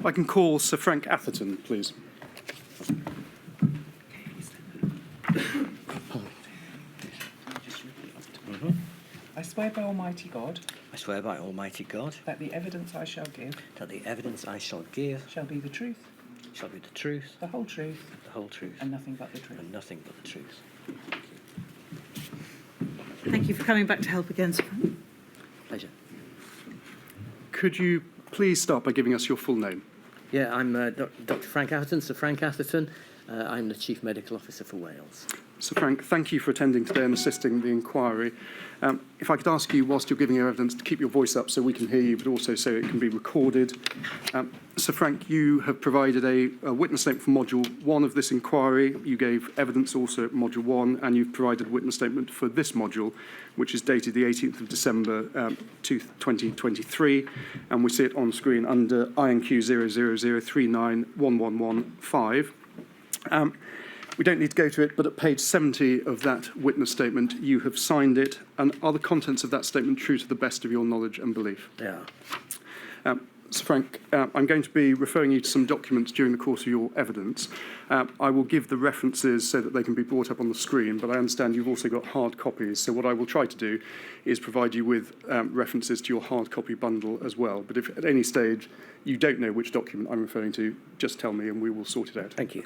I can call Sir Frank Atherton, please. I swear by Almighty God. I swear by Almighty God. That the evidence I shall give. That the evidence I shall give. Shall be the truth. Shall be the truth. The whole truth. The whole truth. And nothing but the truth. And nothing but the truth. Thank you for coming back to help again, Sir Frank. Pleasure. Could you please start by giving us your full name? Yeah, I'm Dr. Frank Atherton, Sir Frank Atherton. I'm the Chief Medical Officer for Wales. Sir Frank, thank you for attending today and assisting the inquiry. If I could ask you, whilst you're giving your evidence, to keep your voice up so we can hear you, but also so it can be recorded. Sir Frank, you have provided a witness statement for Module 1 of this inquiry. You gave evidence also at Module 1, and you've provided a witness statement for this module, which is dated the 18th of December 2023, and we see it on screen under INQ 000391115. We don't need to go to it, but at page 70 of that witness statement, you have signed it. And are the contents of that statement true to the best of your knowledge and belief? Yeah. Sir Frank, I'm going to be referring you to some documents during the course of your evidence. I will give the references so that they can be brought up on the screen, but I understand you've also got hard copies. So what I will try to do is provide you with references to your hard copy bundle as well. But if at any stage you don't know which document I'm referring to, just tell me and we will sort it out. Thank you.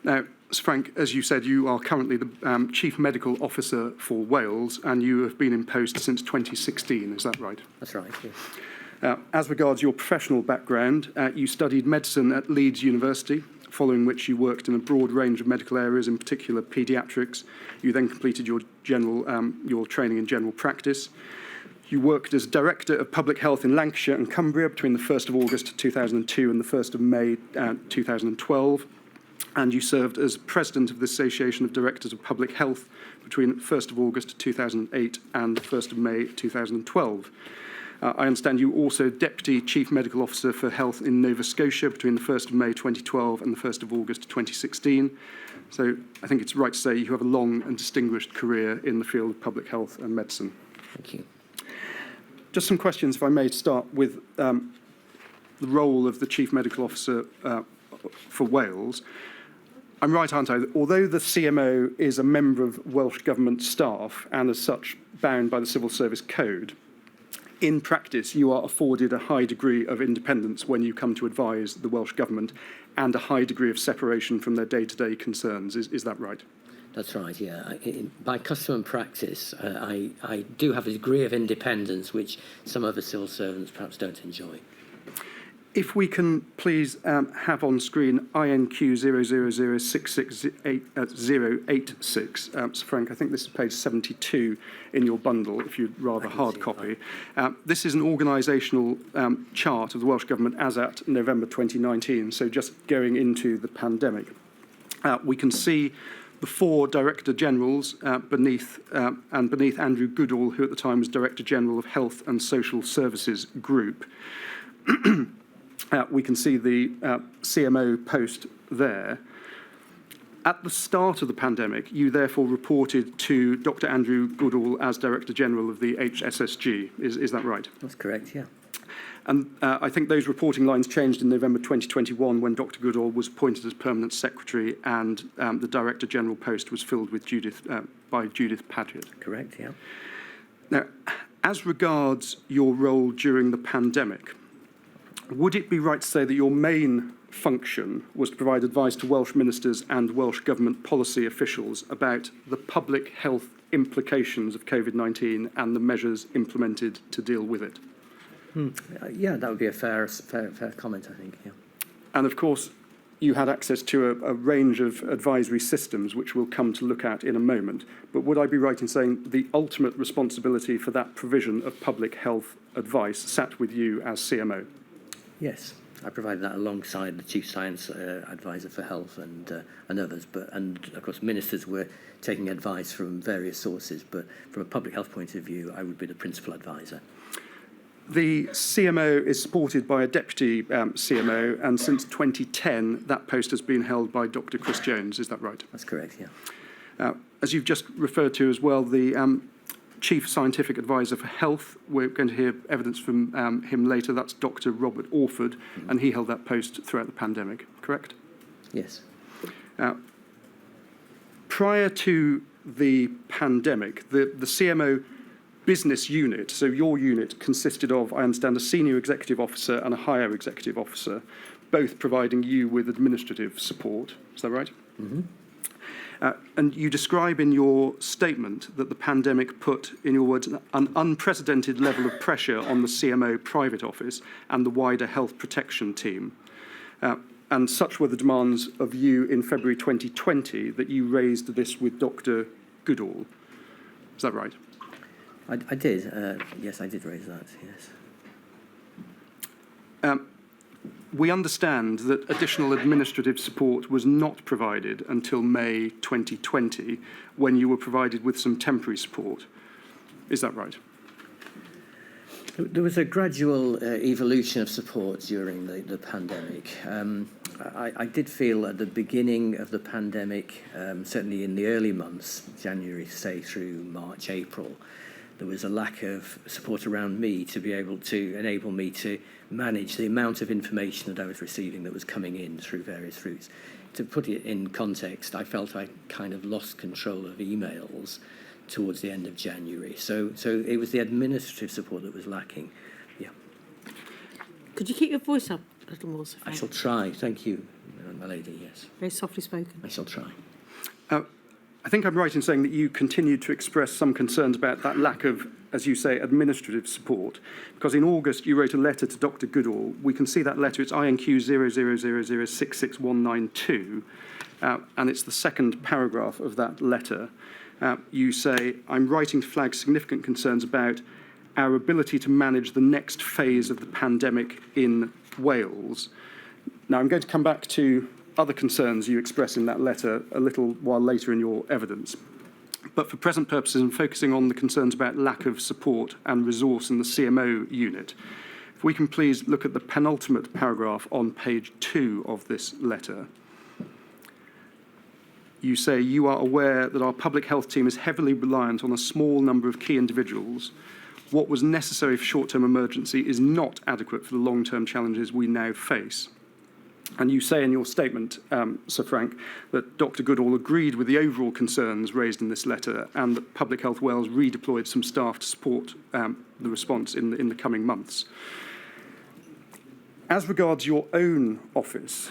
Now, Sir Frank, as you said, you are currently the Chief Medical Officer for Wales, and you have been in post since 2016, is that right? That's right, yes. As regards your professional background, you studied medicine at Leeds University, following which you worked in a broad range of medical areas, in particular paediatrics. You then completed your training in general practice. You worked as Director of Public Health in Lancashire and Cumbria between the 1st of August 2002 and the 1st of May 2012. And you served as President of the Association of Directors of Public Health between 1st of August 2008 and 1st of May 2012. I understand you were also Deputy Chief Medical Officer for Health in Nova Scotia between the 1st of May 2012 and the 1st of August 2016. So I think it's right to say you have a long and distinguished career in the field of public health and medicine. Thank you. Just some questions, if I may, to start with the role of the Chief Medical Officer for Wales. I'm right, aren't I? Although the CMO is a member of Welsh Government staff and as such bound by the Civil Service Code, in practice you are afforded a high degree of independence when you come to advise the Welsh Government and a high degree of separation from their day-to-day concerns. Is that right? That's right, yeah. By custom and practice, I do have a degree of independence which some other civil servants perhaps don't enjoy. If we can please have on screen INQ 000668086. Sir Frank, I think this is page 72 in your bundle, if you'd rather hard copy. This is an organisational chart of the Welsh Government as at November 2019, so just going into the pandemic. We can see the 4 Director Generals beneath Andrew Goodall, who at the time was Director General of Health and Social Services Group. We can see the CMO post there. At the start of the pandemic, you therefore reported to Dr. Andrew Goodall as Director General of the HSSG. Is that right? That's correct, yeah. And I think those reporting lines changed in November 2021 when Dr. Goodall was appointed as Permanent Secretary and the Director General post was filled with by Judith Paget. Correct, yeah. Now, as regards your role during the pandemic, would it be right to say that your main function was to provide advice to Welsh ministers and Welsh Government policy officials about the public health implications of Covid-19 and the measures implemented to deal with it? Yeah, that would be a fair comment, I think, yeah. And of course, you had access to a range of advisory systems, which we'll come to look at in a moment. But would I be right in saying the ultimate responsibility for that provision of public health advice sat with you as CMO? Yes, I provided that alongside the Chief Science Advisor for Health and others. And of course, ministers were taking advice from various sources. But from a public health point of view, I would be the principal advisor. The CMO is supported by a deputy CMO, and since 2010, that post has been held by Dr. Chris Jones. Is that right? That's correct, yeah. As you've just referred to as well, the Chief Scientific Advisor for Health. We're going to hear evidence from him later. That's Dr. Robert Orford, and he held that post throughout the pandemic, correct? Yes. Prior to the pandemic, the CMO business unit, so your unit, consisted of, I understand, a senior executive officer and a higher executive officer, both providing you with administrative support. Is that right? Mm-hmm. And you describe in your statement that the pandemic put, in your words, an unprecedented level of pressure on the CMO private office and the wider health protection team. And such were the demands of you in February 2020 that you raised this with Dr. Goodall. Is that right? I did. Yes, I did raise that, yes. We understand that additional administrative support was not provided until May 2020, when you were provided with some temporary support. Is that right? There was a gradual evolution of support during the pandemic. I did feel at the beginning of the pandemic, certainly in the early months, January, say through March, April, there was a lack of support around me to be able to enable me to manage the amount of information that I was receiving that was coming in through various routes. To put it in context, I felt I kind of lost control of emails towards the end of January. So it was the administrative support that was lacking. Yeah. Could you keep your voice up a little more, Sir I Frank? shall try. Thank you, my lady, yes. Very softly spoken. I shall try. I think I'm right in saying that you continued to express some concerns about that lack of, as you say, administrative support, because in August you wrote a letter to Dr. Goodall. We can see that letter. It's INQ 000066192, and it's the second paragraph of that letter. You say, I'm writing to flag significant concerns about our ability to manage the next phase of the pandemic in Wales. Now, I'm going to come back to other concerns you express in that letter a little while later in your evidence. But for present purposes, I'm focusing on the concerns about lack of support and resource in the CMO unit. If we can please look at the penultimate paragraph on page 2 of this letter. You say, you are aware that our public health team is heavily reliant on a small number of key individuals. What was necessary for short-term emergency is not adequate for the long-term challenges we now face. And you say in your statement, Sir Frank, that Dr. Goodall agreed with the overall concerns raised in this letter and that Public Health Wales redeployed some staff to support the response in the coming months. As regards your own office,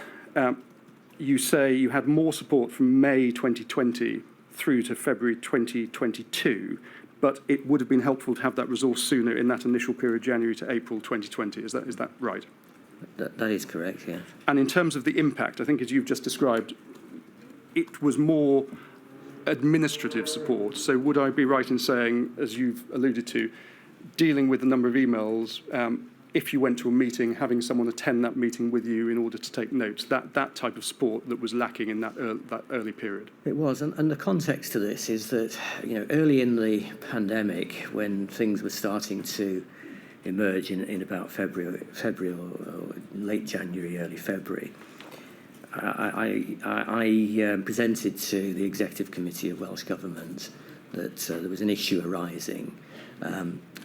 you say you had more support from May 2020 through to February 2022, but it would have been helpful to have that resource sooner in that initial period, January to April 2020. Is that right? That is correct, yeah. And in terms of the impact, I think as you've just described, it was more administrative support. So would I be right in saying, as you've alluded to, dealing with the number of emails, if you went to a meeting, having someone attend that meeting with you in order to take notes, that type of support that was lacking in that early period? It was, and the context to this is that, early in the pandemic, when things were starting to emerge in about February or late January, early February, I presented to the Executive Committee of Welsh Government that there was an issue arising.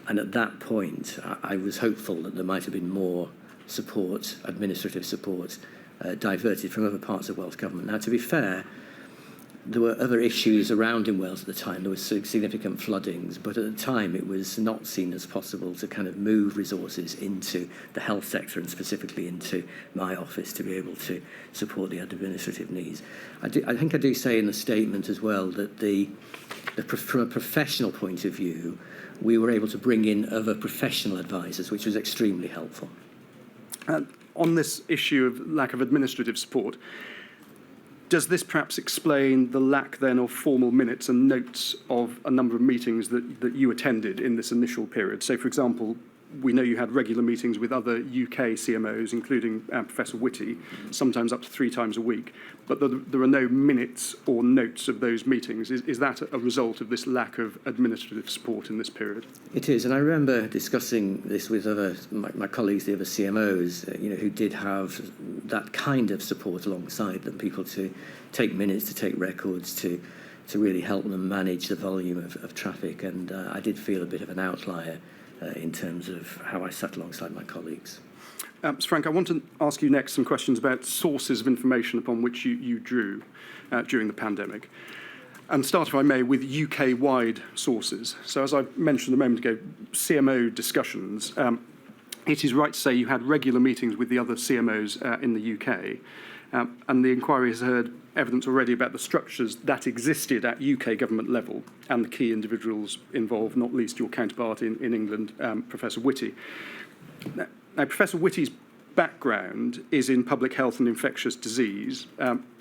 And at that point, I was hopeful that there might have been more support, administrative support, diverted from other parts of Welsh Government. Now, to be fair, there were other issues around in Wales at the time. There was significant floodings, but at the time it was not seen as possible to kind of move resources into the health sector and specifically into my office to be able to support the administrative needs. I think I do say in the statement as well that from a professional point of view, we were able to bring in other professional advisors, which was extremely helpful. On this issue of lack of administrative support, does this perhaps explain the lack then of formal minutes and notes of a number of meetings that you attended in this initial period? So, for example, we know you had regular meetings with other UK CMOs, including Professor Whitty, sometimes up to 3 times a week, but there are no minutes or notes of those meetings. Is that a result of this lack of administrative support in this period? It is, and I remember discussing this with my colleagues, the other CMOs, who did have that kind of support alongside them, people to take minutes, to take records, to really help them manage the volume of traffic. And I did feel a bit of an outlier in terms of how I sat alongside my colleagues. Sir Frank, I want to ask you next some questions about sources of information upon which you drew during the pandemic. And start, if I may, with UK-wide sources. So as I mentioned a moment ago, CMO discussions. It is right to say you had regular meetings with the other CMOs in the UK. And the inquiry has heard evidence already about the structures that existed at UK government level and the key individuals involved, not least your counterpart in England, Professor Whitty. Now, Professor Whitty's background is in public health and infectious disease.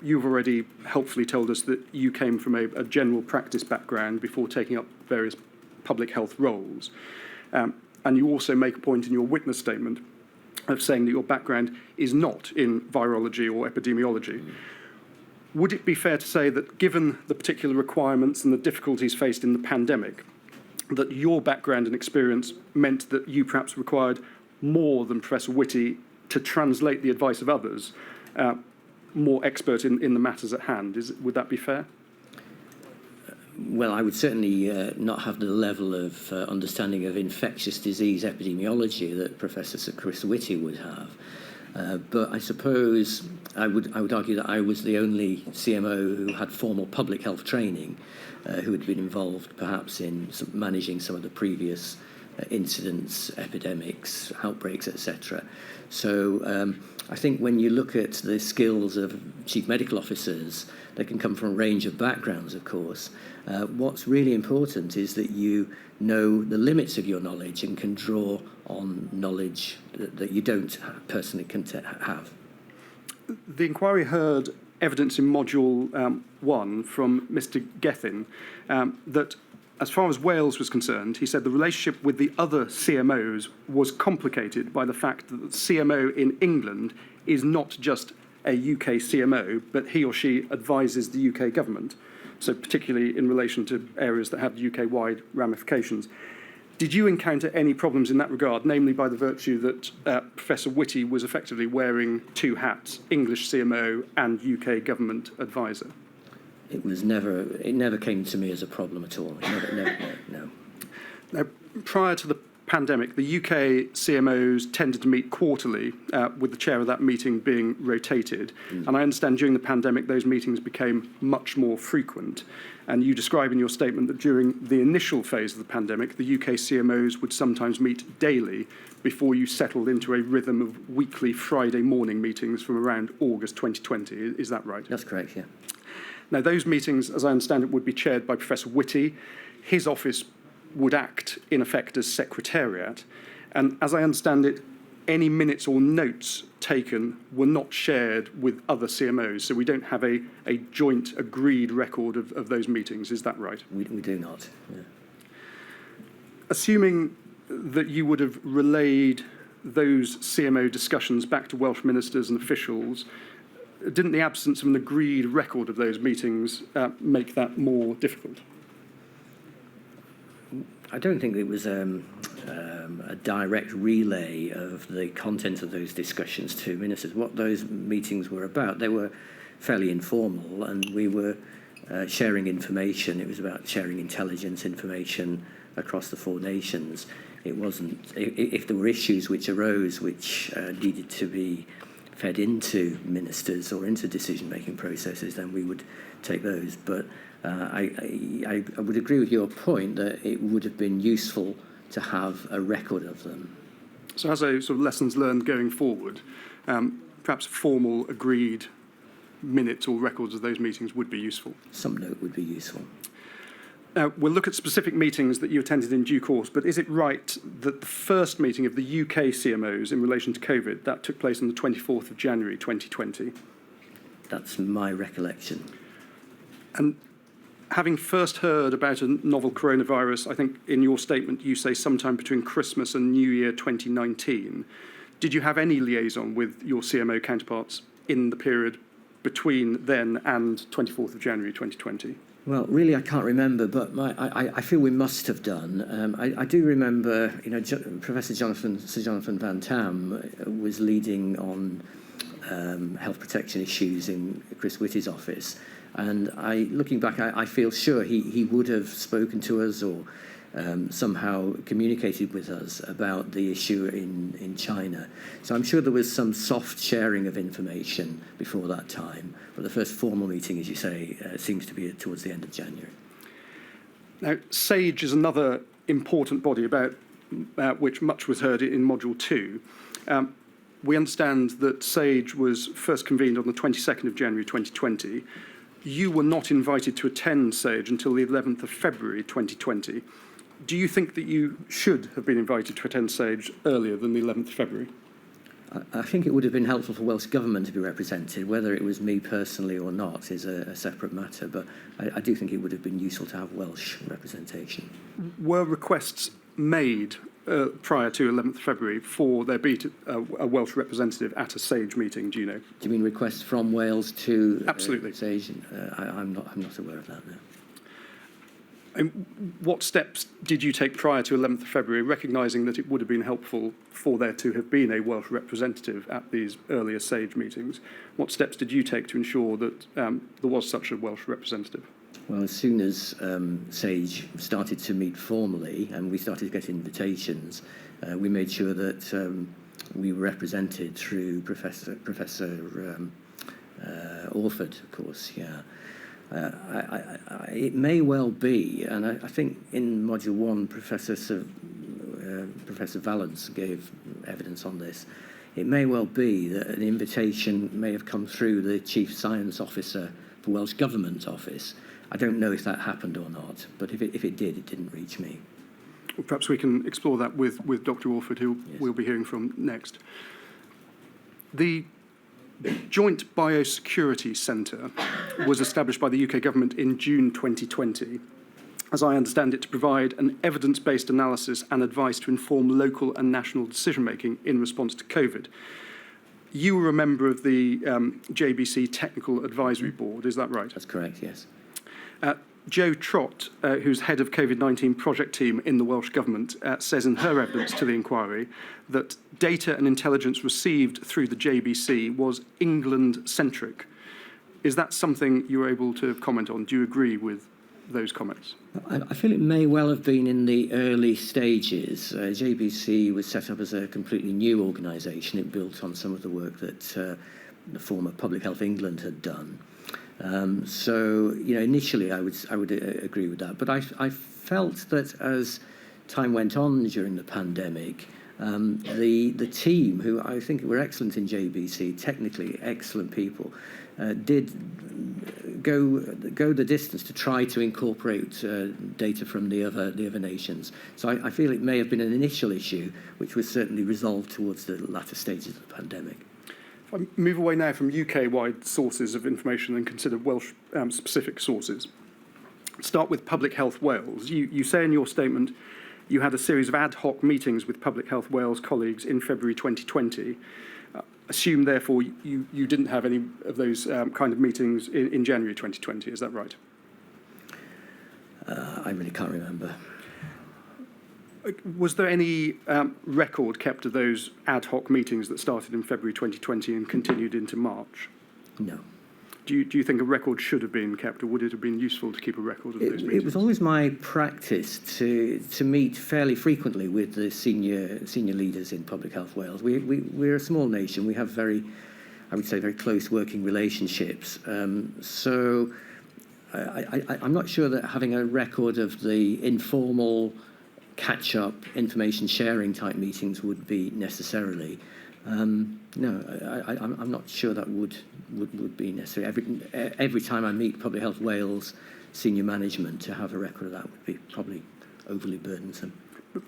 You've already helpfully told us that you came from a general practice background before taking up various public health roles. And you also make a point in your witness statement of saying that your background is not in virology or epidemiology. Would it be fair to say that given the particular requirements and the difficulties faced in the pandemic, that your background and experience meant that you perhaps required more than Professor Whitty to translate the advice of others, more expert in the matters at hand? Would that be fair? Well, I would certainly not have the level of understanding of infectious disease epidemiology that Professor Sir Chris Whitty would have. But I suppose I would argue that I was the only CMO who had formal public health training, who had been involved perhaps in managing some of the previous incidents, epidemics, outbreaks, etc. So I think when you look at the skills of chief medical officers, they can come from a range of backgrounds, of course. What's really important is that you know the limits of your knowledge and can draw on knowledge that you don't personally have. The inquiry heard evidence in Module 1 from Mr. Gethin that as far as Wales was concerned, he said the relationship with the other CMOs was complicated by the fact that the CMO in England is not just a UK CMO, but he or she advises the UK government, so particularly in relation to areas that have UK-wide ramifications. Did you encounter any problems in that regard, namely by the virtue that Professor Whitty was effectively wearing two hats, English CMO and UK government advisor? It never came to me as a problem at all. No. Now, prior to the pandemic, the UK CMOs tended to meet quarterly, with the chair of that meeting being rotated. And I understand during the pandemic, those meetings became much more frequent. And you describe in your statement that during the initial phase of the pandemic, the UK CMOs would sometimes meet daily before you settled into a rhythm of weekly Friday morning meetings from around August 2020. Is that right? That's correct, yeah. Now, those meetings, as I understand it, would be chaired by Professor Whitty. His office would act, in effect, as secretariat. And as I understand it, any minutes or notes taken were not shared with other CMOs. So we don't have a joint agreed record of those meetings. Is that right? We do not. Yeah. Assuming that you would have relayed those CMO discussions back to Welsh ministers and officials, didn't the absence of an agreed record of those meetings make that more difficult? I don't think it was a direct relay of the content of those discussions to ministers. What those meetings were about, they were fairly informal, and we were sharing information. It was about sharing intelligence information across the four nations. It wasn't, if there were issues which arose which needed to be fed into ministers or into decision-making processes, then we would take those. But I would agree with your point that it would have been useful to have a record of them. So as a sort of lessons learned going forward, perhaps formal agreed minutes or records of those meetings would be useful. Some note would be useful. We'll look at specific meetings that you attended in due course, but is it right that the first meeting of the UK CMOs in relation to COVID, that took place on the 24th of January 2020? That's my recollection. And having first heard about a novel coronavirus, I think in your statement you say sometime between Christmas and New Year 2019, did you have any liaison with your CMO counterparts in the period between then and 24th of January 2020? Well, really, I can't remember, but I feel we must have done. I do remember, Professor Sir Jonathan Van Tam was leading on health protection issues in Chris Whitty's office, And looking back, I feel sure he would have spoken to us or somehow communicated with us about the issue in China. So I'm sure there was some soft sharing of information before that time. But the first formal meeting, as you say, seems to be towards the end of January. Now, SAGE is another important body about which much was heard in Module 2. We understand that SAGE was first convened on the 22nd of January 2020. You were not invited to attend SAGE until the 11th of February 2020. Do you think that you should have been invited to attend SAGE earlier than the 11th of February? I think it would have been helpful for Welsh Government to be represented. Whether it was me personally or not is a separate matter, but I do think it would have been useful to have Welsh representation. Were requests made prior to 11th of February for there be a Welsh representative at a SAGE meeting, do you know? Do you mean requests from Wales to Absolutely. SAGE? I'm not aware of that, no. And what steps did you take prior to 11th of February, recognising that it would have been helpful for there to have been a Welsh representative at these earlier SAGE meetings? What steps did you take to ensure that there was such a Welsh representative? Well, as soon as SAGE started to meet formally and we started to get invitations, we made sure that we were represented through Professor Orford, of course, yeah. It may well be, and I think in Module 1, Professor Valence gave evidence on this, it may well be that an invitation may have come through the Chief Science Officer for Welsh Government Office. I don't know if that happened or not, but if it did, it didn't reach me. Well, perhaps we can explore that with Dr. Orford, who Yes. we'll be hearing from next. The Joint Biosecurity Centre was established by the UK government in June 2020, as I understand it, to provide an evidence-based analysis and advice to inform local and national decision-making in response to COVID. You were a member of the JBC Technical Advisory Board, is that right? That's correct, yes. Jo Trott, who's head of COVID-19 project team in the Welsh Government, says in her evidence to the inquiry that data and intelligence received through the JBC was England-centric. Is that something you're able to comment on? Do you agree with those comments? I feel it may well have been in the early stages. JBC was set up as a completely new organisation. It built on some of the work that the former Public Health England had done. So, initially I would agree with that. But I felt that as time went on during the pandemic, the team, who I think were excellent in JBC, technically excellent people, did go the distance to try to incorporate data from the other nations. So I feel it may have been an initial issue, which was certainly resolved towards the latter stages of the pandemic. If I move away now from UK-wide sources of information and consider Welsh-specific sources. Start with Public Health Wales. You say in your statement you had a series of ad hoc meetings with Public Health Wales colleagues in February 2020. Assume, therefore, you didn't have any of those kind of meetings in January 2020. Is that right? I really can't remember. Was there any record kept of those ad hoc meetings that started in February 2020 and continued into March? No. Do you think a record should have been kept, or would it have been useful to keep a record of those meetings? It was always my practice to meet fairly frequently with the senior leaders in Public Health Wales. We're a small nation. We have very close working relationships. So I'm not sure that having a record of the informal catch-up information sharing type meetings would be necessarily. No, I'm not sure that would be necessary. Every time I meet Public Health Wales senior management, to have a record of that would be probably overly burdensome.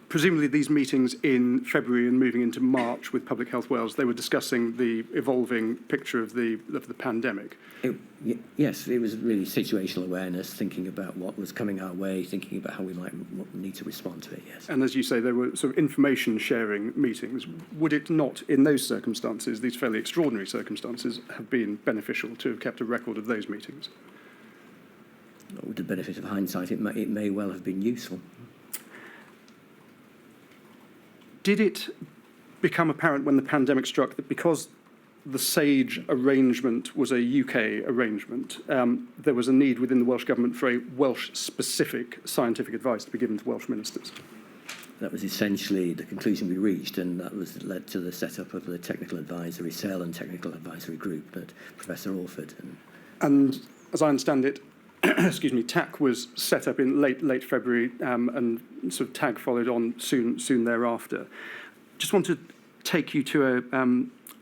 Presumably these meetings in February and moving into March with Public Health Wales, they were discussing the evolving picture of the pandemic. Yes, it was really situational awareness, thinking about what was coming our way, thinking about how we might need to respond to it, yes. And as you say, there were sort of information sharing meetings. Would it not, in those circumstances, these fairly extraordinary circumstances, have been beneficial to have kept a record of those meetings? With the benefit of hindsight, it may well have been useful. Did it become apparent when the pandemic struck that because the SAGE arrangement was a UK arrangement, there was a need within the Welsh Government for a Welsh-specific scientific advice to be given to Welsh ministers. That was essentially the conclusion we reached, and that was led to the setup of the technical advisory cell and technical advisory group at Professor Orford. And as I understand it, excuse me, TAC was set up in late February, and sort of TAG followed on soon thereafter. Just want to take you to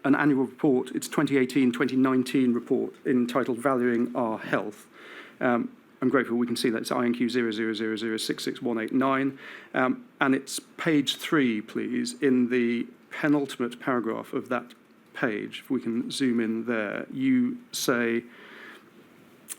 an annual report. It's 2018-2019 report entitled Valuing Our Health. I'm grateful we can see that it's INQ 0000666189, and it's page 3, please, in the penultimate paragraph of that page. If we can zoom in there, you say,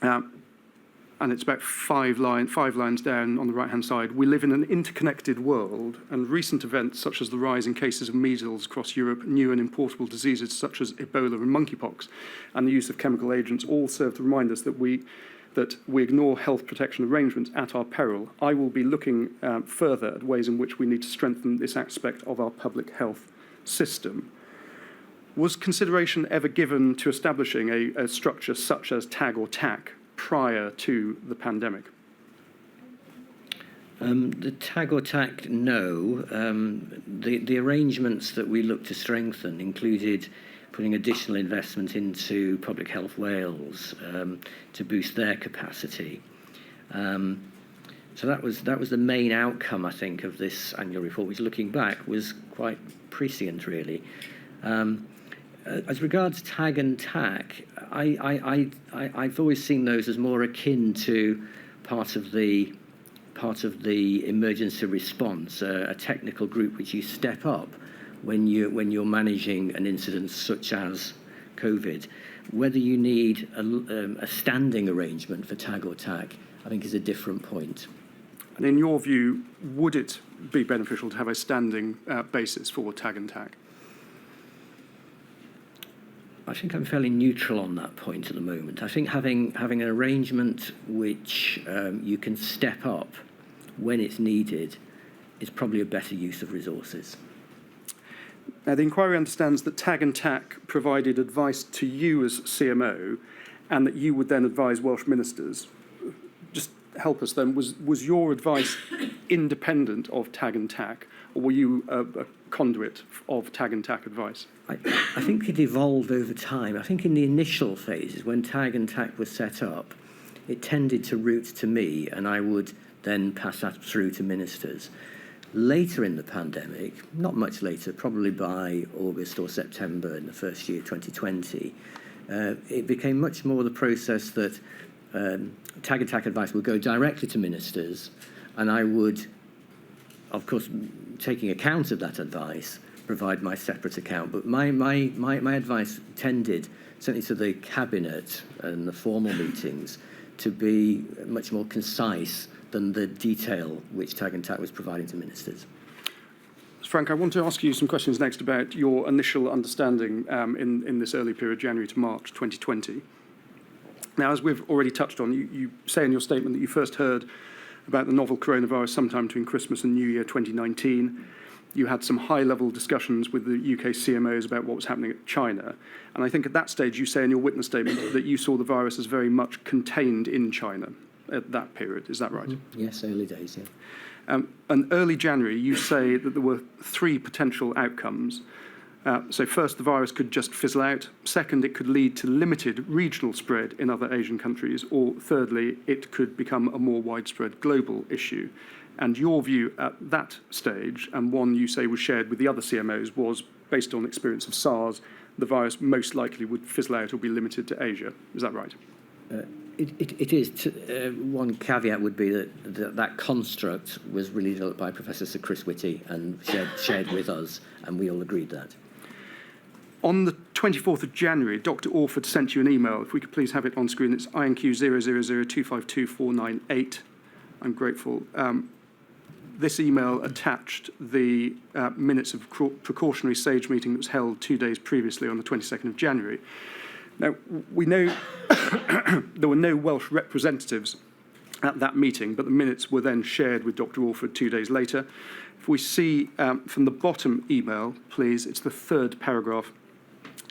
and it's about five lines down on the right-hand side, we live in an interconnected world, and recent events such as the rise in cases of measles across Europe, new and importable diseases such as Ebola and monkeypox, and the use of chemical agents all serve to remind us that we ignore health protection arrangements at our peril. I will be looking further at ways in which we need to strengthen this aspect of our public health system. Was consideration ever given to establishing a structure such as TAG or TAC prior to the pandemic? The TAG or TAC, no. The arrangements that we looked to strengthen included putting additional investment into Public Health Wales to boost their capacity. So that was the main outcome, I think, of this annual report, which, looking back, was quite prescient, really. As regards TAG and TAC, I've always seen those as more akin to part of the emergency response, a technical group which you step up when you're managing an incident such as COVID. Whether you need a standing arrangement for TAG or TAC, I think, is a different point. And in your view, would it be beneficial to have a standing basis for TAG and TAC? I think I'm fairly neutral on that point at the moment. I think having an arrangement which you can step up when it's needed is probably a better use of resources. Now, the inquiry understands that TAG and TAC provided advice to you as CMO, and that you would then advise Welsh ministers. Just help us then. Was your advice independent of TAG and TAC, or were you a conduit of TAG and TAC advice? I think it evolved over time. I think in the initial phases, when TAG and TAC was set up, it tended to route to me, and I would then pass that through to ministers. Later in the pandemic, not much later, probably by August or September in the first year, 2020, it became much more the process that TAG and TAC advice would go directly to ministers, and I would, of course, taking account of that advice, provide my separate account. But my advice tended, certainly to the cabinet and the formal meetings, to be much more concise than the detail which TAG and TAC was providing to ministers. Frank, I want to ask you some questions next about your initial understanding in this early period, January to March 2020. Now, as we've already touched on, you say in your statement that you first heard about the novel coronavirus sometime between Christmas and New Year 2019. You had some high-level discussions with the UK CMOs about what was happening at China. And I think at that stage you say in your witness statement that you saw the virus as very much contained in China at that period. Is that right? Mm-hmm. Yes, early days, yeah. And early January, you say that there were 3 potential outcomes. So first, the virus could just fizzle out. Second, it could lead to limited regional spread in other Asian countries. Or thirdly, it could become a more widespread global issue. And your view at that stage, and one you say was shared with the other CMOs, was based on experience of SARS, the virus most likely would fizzle out or be limited to Asia. Is that right? It is. One caveat would be that construct was really developed by Professor Sir Chris Whitty and shared with us, and we all agreed that. On the 24th of January, Dr. Orford sent you an email. If we could please have it on screen. It's INQ 000252498. I'm grateful. This email attached the minutes of precautionary SAGE meeting that was held 2 days previously on the 22nd of January. Now, we know there were no Welsh representatives at that meeting, but the minutes were then shared with Dr. Orford 2 days later. If we see from the bottom email, please, it's the 3rd paragraph.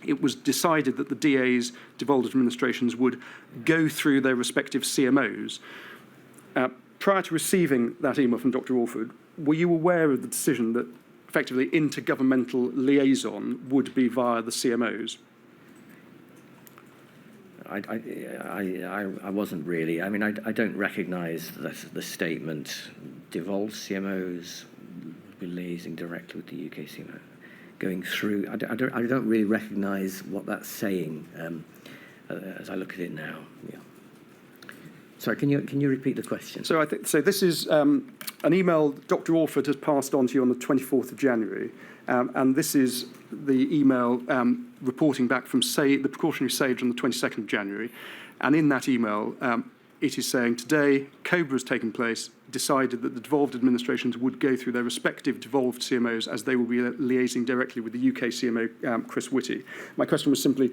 it was decided that the DA's devolved administrations would go through their respective CMOs. Prior to receiving that email from Dr. Orford, were you aware of the decision that effectively intergovernmental liaison would be via the CMOs? I wasn't really. I mean, I don't recognise the statement devolved CMOs will be liaising directly with the UK CMO. Going through, I don't really recognise what that's saying as I look at it now. Yeah. Sorry, can you repeat the question? So this is an email Dr. Orford has passed on to you on the 24th of January, and this is the email reporting back from the precautionary SAGE on the 22nd of January. And in that email, it is saying, today, COBRA has taken place, decided that the devolved administrations would go through their respective devolved CMOs as they will be liaising directly with the UK CMO, Chris Whitty. My question was simply,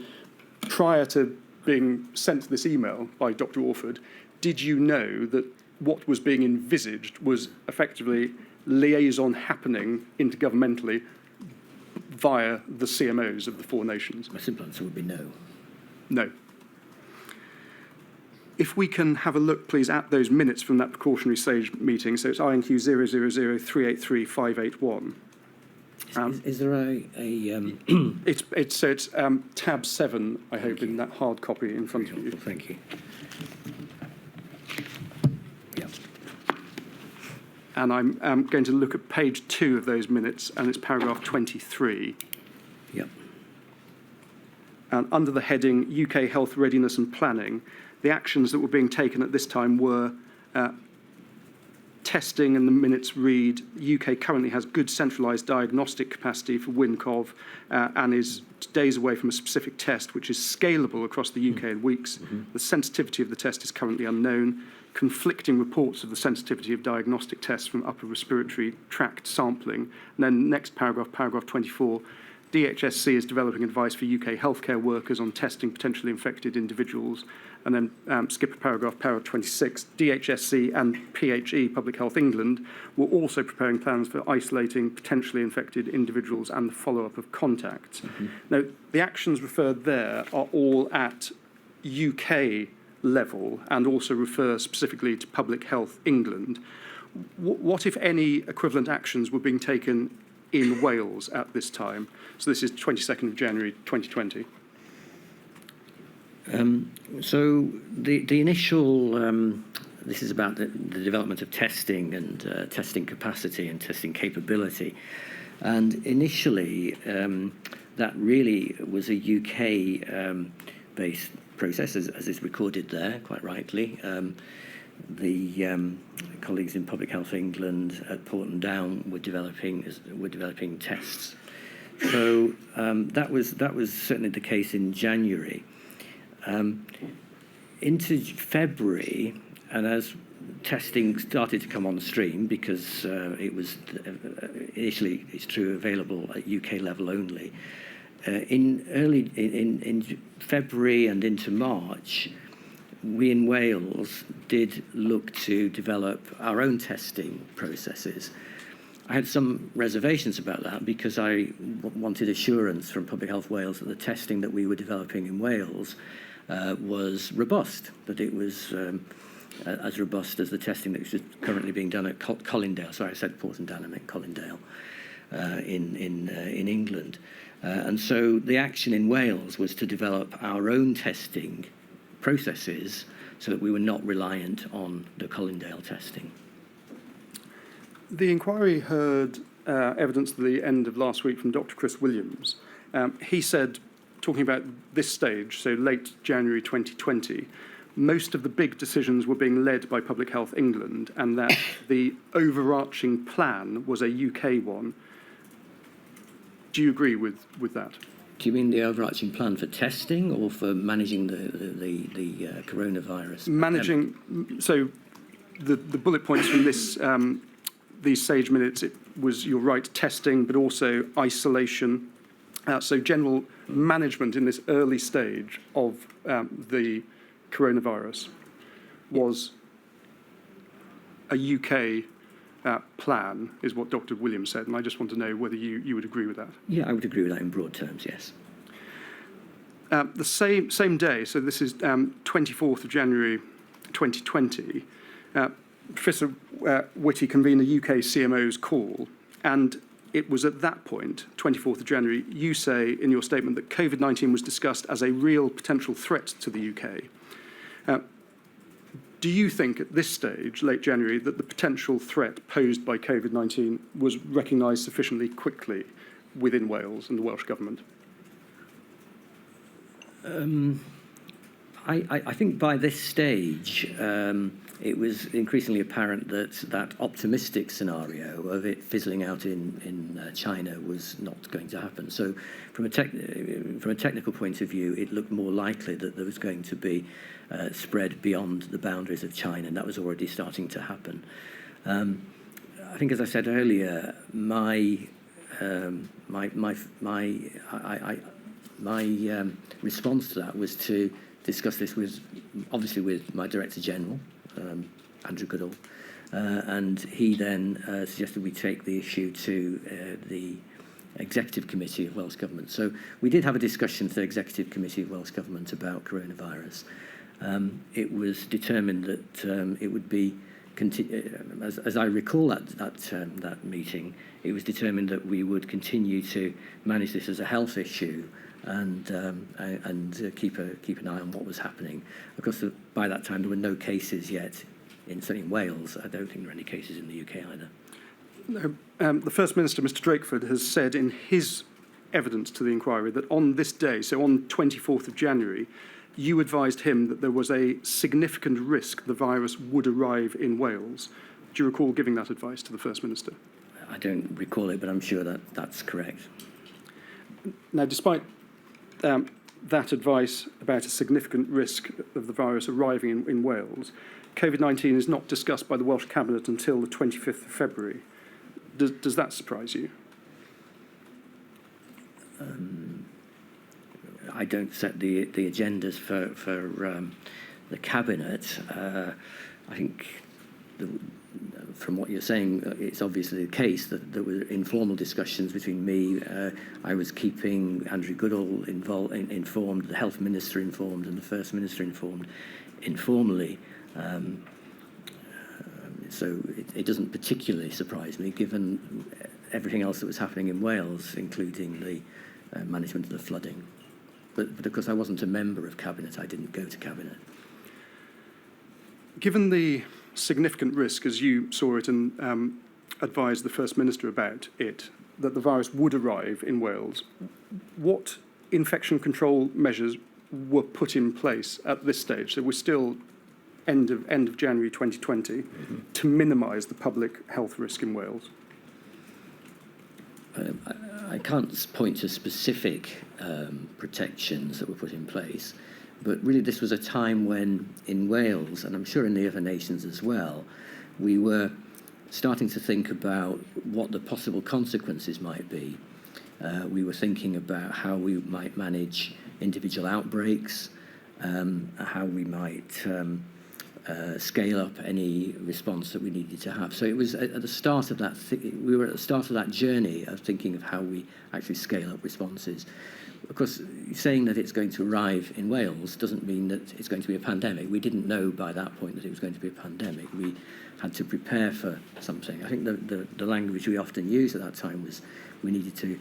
prior to being sent this email by Dr. Orford, did you know that what was being envisaged was effectively liaison happening intergovernmentally via the CMOs of the four nations? My simple answer would be no. No. If we can have a look, please, at those minutes from that precautionary SAGE meeting. So it's INQ 000383581. Is there a It's tab 7, I hope, in that hard copy in front of you. Thank you. And I'm going to look at page 2 of those minutes, and it's paragraph 23. Yep. And under the heading UK Health Readiness and Planning, the actions that were being taken at this time were testing, and the minutes read, UK currently has good centralised diagnostic capacity for WinCov and is days away from a specific test which is scalable across the UK in weeks. Mm-hmm. The sensitivity of the test is currently unknown. Conflicting reports of the sensitivity of diagnostic tests from upper respiratory tract sampling. And then next paragraph, paragraph 24, DHSC is developing advice for UK healthcare workers on testing potentially infected individuals. And then skip a paragraph, paragraph 26, DHSC and PHE, Public Health England, were also preparing plans for isolating potentially infected individuals and the follow-up of contacts. Mm-hmm. Now, the actions referred there are all at UK level and also refer specifically to Public Health England. What, if any, equivalent actions were being taken in Wales at this time? So this is 22nd of January 2020. So the initial, this is about the development of testing and testing capacity and testing capability. And initially, that really was a UK-based process, as is recorded there, quite rightly. The colleagues in Public Health England at Porton Down were developing tests. So that was certainly the case in January. Into February, and as testing started to come on stream, because it was initially, it's true, available at UK level only. In February and into March, we in Wales did look to develop our own testing processes. I had some reservations about that because I wanted assurance from Public Health Wales that the testing that we were developing in Wales was robust, that it was as robust as the testing that was currently being done at Colindale. Sorry, I said Porton Down, I meant Colindale in England. And so the action in Wales was to develop our own testing processes so that we were not reliant on the Colindale testing. The inquiry heard evidence at the end of last week from Dr. Chris Williams. He said, talking about this stage, so late January 2020, most of the big decisions were being led by Public Health England, and that the overarching plan was a UK one. Do you agree with that? Do you mean the overarching plan for testing or for managing the coronavirus? Managing, so the bullet points from these SAGE minutes, it was, you're right, testing, but also isolation. So general management in this early stage of the coronavirus was a UK plan, is what Dr. Williams said, and I just want to know whether you would agree with that. Yeah, I would agree with that in broad terms, yes. the same day, so this is 24th of January 2020, Professor Whitty convened the UK CMO's call, and it was at that point, 24th of January, you say in your statement that COVID-19 was discussed as a real potential threat to the UK. Do you think at this stage, late January, that the potential threat posed by COVID-19 was recognised sufficiently quickly within Wales and the Welsh Government? I think by this stage, it was increasingly apparent that that optimistic scenario of it fizzling out in China was not going to happen. So from a technical point of view, it looked more likely that there was going to be spread beyond the boundaries of China, and that was already starting to happen. I think, as I said earlier, my response to that was to discuss this obviously with my Director General, Andrew Goodall, and he then suggested we take the issue to the Executive Committee of Welsh Government. So we did have a discussion with the Executive Committee of Welsh Government about coronavirus. It was determined that it would be, as I recall that meeting, it was determined that we would continue to manage this as a health issue and keep an eye on what was happening. Of course, by that time there were no cases yet, certainly in Wales. I don't think there are any cases in the UK either. No, the First Minister, Mr Drakeford, has said in his evidence to the inquiry that on this day, so on 24th of January, you advised him that there was a significant risk the virus would arrive in Wales. Do you recall giving that advice to the First Minister? I don't recall it, but I'm sure that that's correct. Now, despite that advice about a significant risk of the virus arriving in Wales, COVID-19 is not discussed by the Welsh Cabinet until the 25th of February. Does that surprise you? I don't set the agendas for the Cabinet. I think from what you're saying, it's obviously the case that there were informal discussions between me. I was keeping Andrew Goodall informed, the Health Minister informed, and the First Minister informed informally. So it doesn't particularly surprise me, given everything else that was happening in Wales, including the management of the flooding. But of course, I wasn't a member of Cabinet. I didn't go to Cabinet. Given the significant risk, as you saw it and advised the First Minister about it, that the virus would arrive in Wales, what infection control measures were put in place at this stage? So we're still end of January 2020 to minimise the public health risk in Wales. I can't point to specific protections that were put in place, but really this was a time when in Wales, and I'm sure in the other nations as well, we were starting to think about what the possible consequences might be. We were thinking about how we might manage individual outbreaks, how we might scale up any response that we needed to have. So it was at the start of that. We were at the start of that journey of thinking of how we actually scale up responses. Of course, saying that it's going to arrive in Wales doesn't mean that it's going to be a pandemic. We didn't know by that point that it was going to be a pandemic. We had to prepare for something. I think the language we often used at that time was we needed to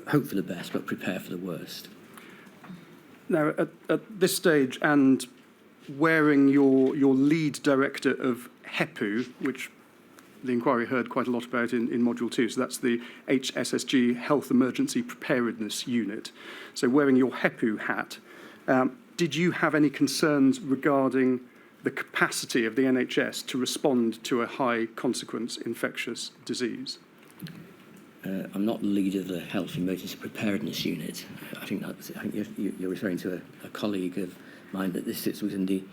hope for the best but prepare for the worst. Now, at this stage, and wearing your lead director of HEPU, which the inquiry heard quite a lot about in Module 2, so that's the HSSG Health Emergency Preparedness Unit. So wearing your HEPU hat, did you have any concerns regarding the capacity of the NHS to respond to a high-consequence infectious disease? I'm not the leader of the Health Emergency Preparedness Unit. I think you're referring to a colleague of mine, but this sits within the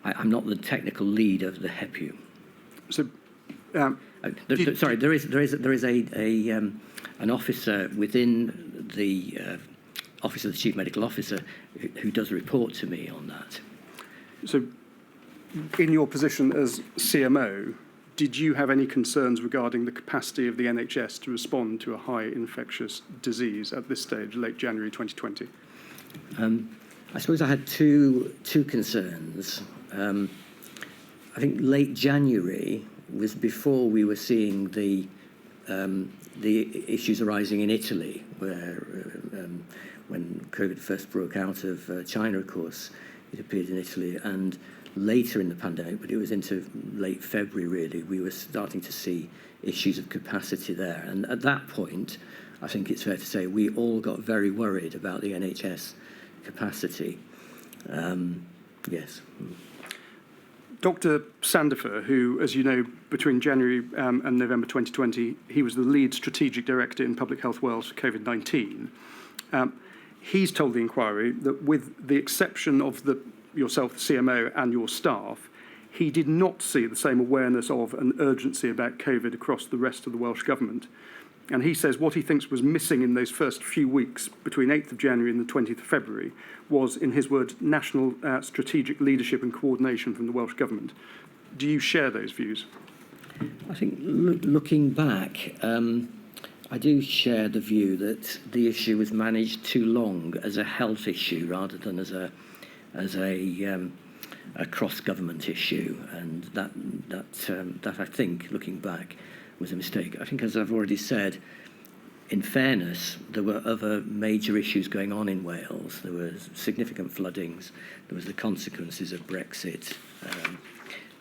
I'm not the technical lead of the HEPU. So, sorry, there is an officer within the Office of the Chief Medical Officer who does report to me on that. So, in your position as CMO, did you have any concerns regarding the capacity of the NHS to respond to a high infectious disease at this stage, late January 2020? I suppose I had two concerns. I think late January was before we were seeing the issues arising in Italy, where when COVID first broke out of China, of course, it appeared in Italy, and later in the pandemic, but it was into late February really, we were starting to see issues of capacity there. And at that point, I think it's fair to say we all got very worried about the NHS capacity. Yes. Dr. Sandifer, who, as you know, between January and November 2020, he was the lead strategic director in Public Health Wales for COVID-19. He's told the inquiry that with the exception of yourself, the CMO, and your staff, he did not see the same awareness of an urgency about COVID across the rest of the Welsh Government. And he says what he thinks was missing in those first few weeks between 8th of January and the 20th of February was, in his words, national strategic leadership and coordination from the Welsh Government. Do you share those views? I think looking back, I do share the view that the issue was managed too long as a health issue rather than as a cross-government issue, and that I think, looking back, was a mistake. I think, as I've already said, in fairness, there were other major issues going on in Wales. There were significant floodings. There was the consequences of Brexit,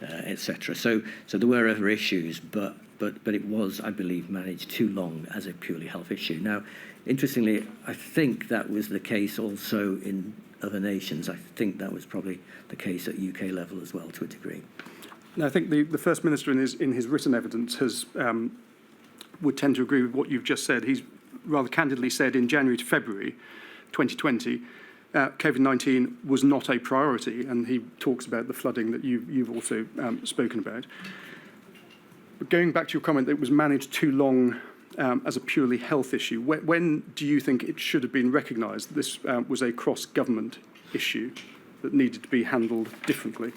etc. So there were other issues, but it was, I believe, managed too long as a purely health issue. Now, interestingly, I think that was the case also in other nations. I think that was probably the case at UK level as well, to a degree. Now, I think the First Minister in his written evidence would tend to agree with what you've just said. He's rather candidly said in January to February 2020, COVID-19 was not a priority, and he talks about the flooding that you've also spoken about. But going back to your comment that it was managed too long as a purely health issue, when do you think it should have been recognised that this was a cross-government issue that needed to be handled differently?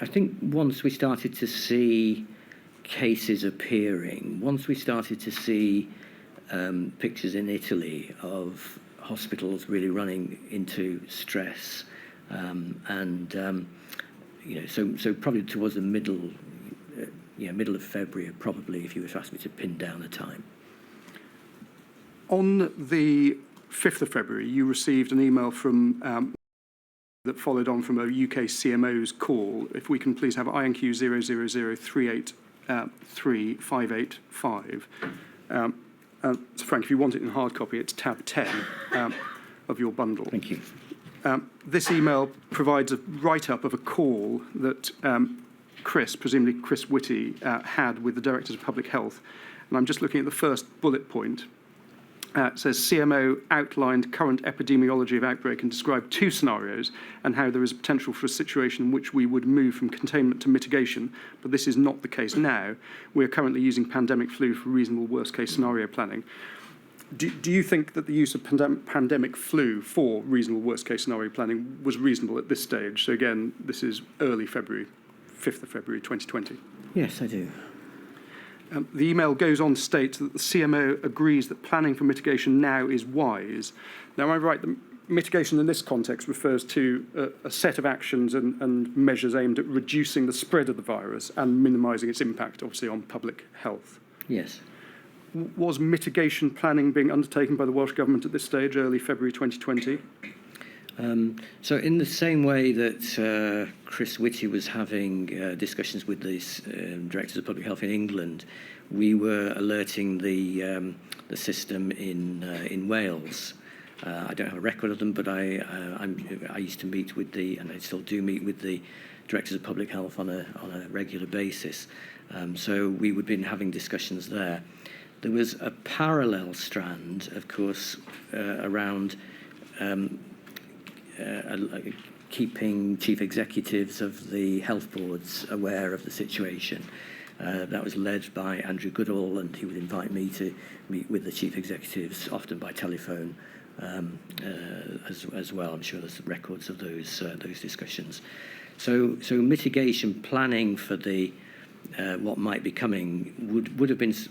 I think once we started to see cases appearing, once we started to see pictures in Italy of hospitals really running into stress, so probably towards the middle of February, probably, if you were to ask me to pin down a time. On the 5th of February, you received an email from that followed on from a UK CMO's call. If we can please have INQ 000383585. So Frank, if you want it in hard copy, it's tab 10 of your bundle. Thank you. This email provides a write-up of a call that presumably Chris Whitty, had with the Directors of Public Health. And I'm just looking at the first bullet point. It says CMO outlined current epidemiology of outbreak and described two scenarios and how there is potential for a situation in which we would move from containment to mitigation, but this is not the case now. We are currently using pandemic flu for reasonable worst-case scenario planning. Do you think that the use of pandemic flu for reasonable worst-case scenario planning was reasonable at this stage? So again, this is early February, 5th of February 2020. Yes, I do. The email goes on to state that the CMO agrees that planning for mitigation now is wise. Now, am I right that mitigation in this context refers to a set of actions and measures aimed at reducing the spread of the virus and minimising its impact, obviously, on public health? Yes. Was mitigation planning being undertaken by the Welsh Government at this stage, early February 2020? So in the same way that Chris Whitty was having discussions with the Directors of Public Health in England, we were alerting the system in Wales. I don't have a record of them, but I used to meet with and I still do meet with the Directors of Public Health on a regular basis. So we would be having discussions there. There was a parallel strand, of course, around keeping chief executives of the health boards aware of the situation. That was led by Andrew Goodall, and he would invite me to meet with the chief executives, often by telephone as well. I'm sure there's records of those discussions. So mitigation planning for the what might be coming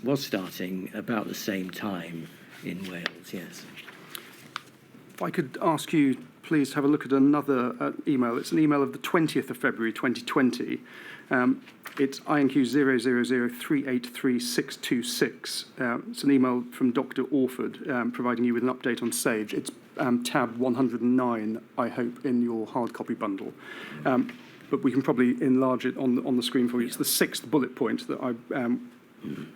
was starting about the same time in Wales. Yes. If I could ask you, please, to have a look at another email. It's an email of the 20th of February 2020. It's INQ 000383626. It's an email from Dr. Orford providing you with an update on SAGE. It's tab 109, I hope, in your hard copy bundle. But we can probably enlarge it on the screen for you. It's the 6th bullet point that I'm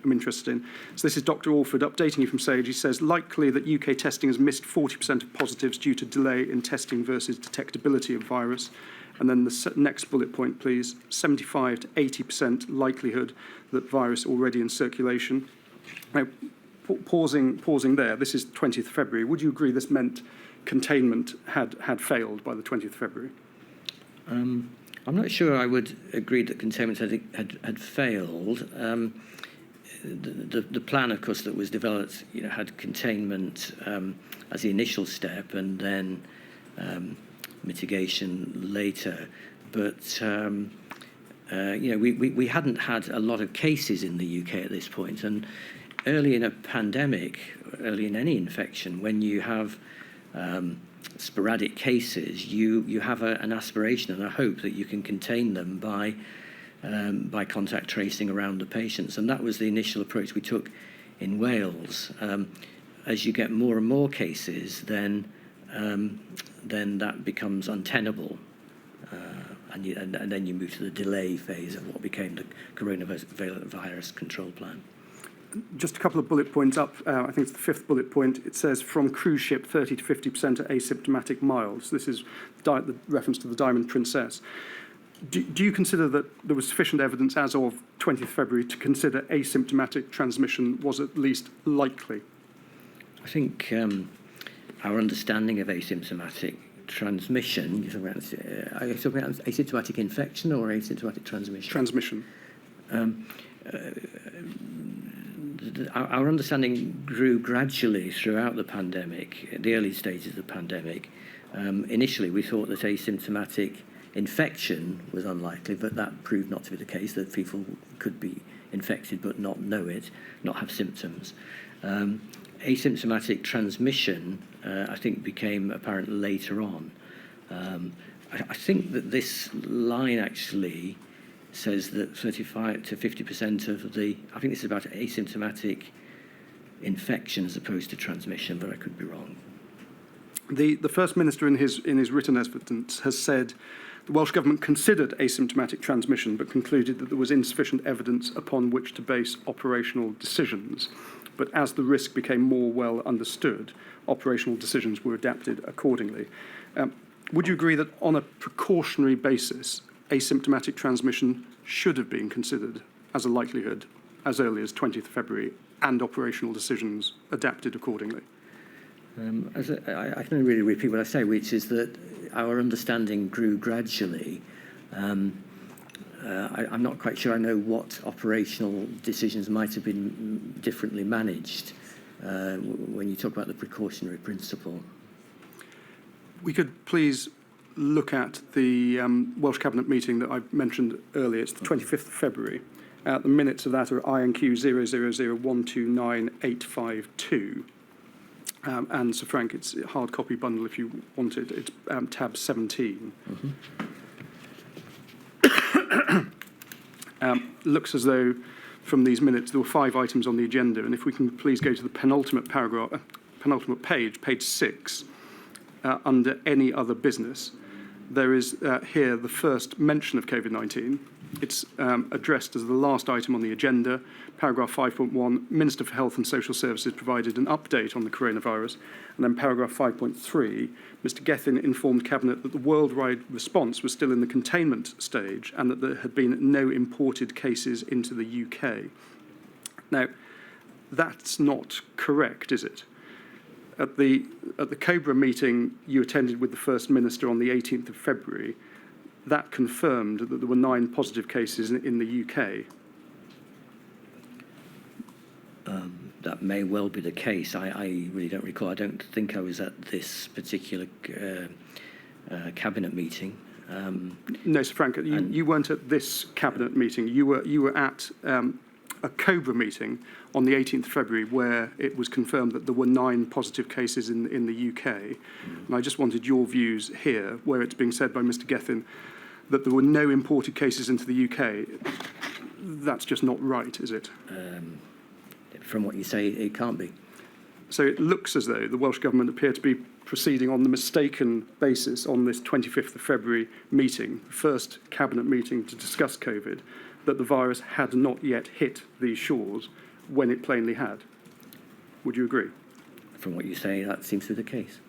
interested in. So this is Dr. Orford updating you from SAGE. He says, likely that UK testing has missed 40% of positives due to delay in testing versus detectability of virus. And then the next bullet point, please, 75 to 80% likelihood that virus already in circulation. Now, pausing there, this is 20th February. Would you agree this meant containment had failed by the 20th February? I'm not sure I would agree that containment had failed. The plan, of course, that was developed, had containment as the initial step, and then mitigation later. But we hadn't had a lot of cases in the UK at this point, and early in a pandemic, early in any infection, when you have sporadic cases, you have an aspiration and a hope that you can contain them by contact tracing around the patients, and that was the initial approach we took in Wales. As you get more and more cases, then that becomes untenable, and then you move to the delay phase of what became the coronavirus control plan. Just a couple of bullet points up. I think it's the 5th bullet point. It says, from cruise ship, 30 to 50% are asymptomatic mild. So this is the reference to the Diamond Princess. Do you consider that there was sufficient evidence as of 20th February to consider asymptomatic transmission was at least likely? I think our understanding of asymptomatic transmission, are you talking about asymptomatic infection or asymptomatic transmission? Transmission. Our understanding grew gradually throughout the pandemic, the early stages of the pandemic. Initially, we thought that asymptomatic infection was unlikely, but that proved not to be the case, that people could be infected but not know it, not have symptoms. Asymptomatic transmission, I think, became apparent later on. I think that this line actually says that 35 to 50% of the, I think this is about asymptomatic infection as opposed to transmission, but I could be wrong. The First Minister in his written evidence has said the Welsh Government considered asymptomatic transmission but concluded that there was insufficient evidence upon which to base operational decisions. But as the risk became more well understood, operational decisions were adapted accordingly. Would you agree that on a precautionary basis, asymptomatic transmission should have been considered as a likelihood as early as 20th February and operational decisions adapted accordingly? I can really repeat what I say, which is that our understanding grew gradually. I'm not quite sure I know what operational decisions might have been differently managed when you talk about the precautionary principle. We could please look at the Welsh Cabinet meeting that I mentioned earlier. It's the 25th of February. The minutes of that are INQ 000129852. And Sir Frank, it's a hard copy bundle if you want it. It's tab 17. Looks as though from these minutes there were 5 items on the agenda, and if we can please go to the penultimate page, page 6, under any other business, there is here the first mention of Covid-19. It's addressed as the last item on the agenda. Paragraph 5.1, Minister for Health and Social Services provided an update on the coronavirus. And then paragraph 5.3, Mr. Gethin informed Cabinet that the worldwide response was still in the containment stage and that there had been no imported cases into the UK. Now, that's not correct, is it? At the COBRA meeting you attended with the First Minister on the 18th of February, that confirmed that there were 9 positive cases in the UK. That may well be the case. I really don't recall. I don't think I was at this particular cabinet meeting. No, Sir Frank, you weren't at this cabinet meeting. You were at a COBRA meeting on the 18th of February where it was confirmed that there were 9 positive cases in the UK. And I just wanted your views here, where it's being said by Mr. Gethin that there were no imported cases into the UK. That's just not right, is it? From what you say, it can't be. So it looks as though the Welsh Government appear to be proceeding on the mistaken basis on this 25th of February meeting, the first cabinet meeting to discuss COVID, that the virus had not yet hit these shores when it plainly had. Would you agree? From what you say, that seems to be the case.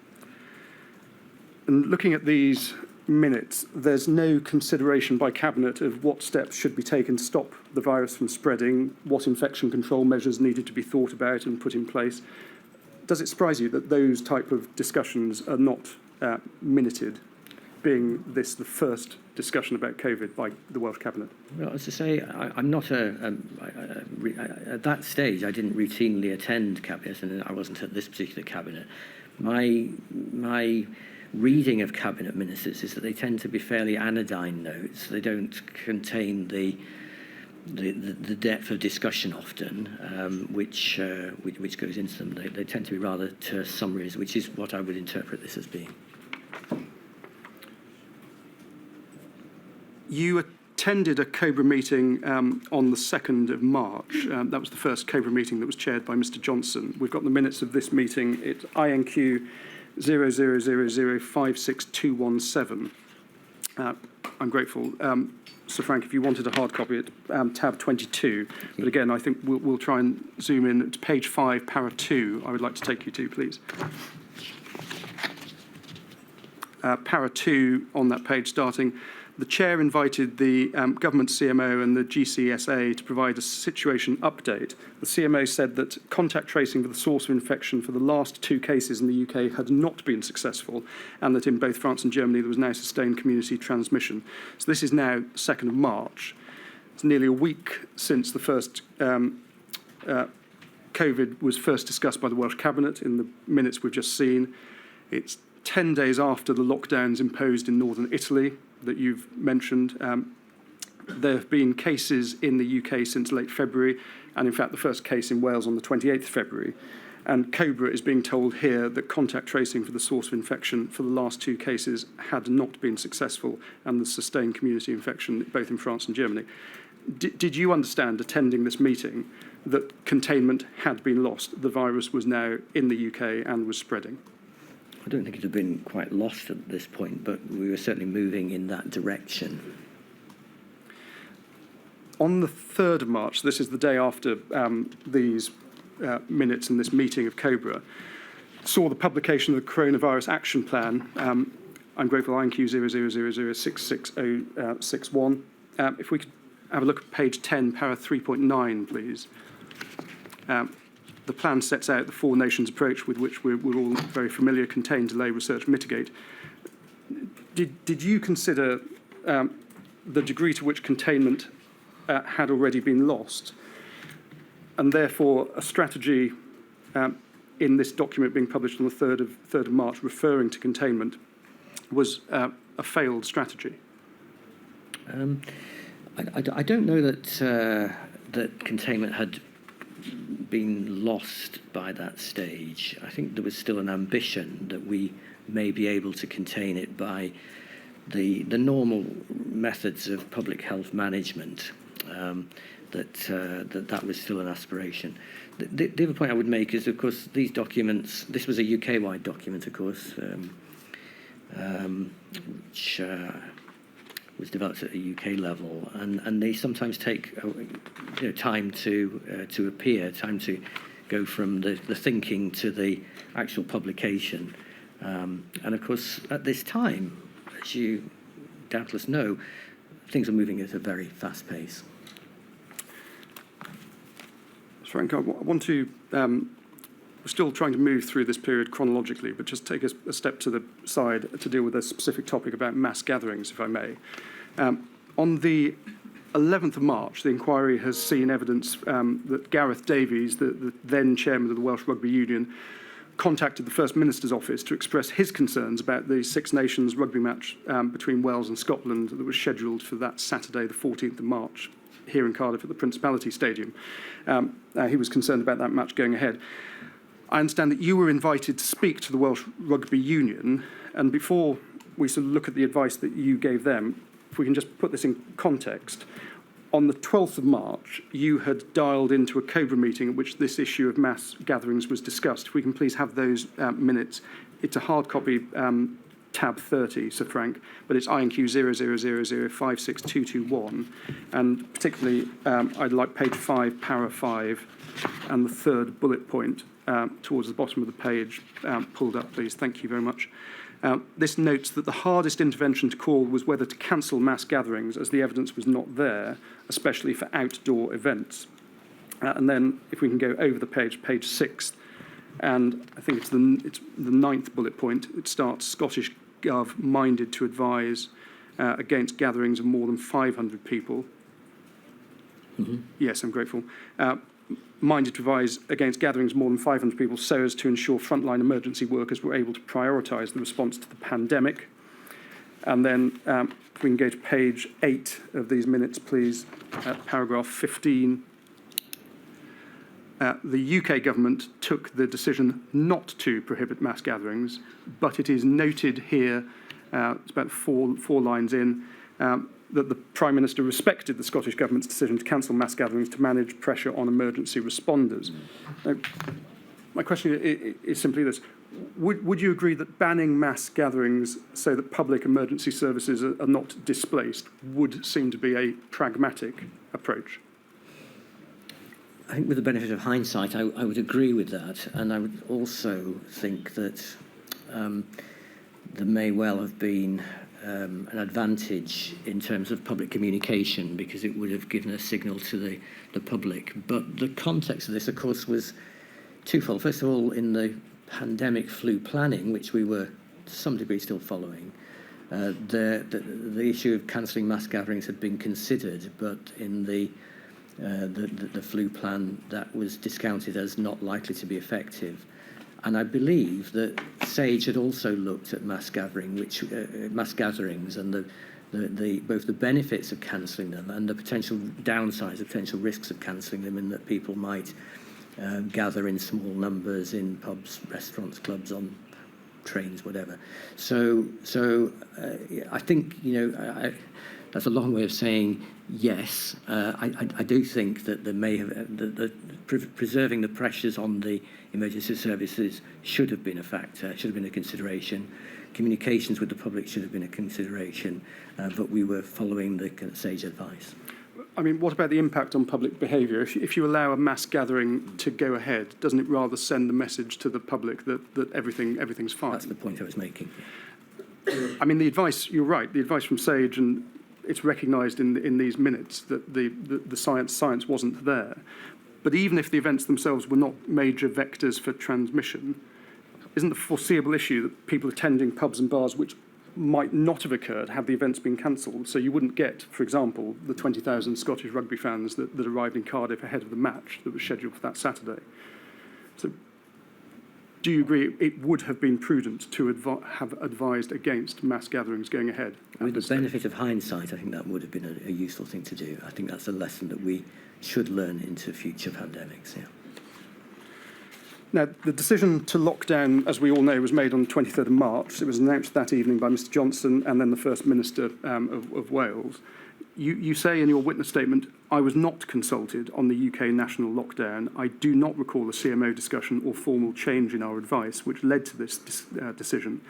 And looking at these minutes, there's no consideration by Cabinet of what steps should be taken to stop the virus from spreading, what infection control measures needed to be thought about and put in place. Does it surprise you that those type of discussions are not minuted, being this the first discussion about COVID by the Welsh Cabinet? Well, as I say, I'm not at that stage, I didn't routinely attend Cabinet, and I wasn't at this particular Cabinet. My reading of Cabinet ministers is that they tend to be fairly anodyne notes. They don't contain the depth of discussion often, which goes into them. They tend to be rather terse summaries, which is what I would interpret this as being. You attended a COBRA meeting on the 2nd of March. That was the first COBRA meeting that was chaired by Mr. Johnson. We've got the minutes of this meeting. It's INQ 000056217. I'm grateful. Sir Frank, if you wanted a hard copy, it's tab 22. But again, I think we'll try and zoom in to page 5, para 2. I would like to take you to, please. Para 2 on that page starting. The Chair invited the Government CMO and the GCSA to provide a situation update. The CMO said that contact tracing for the source of infection for the last 2 cases in the UK had not been successful, and that in both France and Germany there was now sustained community transmission. So this is now 2nd of March. It's nearly a week since the first COVID was first discussed by the Welsh Cabinet in the minutes we've just seen. It's 10 days after the lockdowns imposed in northern Italy that you've mentioned. There have been cases in the UK since late February, and in fact the first case in Wales on the 28th of February. And COBRA is being told here that contact tracing for the source of infection for the last 2 cases had not been successful, and the sustained community infection both in France and Germany. Did you understand, attending this meeting, that containment had been lost? The virus was now in the UK and was spreading? I don't think it had been quite lost at this point, but we were certainly moving in that direction. On the 3rd of March, this is the day after these minutes and this meeting of COBRA, saw the publication of the Coronavirus Action Plan. I'm grateful, INQ 000066061. If we could have a look at page 10, para 3.9, please. The plan sets out the 4 nations approach with which we're all very familiar: contain, delay, research, mitigate. Did you consider the degree to which containment had already been lost, and therefore a strategy in this document being published on the 3rd of March referring to containment was a failed strategy? I don't know that containment had been lost by that stage. I think there was still an ambition that we may be able to contain it by the normal methods of public health management. That was still an aspiration. The other point I would make is, of course, these documents. This was a UK-wide document, of course, which was developed at a UK level, and they sometimes take time to appear, time to go from the thinking to the actual publication. And of course, at this time, as you doubtless know, things are moving at a very fast pace. Frank, I want to. We're still trying to move through this period chronologically, but just take a step to the side to deal with a specific topic about mass gatherings, if I may. On the 11th of March, the inquiry has seen evidence that Gareth Davies, the then chairman of the Welsh Rugby Union, contacted the First Minister's office to express his concerns about the Six Nations rugby match between Wales and Scotland that was scheduled for that Saturday, the 14th of March, here in Cardiff at the Principality Stadium. He was concerned about that match going ahead. I understand that you were invited to speak to the Welsh Rugby Union, and before we sort of look at the advice that you gave them, if we can just put this in context, on the 12th of March, you had dialed into a COBRA meeting at which this issue of mass gatherings was discussed. If we can please have those minutes. It's a hard copy, tab 30, Sir Frank, but it's INQ 0000562221. And particularly, I'd like page 5, para 5, and the third bullet point towards the bottom of the page pulled up, please. Thank you very much. This notes that the hardest intervention to call was whether to cancel mass gatherings, as the evidence was not there, especially for outdoor events. And then, if we can go over the page, page 6, and I think it's the 9th bullet point. It starts, Scottish Gov minded to advise against gatherings of more than 500 people. Mm-hmm. Yes, I'm grateful. Minded to advise against gatherings of more than 500 people so as to ensure frontline emergency workers were able to prioritise the response to the pandemic. And then if we can go to page 8 of these minutes, please, paragraph 15. The UK government took the decision not to prohibit mass gatherings, but it is noted here, it's about four lines in, that the Prime Minister respected the Scottish Government's decision to cancel mass gatherings to manage pressure on emergency responders. Now, my question is simply this. Would you agree that banning mass gatherings so that public emergency services are not displaced would seem to be a pragmatic approach? I think with the benefit of hindsight, I would agree with that. And I would also think that there may well have been an advantage in terms of public communication, because it would have given a signal to the public. But the context of this, of course, was twofold. First of all, in the pandemic flu planning, which we were to some degree still following, the issue of cancelling mass gatherings had been considered, but in the flu plan, that was discounted as not likely to be effective. And I believe that SAGE had also looked at mass gatherings and both the benefits of cancelling them and the potential downsides, the potential risks of cancelling them, in that people might gather in small numbers in pubs, restaurants, clubs, on trains, whatever. So I think, that's a long way of saying yes. I do think that there may have preserving the pressures on the emergency services should have been a factor, should have been a consideration. Communications with the public should have been a consideration, but we were following the SAGE advice. I mean, what about the impact on public behaviour? If you allow a mass gathering to go ahead, doesn't it rather send the message to the public that everything's fine? That's the point I was making. I mean, the advice, you're right, the advice from SAGE, and it's recognised in these minutes that the science wasn't there. But even if the events themselves were not major vectors for transmission, isn't the foreseeable issue that people attending pubs and bars which might not have occurred had the events been cancelled? So you wouldn't get, for example, the 20,000 Scottish rugby fans that arrived in Cardiff ahead of the match that was scheduled for that Saturday. So do you agree it would have been prudent to have advised against mass gatherings going ahead? With the benefit of hindsight, I think that would have been a useful thing to do. I think that's a lesson that we should learn into future pandemics. Yeah. Now, the decision to lock down, as we all know, was made on the 23rd of March. It was announced that evening by Mr Johnson and then the First Minister of Wales. You say in your witness statement, I was not consulted on the UK national lockdown. I do not recall a CMO discussion or formal change in our advice which led to this decision.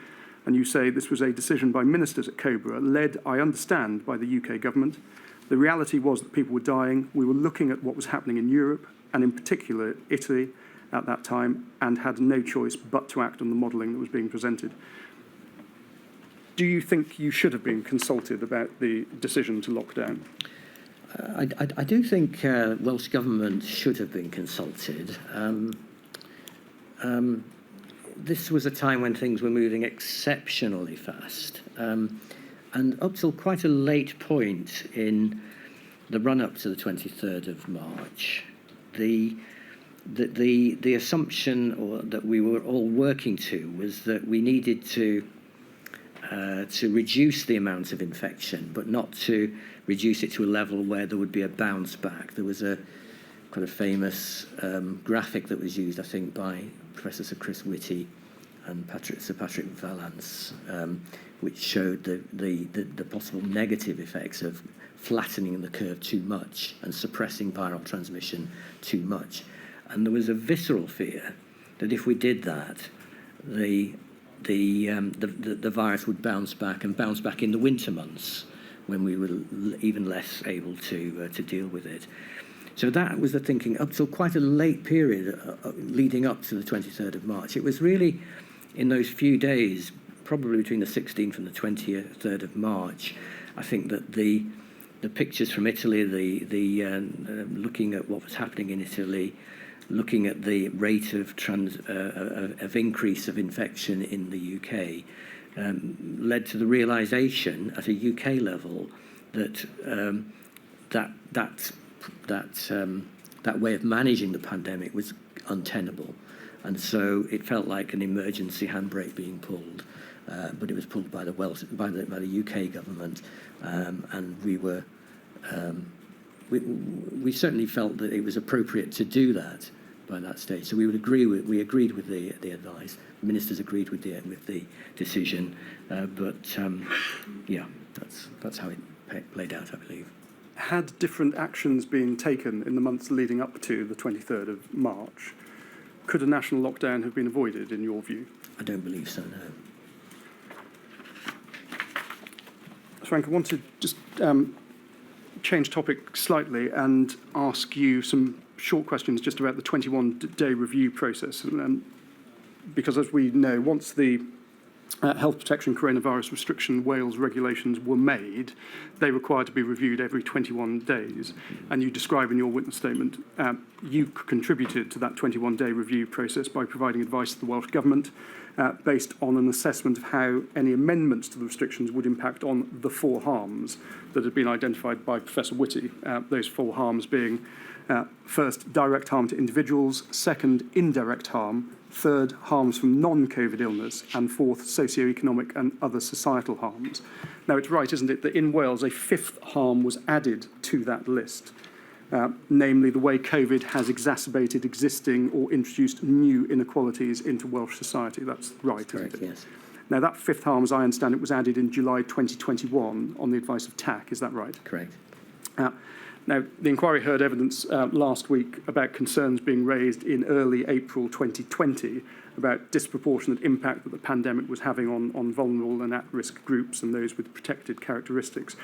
And you say this was a decision by ministers at COBRA, led, I understand, by the UK government. The reality was that people were dying. We were looking at what was happening in Europe, and in particular Italy at that time, and had no choice but to act on the modelling that was being presented. Do you think you should have been consulted about the decision to lock down? I do think Welsh Government should have been consulted. This was a time when things were moving exceptionally fast. And up till quite a late point in the run-up to the 23rd of March, the the assumption that we were all working to was that we needed to reduce the amount of infection, but not to reduce it to a level where there would be a bounce back. There was a quite a famous graphic that was used, I think, by Professor Sir Chris Whitty and Sir Patrick Vallance, which showed the possible negative effects of flattening the curve too much and suppressing viral transmission too much. And there was a visceral fear that if we did that, the virus would bounce back in the winter months when we were even less able to deal with it. So that was the thinking up till quite a late period leading up to the 23rd of March. It was really in those few days, probably between the 16th and the 23rd of March, I think that the pictures from Italy, looking at what was happening in Italy, looking at the rate of increase of infection in the UK, led to the realisation at a UK level that that way of managing the pandemic was untenable, and so it felt like an emergency handbrake being pulled, but it was pulled by the Welsh, by the UK government, and we certainly felt that it was appropriate to do that by that stage. So we agreed with the advice. Ministers agreed with the decision, but yeah, that's how it played out, I believe. Had different actions been taken in the months leading up to the 23rd of March, could a national lockdown have been avoided, in your view? I don't believe so, no. Frank, I want to just change topic slightly and ask you some short questions just about the 21-day review process. Because as we know, once the health protection coronavirus restriction Wales regulations were made, they required to be reviewed every 21 days. And you describe in your witness statement, you contributed to that 21-day review process by providing advice to the Welsh Government based on an assessment of how any amendments to the restrictions would impact on the four harms that had been identified by Professor Whitty. Those four harms being, first, direct harm to individuals, second, indirect harm, third, harms from non-COVID illness, and fourth, socioeconomic and other societal harms. Now, it's right, isn't it, that in Wales a fifth harm was added to that list, namely the way COVID has exacerbated existing or introduced new inequalities into Welsh society. That's right, Correct, isn't it? yes. Now, that fifth harm, as I understand it, was added in July 2021 on the advice of TAC. Is that right? Correct. Now, the inquiry heard evidence last week about concerns being raised in early April 2020 about disproportionate impact that the pandemic was having on vulnerable and at-risk groups and those with protected characteristics.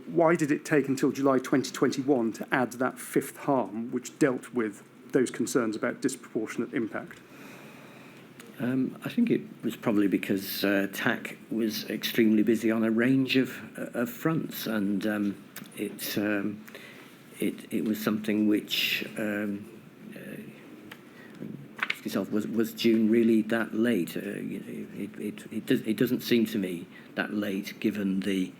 Why did it take until July 2021 to add that fifth harm, which dealt with those concerns about disproportionate impact? I think it was probably because TAC was extremely busy on a range of fronts, and it was something which was June really that late? It doesn't seem to me that late, given the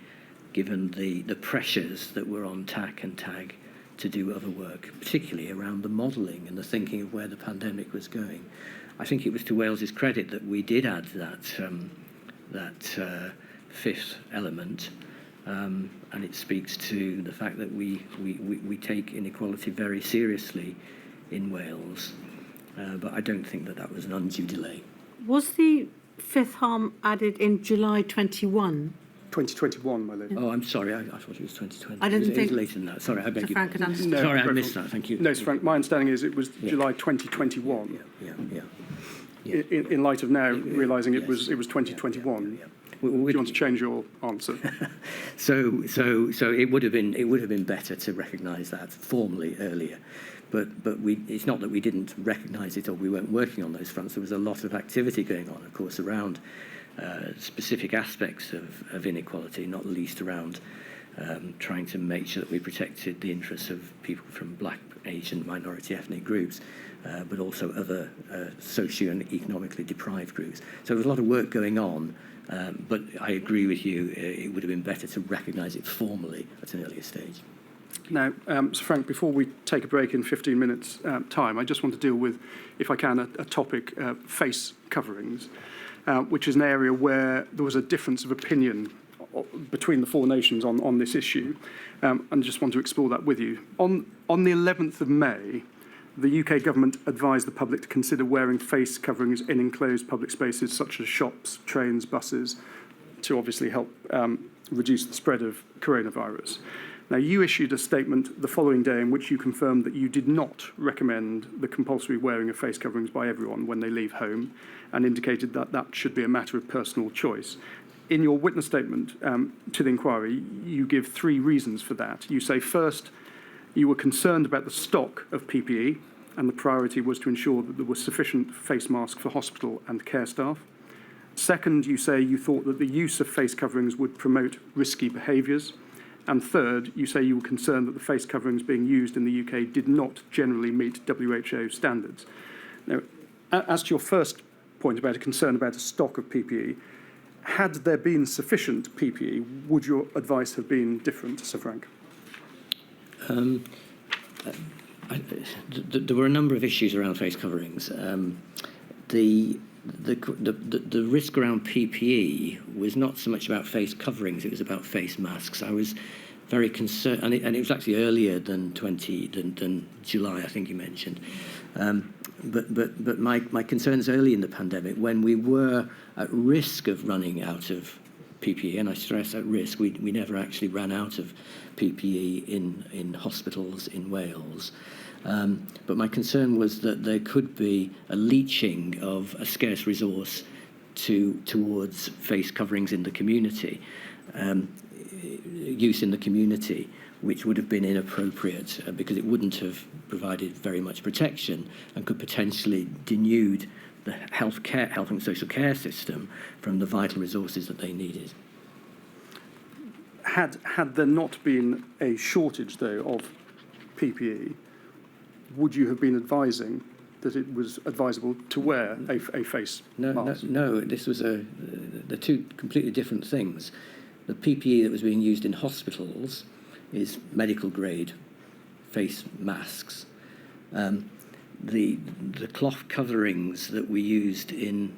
pressures that were on TAC and TAG to do other work, particularly around the modelling and the thinking of where the pandemic was going. I think it was to Wales's credit that we did add that fifth element, and it speaks to the fact that we take inequality very seriously in Wales, but I don't think that was an undue delay. Was the fifth harm added in July 21? 2021, my lady. Oh, I'm sorry, I thought it was 2020. I didn't it think- was later than that. Sorry, I beg Sir your Frank had pardon. understood. Sorry, I Frank, missed that. Thank you. No, Sir Frank, my understanding is it was Yeah. July 2021. Yeah. In light of now realising it was 2021. Yeah. Do you want to change your answer? So it would have been better to recognise that formally earlier, but it's not that we didn't recognise it or we weren't working on those fronts. There was a lot of activity going on, of course, around specific aspects of inequality, not least around trying to make sure that we protected the interests of people from Black, Asian, minority ethnic groups, but also other socio and economically deprived groups. So there was a lot of work going on, but I agree with you, it would have been better to recognise it formally at an earlier stage. Now, Sir Frank, before we take a break in 15 minutes' time, I just want to deal with, if I can, a topic, face coverings, which is an area where there was a difference of opinion between the four nations on this issue, and just want to explore that with you. On the 11th of May, the UK government advised the public to consider wearing face coverings in enclosed public spaces such as shops, trains, buses, to obviously help reduce the spread of coronavirus. Now, you issued a statement the following day in which you confirmed that you did not recommend the compulsory wearing of face coverings by everyone when they leave home, and indicated that that should be a matter of personal choice. In your witness statement to the inquiry, you give three reasons for that. You say, first, you were concerned about the stock of PPE, and the priority was to ensure that there was sufficient face masks for hospital and care staff. Second, you say you thought that the use of face coverings would promote risky behaviours. And third, you say you were concerned that the face coverings being used in the UK did not generally meet WHO standards. Now, as to your first point about a concern about a stock of PPE, had there been sufficient PPE, would your advice have been different, Sir Frank? There were a number of issues around face coverings. The risk around PPE was not so much about face coverings; it was about face masks. I was very concerned, and it was actually earlier than July, I think you mentioned. But my concerns early in the pandemic, when we were at risk of running out of PPE, and I stress at risk, we never actually ran out of PPE in hospitals in Wales. But my concern was that there could be a leaching of a scarce resource towards face coverings in the community, use in the community, which would have been inappropriate because it wouldn't have provided very much protection and could potentially denude the health and social care system from the vital resources that they needed. Had there not been a shortage, though, of PPE, would you have been advising that it was advisable to wear a face mask? No. This was the two completely different things. The PPE that was being used in hospitals is medical grade face masks. The cloth coverings that we used in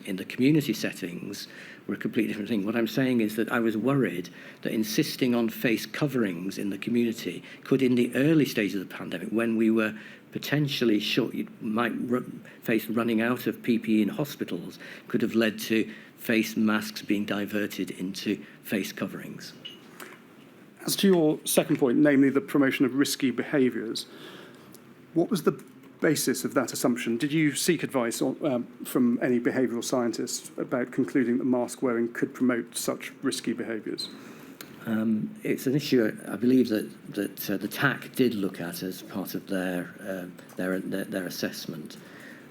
the community settings were a completely different thing. What I'm saying is that I was worried that insisting on face coverings in the community could, in the early stages of the pandemic, when we were potentially short, you might face running out of PPE in hospitals, could have led to face masks being diverted into face coverings. As to your second point, namely the promotion of risky behaviours, what was the basis of that assumption? Did you seek advice from any behavioural scientists about concluding that mask wearing could promote such risky behaviours? It's an issue I believe that the TAC did look at as part of their assessment.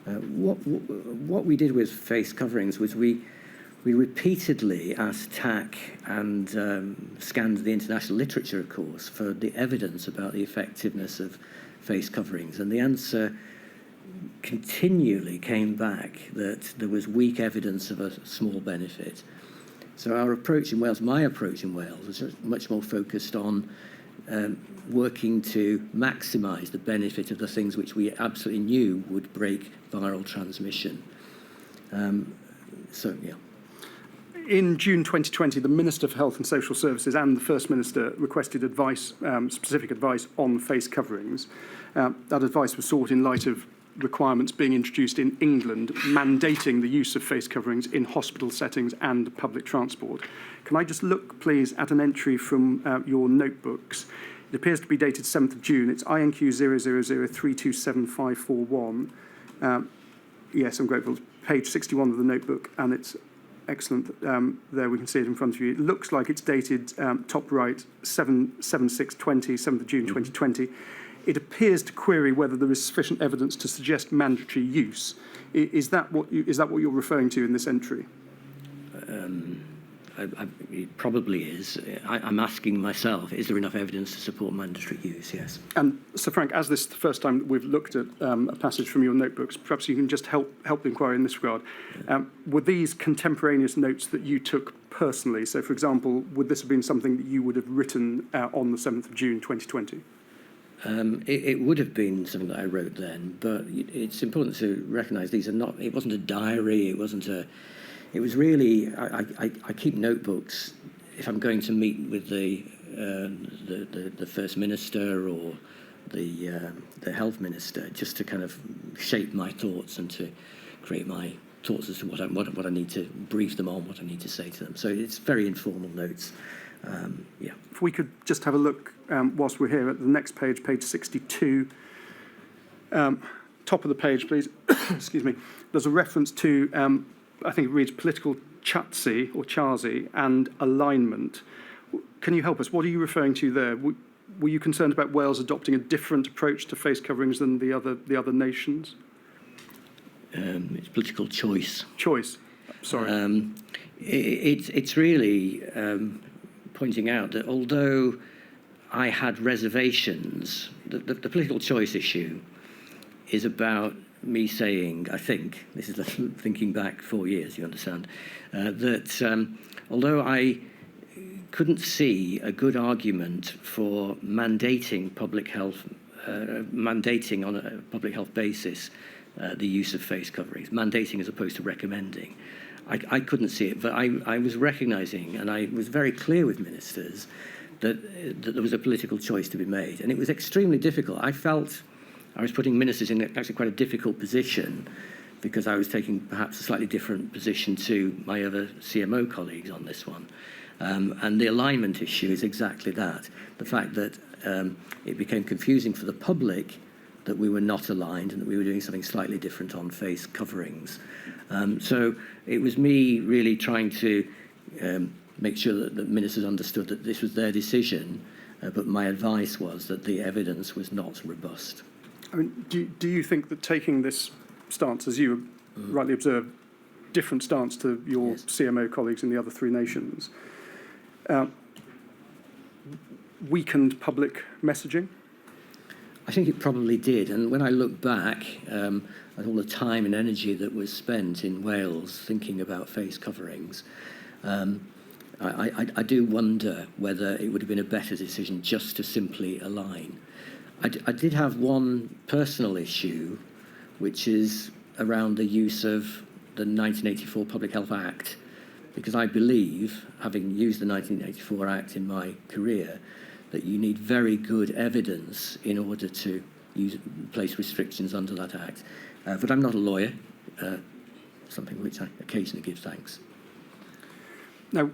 What we did with face coverings was we repeatedly asked TAC and scanned the international literature, of course, for the evidence about the effectiveness of face coverings, and the answer continually came back that there was weak evidence of a small benefit. So our approach in Wales, my approach in Wales, was much more focused on working to maximise the benefit of the things which we absolutely knew would break viral transmission. In June 2020, the Minister for Health and Social Services and the First Minister requested advice, specific advice on face coverings. That advice was sought in light of requirements being introduced in England mandating the use of face coverings in hospital settings and public transport. Can I just look, please, at an entry from your notebooks? It appears to be dated 7th of June. It's INQ 000327541. Yes, I'm grateful. It's page 61 of the notebook, and it's excellent. There we can see it in front of you. It looks like it's dated top right 7/6/20, 7th of June 2020. It appears to query whether there is sufficient evidence to suggest mandatory use. Is that what you're referring to in this entry? It probably is. I'm asking myself, is there enough evidence to support mandatory use? Yes. And Sir Frank, as this is the first time that we've looked at a passage from your notebooks, perhaps you can just help the inquiry in this regard. Were these contemporaneous notes that you took personally? So, for example, would this have been something that you would have written on the 7th of June 2020? It would have been something that I wrote then, but it's important to recognise these are not. It wasn't a diary. It wasn't a. It was really. I keep notebooks if I'm going to meet with the First Minister or the Health Minister, just to kind of shape my thoughts and to create my thoughts as to what I need to brief them on, what I need to say to them. So it's very informal notes. Yeah. If we could just have a look whilst we're here at the next page, page 62. Top of the page, please. Excuse me. There's a reference to, I think it reads political chatsy or charzy and alignment. Can you help us? What are you referring to there? Were you concerned about Wales adopting a different approach to face coverings than the other nations? It's political choice. Choice. Sorry. It's really pointing out that although I had reservations, the political choice issue is about me saying, I think, this is thinking back 4 years, you understand, that although I couldn't see a good argument for mandating public health, mandating on a public health basis the use of face coverings, mandating as opposed to recommending. I couldn't see it, but I was recognising, and I was very clear with ministers, that there was a political choice to be made. And it was extremely difficult. I felt I was putting ministers in actually quite a difficult position because I was taking perhaps a slightly different position to my other CMO colleagues on this one. And the alignment issue is exactly that. The fact that it became confusing for the public that we were not aligned and that we were doing something slightly different on face coverings. So it was me really trying to make sure that ministers understood that this was their decision, but my advice was that the evidence was not robust. I mean, do you think that taking this stance, as you rightly observed, different stance to your CMO colleagues in the other three nations, weakened public messaging? I think it probably did. And when I look back at all the time and energy that was spent in Wales thinking about face coverings, I do wonder whether it would have been a better decision just to simply align. I did have one personal issue, which is around the use of the 1984 Public Health Act, because I believe, having used the 1984 Act in my career, that you need very good evidence in order to place restrictions under that Act. But I'm not a lawyer, something which I occasionally give thanks. Now,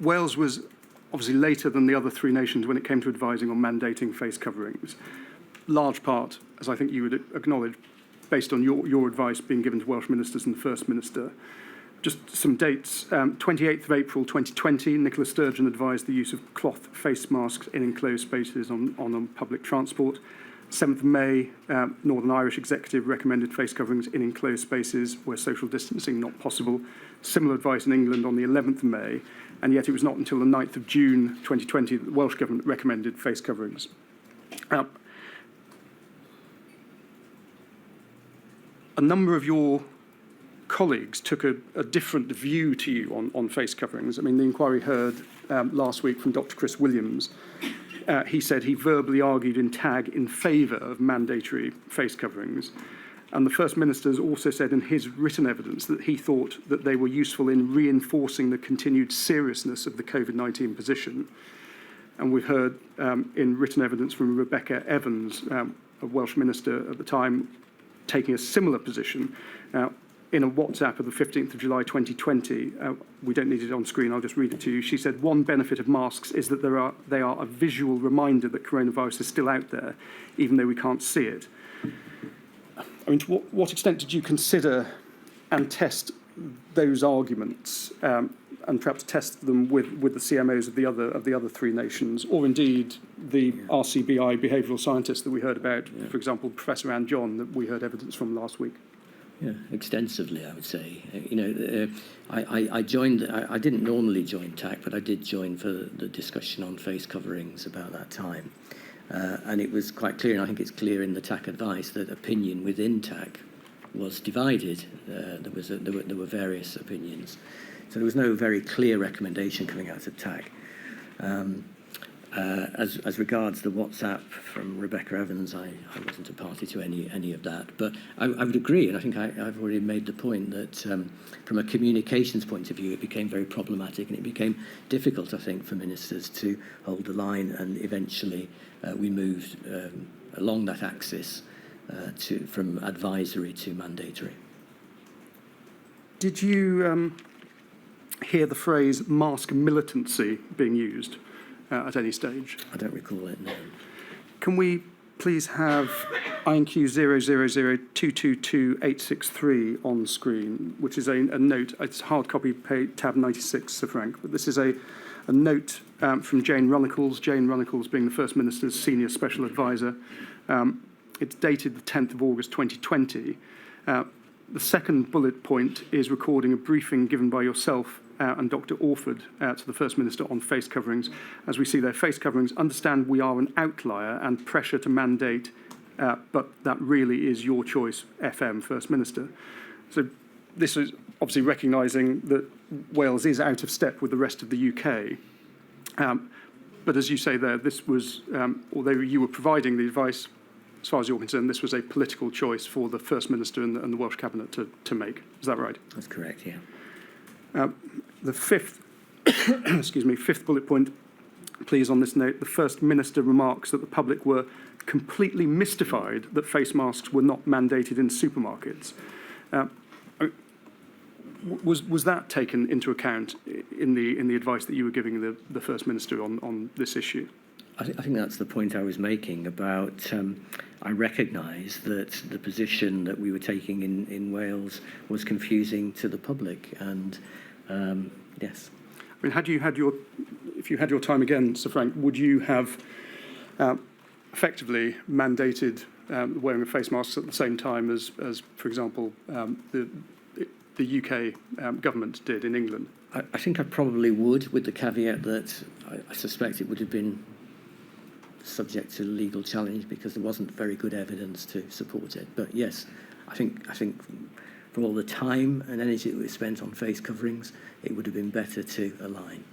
Wales was obviously later than the other three nations when it came to advising on mandating face coverings. Large part, as I think you would acknowledge, based on your advice being given to Welsh ministers and the First Minister. Just some dates. 28th of April 2020, Nicola Sturgeon advised the use of cloth face masks in enclosed spaces on public transport. 7th of May, Northern Irish Executive recommended face coverings in enclosed spaces where social distancing not possible. Similar advice in England on the 11th of May, and yet it was not until the 9th of June 2020 that the Welsh Government recommended face coverings. A number of your colleagues took a different view to you on face coverings. I mean, the inquiry heard last week from Dr. Chris Williams. He said he verbally argued in TAG in favour of mandatory face coverings. And the First Minister has also said in his written evidence that he thought that they were useful in reinforcing the continued seriousness of the Covid-19 position. And we've heard in written evidence from Rebecca Evans, a Welsh Minister at the time, taking a similar position. In a WhatsApp of the 15th of July 2020, we don't need it on screen, I'll just read it to you. She said, one benefit of masks is that they are a visual reminder that coronavirus is still out there, even though we can't see it. I mean, to what extent did you consider and test those arguments, and perhaps test them with the CMOs of the other three nations, or indeed the RCBI behavioural scientists that we heard about, for example, Professor Anne John, that we heard evidence from last week? Yeah, extensively, I would say. I joined. I didn't normally join TAC, but I did join for the discussion on face coverings about that time, and it was quite clear, and I think it's clear in the TAC advice, that opinion within TAC was divided. There were various opinions. So there was no very clear recommendation coming out of TAG. As regards the WhatsApp from Rebecca Evans, I wasn't a party to any of that. But I would agree, and I think I've already made the point that from a communications point of view, it became very problematic, and it became difficult, I think, for ministers to hold the line, and eventually we moved along that axis from advisory to mandatory. Did you hear the phrase mask militancy being used at any stage? I don't recall it, no. Can we please have INQ 0002222863 on screen, which is a note. It's hard copy, tab 96, Sir Frank. But this is a note from Jane Runnacles, Jane Runnacles being the First Minister's Senior Special Advisor. It's dated the 10th of August 2020. The second bullet point is recording a briefing given by yourself and Dr. Orford to the First Minister on face coverings. As we see there, face coverings, understand we are an outlier and pressure to mandate, but that really is your choice, FM, First Minister. So this is obviously recognising that Wales is out of step with the rest of the UK. But as you say there, this was, although you were providing the advice, as far as you're concerned, this was a political choice for the First Minister and the Welsh Cabinet to make. Is that right? That's correct, yeah. The fifth, fifth bullet point, please, on this note, the First Minister remarks that the public were completely mystified that face masks were not mandated in supermarkets. Was that taken into account in the advice that you were giving the First Minister on this issue? I think that's the point I was making about I recognise that the position that we were taking in Wales was confusing to the public, and yes. I mean, if you had your time again, Sir Frank, would you have effectively mandated the wearing of face masks at the same time as for example, the UK government did in England? I think I probably would, with the caveat that I suspect it would have been subject to legal challenge because there wasn't very good evidence to support it. But yes, I think for all the time and energy that was spent on face coverings, it would have been better to align.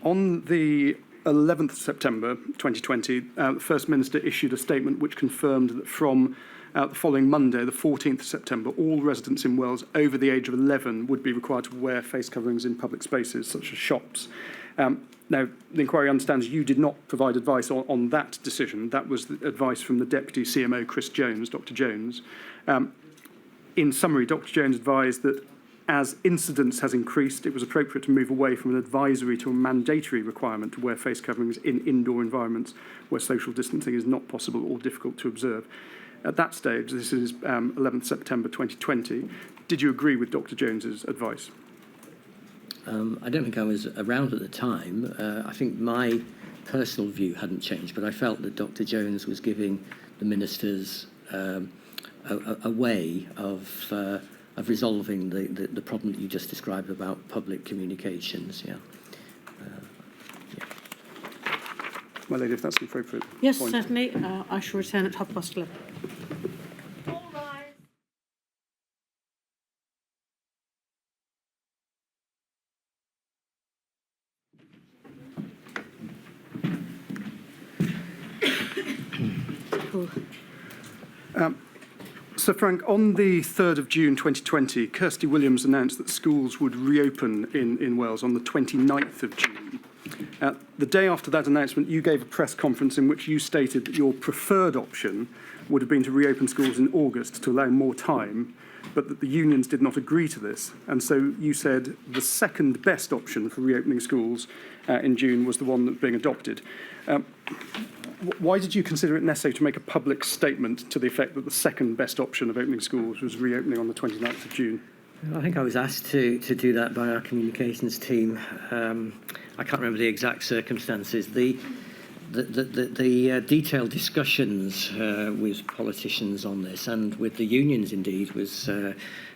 On the 11th of September 2020, the First Minister issued a statement which confirmed that from the following Monday, the 14th of September, all residents in Wales over the age of 11 would be required to wear face coverings in public spaces, such as shops. Now, the inquiry understands you did not provide advice on that decision. That was the advice from the Deputy CMO, Chris Jones, Dr. Jones. In summary, Dr. Jones advised that as incidence has increased, it was appropriate to move away from an advisory to a mandatory requirement to wear face coverings in indoor environments where social distancing is not possible or difficult to observe. At that stage, this is 11th September 2020, did you agree with Dr. Jones's advice? I don't think I was around at the time. I think my personal view hadn't changed, but I felt that Dr. Jones was giving the ministers a way of resolving the problem that you just described about public communications. Yeah. My lady, if that's an appropriate Yes, point. certainly. I shall return at 11:30. Sir Frank, on the 3rd of June 2020, Kirsty Williams announced that schools would reopen in Wales on the 29th of June. The day after that announcement, you gave a press conference in which you stated that your preferred option would have been to reopen schools in August to allow more time, but that the unions did not agree to this. And so you said the second best option for reopening schools in June was the one that was being adopted. Why did you consider it necessary to make a public statement to the effect that the second best option of opening schools was reopening on the 29th of June? I think I was asked to do that by our communications team. I can't remember the exact circumstances. The detailed discussions with politicians on this and with the unions, indeed, was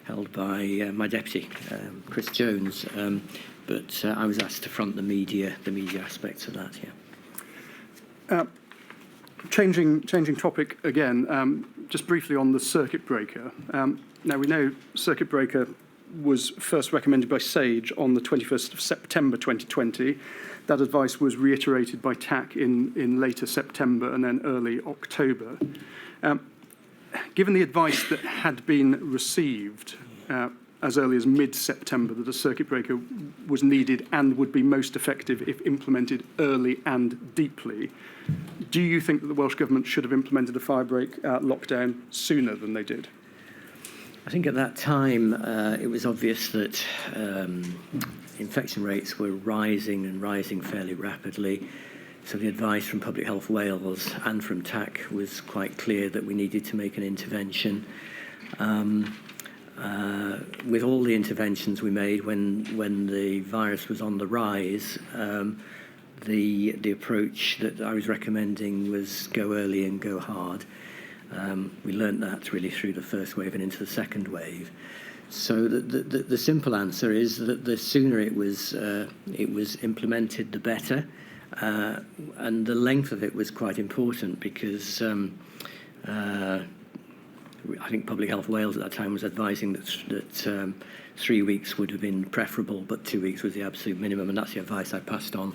held by my deputy, Chris Jones. But I was asked to front the media aspects of that. Yeah. Changing topic again, just briefly on the circuit breaker. Now, we know circuit breaker was first recommended by SAGE on the 21st of September 2020. That advice was reiterated by TAC in later September and then early October. Given the advice that had been received as early as mid-September that a circuit breaker was needed and would be most effective if implemented early and deeply, do you think that the Welsh Government should have implemented a firebreak lockdown sooner than they did? I think at that time it was obvious that infection rates were rising and rising fairly rapidly. So the advice from Public Health Wales and from TAC was quite clear that we needed to make an intervention. With all the interventions we made when the virus was on the rise, the approach that I was recommending was go early and go hard. We learnt that really through the first wave and into the second wave. So the simple answer is that the sooner it was implemented, the better. And the length of it was quite important because I think Public Health Wales at that time was advising that 3 weeks would have been preferable, but 2 weeks was the absolute minimum, and that's the advice I passed on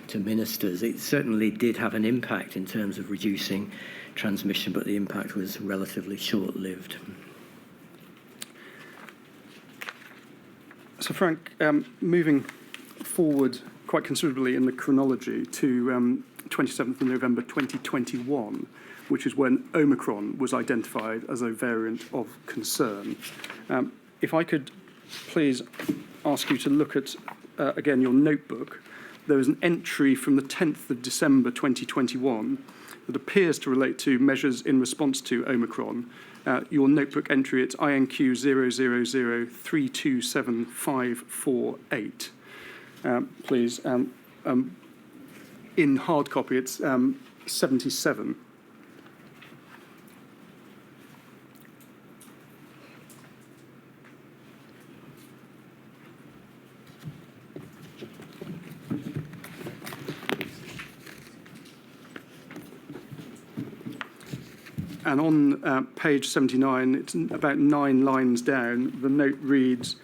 to ministers. It certainly did have an impact in terms of reducing transmission, but the impact was relatively short-lived. So, Frank, moving forward quite considerably in the chronology to 27th of November 2021, which is when Omicron was identified as a variant of concern. If I could please ask you to look at, again, your notebook. There is an entry from the 10th of December 2021 that appears to relate to measures in response to Omicron. Your notebook entry, it's INQ 000327548. Please, in hard copy, it's 77. And on page 79, it's about 9 lines down, the note reads,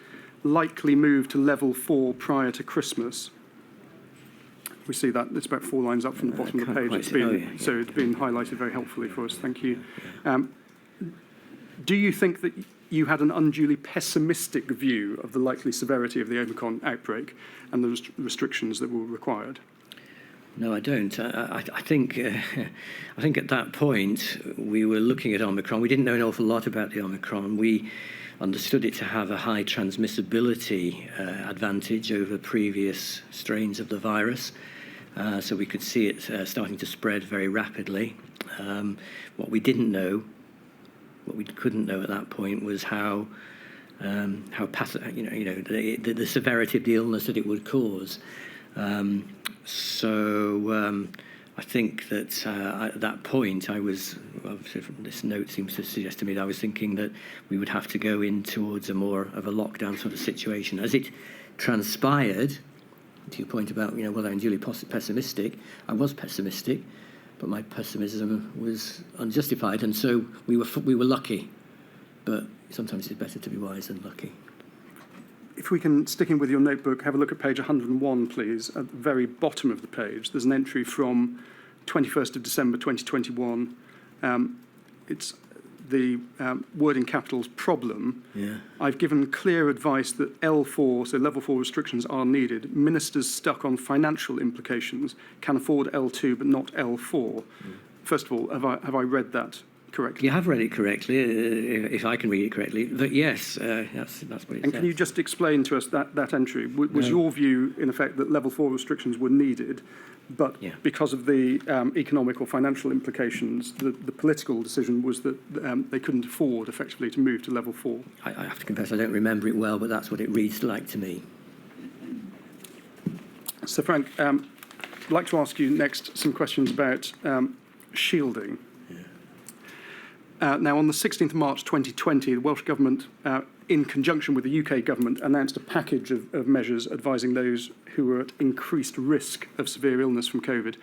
likely move to level 4 prior to Christmas. We see that it's about 4 lines up from the bottom of the page. So it's been highlighted very helpfully for us. Thank you. Do you think that you had an unduly pessimistic view of the likely severity of the Omicron outbreak and the restrictions that were required? No, I don't. I think at that point we were looking at Omicron. We didn't know an awful lot about the Omicron. We understood it to have a high transmissibility advantage over previous strains of the virus. So we could see it starting to spread very rapidly. What we didn't know, what we couldn't know at that point, was how the severity of the illness that it would cause. So I think that at that point I was, obviously this note seems to suggest to me that I was thinking that we would have to go in towards a more of a lockdown sort of situation. As it transpired, to your point about whether I'm unduly pessimistic, I was pessimistic, but my pessimism was unjustified, and so we were lucky. But sometimes it's better to be wise than lucky. If we can, sticking with your notebook, have a look at page 101, please. At the very bottom of the page, there's an entry from 21st of December 2021. It's the word in capitals, problem. Yeah. I've given clear advice that L4, so level 4 restrictions, are needed. Ministers stuck on financial implications can afford L2 but not L4. First of all, have I read that correctly? You have read it correctly, if I can read it correctly. But yes, that's what it says. And can you just explain to us that entry? Was your view, in effect, that level 4 restrictions were needed, but because of the economic or financial implications, the political decision was that they couldn't afford, effectively, to move to level 4? I have to confess I don't remember it well, but that's what it reads like to me. So, Frank, I'd like to ask you next some questions about shielding. Now, on the 16th of March 2020, the Welsh Government, in conjunction with the UK Government, announced a package of measures advising those who were at increased risk of severe illness from COVID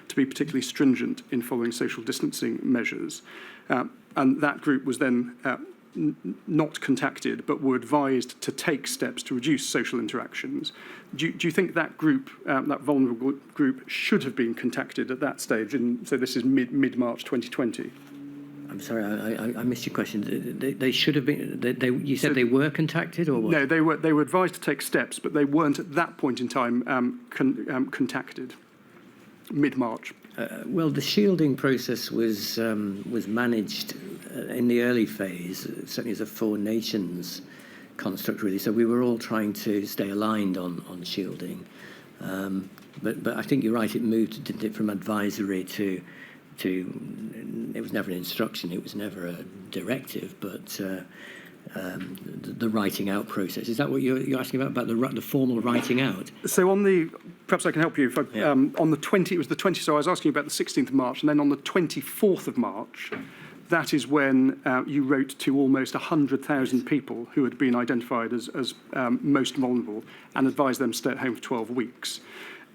to be particularly stringent in following social distancing measures. And that group was then not contacted but were advised to take steps to reduce social interactions. Do you think that group, that vulnerable group, should have been contacted at that stage? And so this is mid-March 2020. I'm sorry, I missed your question. They should have been. You said they were contacted, or what? No, they were advised to take steps, but they weren't at that point in time contacted. Mid-March. Well, the shielding process was managed in the early phase, certainly as a Four Nations construct, really. So we were all trying to stay aligned on shielding. But I think you're right, it moved, didn't it, from advisory to it was never an instruction, it was never a directive, but the writing out process. Is that what you're asking about the formal writing out? So perhaps I can help you. If on the 20, it was the 20. So I was asking about the 16th of March, and then on the 24th of March, that is when you wrote to almost 100,000 people who had been identified as most vulnerable and advised them to stay at home for 12 weeks.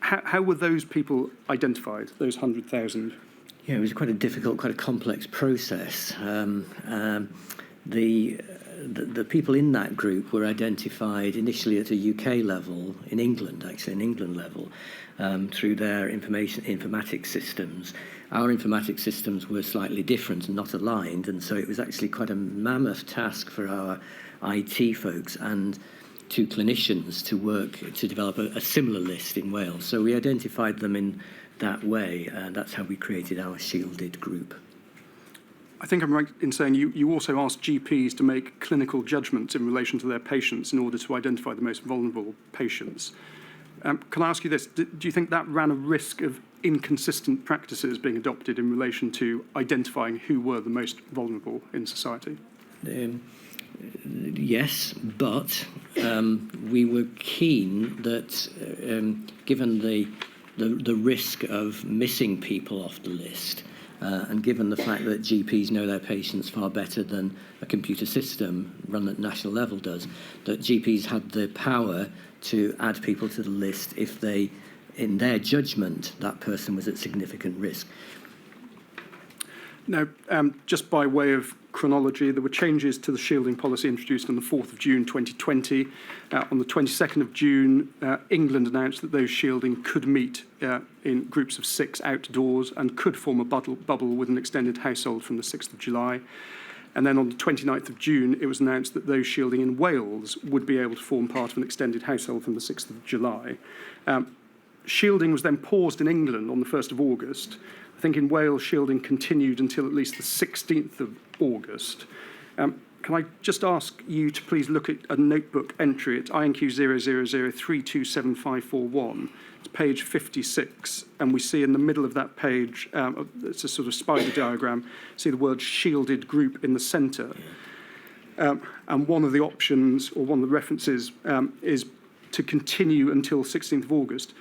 How were those people identified? Those 100,000. Yeah, it was quite a difficult, quite a complex process. The people in that group were identified initially at a UK level, in England level, through their informatics systems. Our informatics systems were slightly different and not aligned, and so it was actually quite a mammoth task for our IT folks and two clinicians to work to develop a similar list in Wales. So we identified them in that way, and that's how we created our shielded group. I think I'm right in saying you also asked GPs to make clinical judgments in relation to their patients in order to identify the most vulnerable patients. Can I ask you this? Do you think that ran a risk of inconsistent practices being adopted in relation to identifying who were the most vulnerable in society? Yes, but we were keen that, given the risk of missing people off the list, and given the fact that GPs know their patients far better than a computer system run at national level does, that GPs had the power to add people to the list if they, in their judgment, that person was at significant risk. Now, just by way of chronology, there were changes to the shielding policy introduced on the 4th of June 2020. On the 22nd of June, England announced that those shielding could meet in groups of 6 outdoors and could form a bubble with an extended household from the 6th of July. And then on the 29th of June, it was announced that those shielding in Wales would be able to form part of an extended household from the 6th of July. Shielding was then paused in England on the 1st of August. I think in Wales, shielding continued until at least the 16th of August. Can I just ask you to please look at a notebook entry at INQ 000327541. It's page 56, and we see in the middle of that page, it's a sort of spider diagram, see the word shielded group in the centre. And one of the options, or one of the references, is to continue until 16th of August.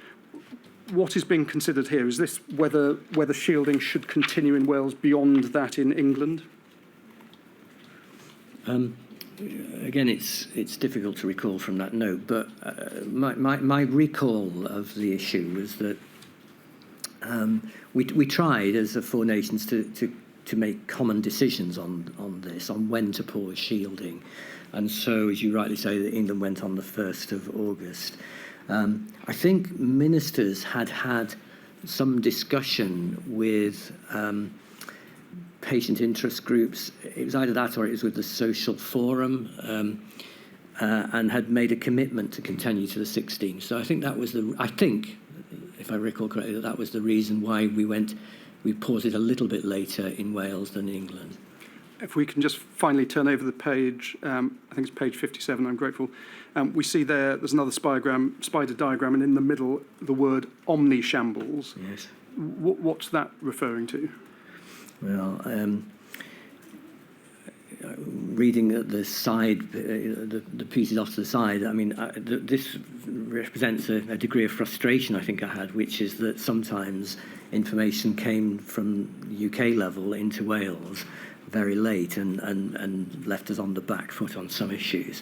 What is being considered here? Is this whether shielding should continue in Wales beyond that in England? Again, it's difficult to recall from that note, but my recall of the issue was that we tried as a Four Nations to make common decisions on this, on when to pause shielding. And so, as you rightly say, that England went on the 1st of August. I think ministers had some discussion with patient interest groups. It was either that or it was with the social forum, and had made a commitment to continue to the 16th. So I think that was if I recall correctly, that was the reason why we paused it a little bit later in Wales than England. If we can just finally turn over the page, I think it's page 57, I'm grateful. We see there's another spider diagram, and in the middle, the word omni-shambles. Yes. What's that referring to? Well, reading at the side, the pieces off to the side, I mean, this represents a degree of frustration I think I had, which is that sometimes information came from UK level into Wales very late and left us on the back foot on some issues.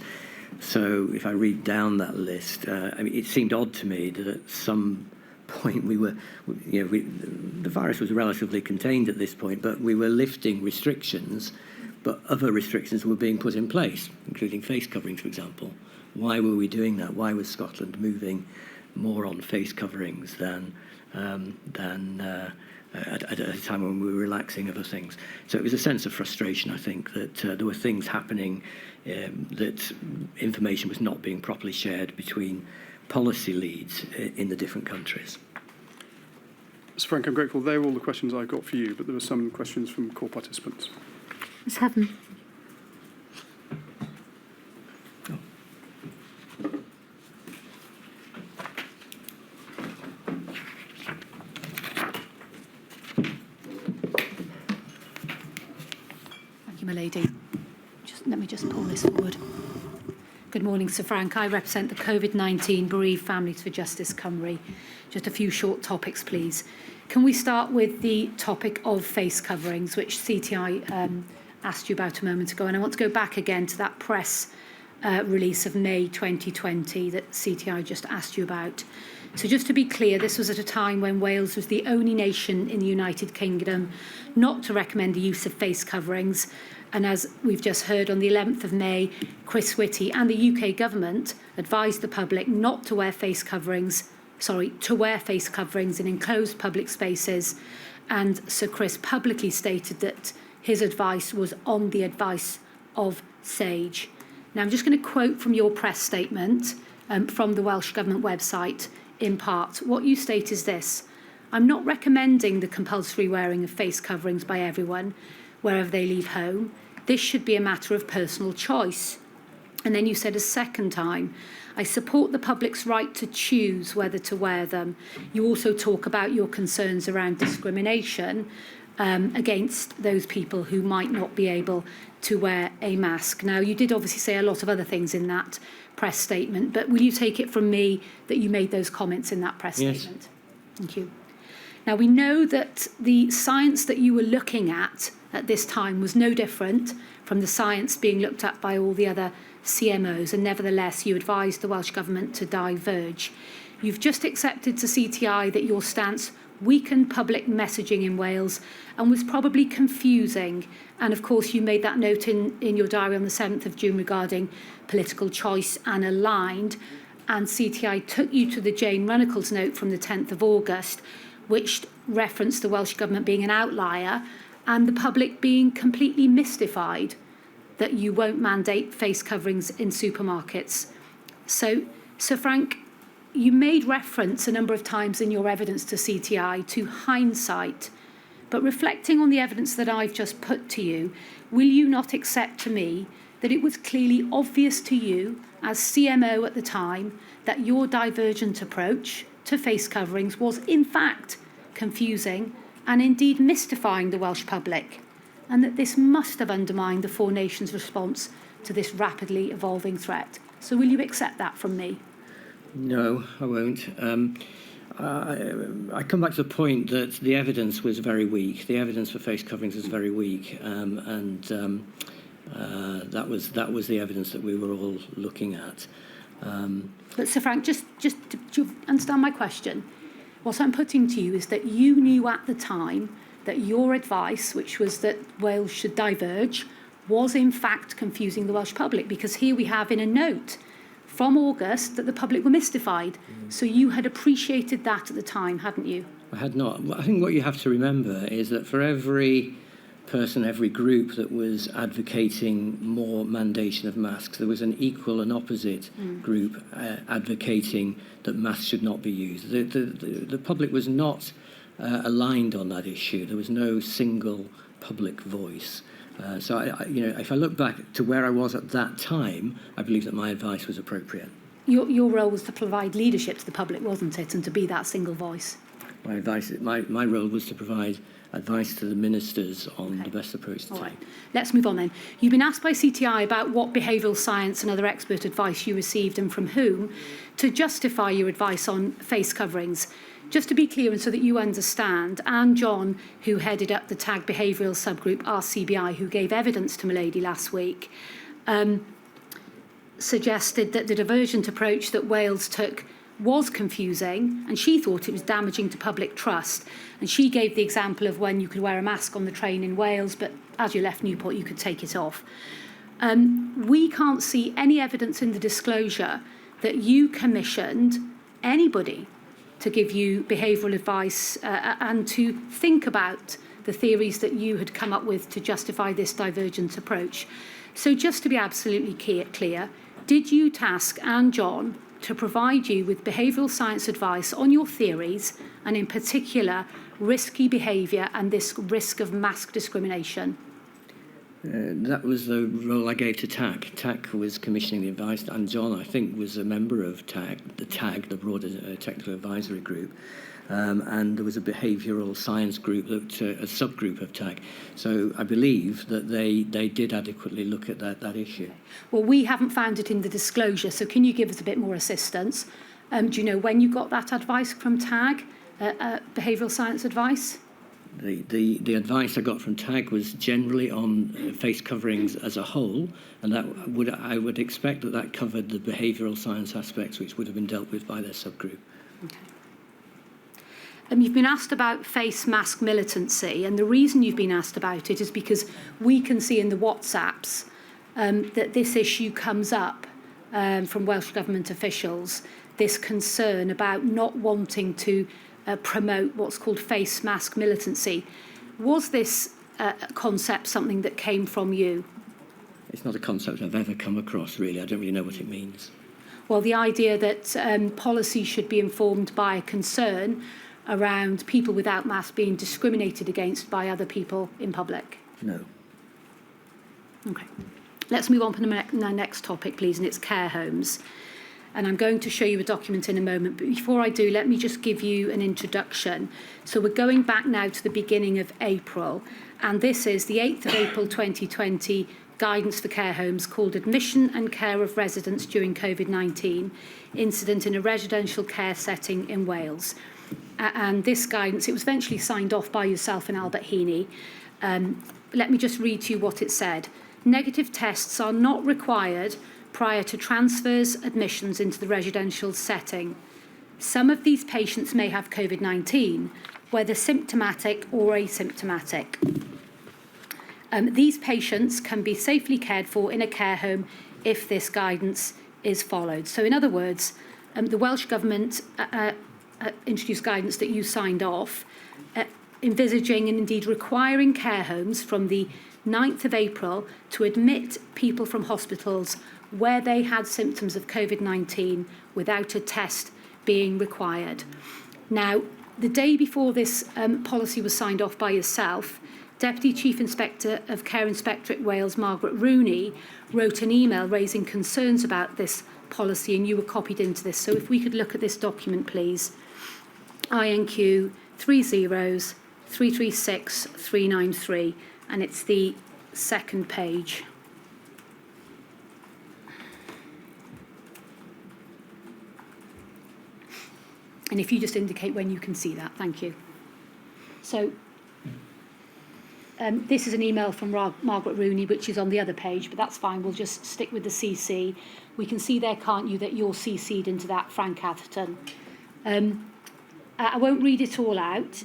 So if I read down that list, I mean, it seemed odd to me that at some point the virus was relatively contained at this point, but we were lifting restrictions but other restrictions were being put in place, including face coverings, for example. Why were we doing that? Why was Scotland moving more on face coverings than at a time when we were relaxing other things? So it was a sense of frustration, I think, that there were things happening, that information was not being properly shared between policy leads in the different countries. Sir Frank, I'm grateful. They're all the questions I got for you, but there were some questions from core participants. Ms. Heaven. Thank you, my lady. Let me just pull this forward. Good morning, Sir Frank. I represent the Covid-19 Bereaved Families for Justice Cymru. Just a few short topics, please. Can we start with the topic of face coverings, which CTI asked you about a moment ago? And I want to go back again to that press release of May 2020 that CTI just asked you about. So just to be clear, this was at a time when Wales was the only nation in the United Kingdom not to recommend the use of face coverings. And as we've just heard, on the 11th of May, Chris Whitty and the UK government advised the public not to wear to wear face coverings in enclosed public spaces. And Sir Chris publicly stated that his advice was on the advice of SAGE. Now, I'm just going to quote from your press statement from the Welsh Government website in part. What you state is this: I'm not recommending the compulsory wearing of face coverings by everyone wherever they leave home. This should be a matter of personal choice. And then you said a second time, I support the public's right to choose whether to wear them. You also talk about your concerns around discrimination against those people who might not be able to wear a mask. Now, you did obviously say a lot of other things in that press statement, but will you take it from me that you made those comments in that press statement? Thank you. Now, we know that the science that you were looking at this time was no different from the science being looked at by all the other CMOs, and nevertheless you advised the Welsh Government to diverge. You've just accepted to CTI that your stance weakened public messaging in Wales and was probably confusing. And of course you made that note in your diary on the 7th of June regarding political choice and aligned. And CTI took you to the Jane Runnacle's note from the 10th of August, which referenced the Welsh Government being an outlier and the public being completely mystified that you won't mandate face coverings in supermarkets. So, Sir Frank, you made reference a number of times in your evidence to CTI to hindsight, but reflecting on the evidence that I've just put to you, will you not accept to me that it was clearly obvious to you as CMO at the time that your divergent approach to face coverings was in fact confusing and indeed mystifying the Welsh public, and that this must have undermined the four nations' response to this rapidly evolving threat? So will you accept that from me? No, I won't. I come back to the point that the evidence was very weak. The evidence for face coverings was very weak, and that was the evidence that we were all looking at. But Sir Frank, just do you understand my question? What I'm putting to you is that you knew at the time that your advice, which was that Wales should diverge, was in fact confusing the Welsh public, because here we have in a note from August that the public were mystified. So you had appreciated that at the time, hadn't you? I had not. I think what you have to remember is that for every person, every group that was advocating more mandation of masks, there was an equal and opposite group advocating that masks should not be used. The public was not aligned on that issue. There was no single public voice. So, if I look back to where I was at that time, I believe that my advice was appropriate. Your role was to provide leadership to the public, wasn't it, and to be that single voice? My role was to provide advice to the ministers on the best approach to take. Right. Let's move on then. You've been asked by CTI about what behavioural science and other expert advice you received and from whom to justify your advice on face coverings. Just to be clear and so that you understand, Anne John, who headed up the TAG behavioural subgroup RCBI, who gave evidence to Milady last week, suggested that the divergent approach that Wales took was confusing, and she thought it was damaging to public trust. And she gave the example of when you could wear a mask on the train in Wales, but as you left Newport, you could take it off. We can't see any evidence in the disclosure that you commissioned anybody to give you behavioural advice and to think about the theories that you had come up with to justify this divergent approach. So just to be absolutely clear, did you task Anne John to provide you with behavioural science advice on your theories, and in particular risky behaviour and this risk of mask discrimination? That was the role I gave to TAC. TAC was commissioning the advice, and John, I think, was a member of TAG, the broader technical advisory group. And there was a behavioural science group, a subgroup of TAG. So I believe that they did adequately look at that issue. Well, we haven't found it in the disclosure, so can you give us a bit more assistance? Do you know when you got that advice from TAG, behavioural science advice? The advice I got from TAG was generally on face coverings as a whole, and I would expect that covered the behavioural science aspects, which would have been dealt with by their subgroup. Okay. You've been asked about face mask militancy, and the reason you've been asked about it is because we can see in the WhatsApps that this issue comes up from Welsh Government officials, this concern about not wanting to promote what's called face mask militancy. Was this concept something that came from you? It's not a concept I've ever come across, really. I don't really know what it means. Well, the idea that policy should be informed by a concern around people without masks being discriminated against by other people in public? No. Okay. Let's move on to the next topic, please, and it's care homes. And I'm going to show you a document in a moment, but before I do, let me just give you an introduction. So we're going back now to the beginning of April, and this is the 8th of April 2020 guidance for care homes called Admission and Care of Residents During Covid-19, Incident in a Residential Care Setting in Wales. And this guidance, it was eventually signed off by yourself and Albert Heaney. Let me just read to you what it said. Negative tests are not required prior to transfers, admissions into the residential setting. Some of these patients may have COVID-19, whether symptomatic or asymptomatic. These patients can be safely cared for in a care home if this guidance is followed. So in other words, the Welsh Government introduced guidance that you signed off, envisaging and indeed requiring care homes from the 9th of April to admit people from hospitals where they had symptoms of COVID-19 without a test being required. Now, the day before this policy was signed off by yourself, Deputy Chief Inspector of Care Inspectorate Wales, Margaret Rooney, wrote an email raising concerns about this policy, and you were copied into this. So if we could look at this document, please. INQ 30336 and it's the second page. And if you just indicate when you can see that, thank you. So this is an email from Margaret Rooney, which is on the other page, but that's fine. We'll just stick with the CC. We can see there, can't you, that you're CC'd into that, Frank Atherton. I won't read it all out.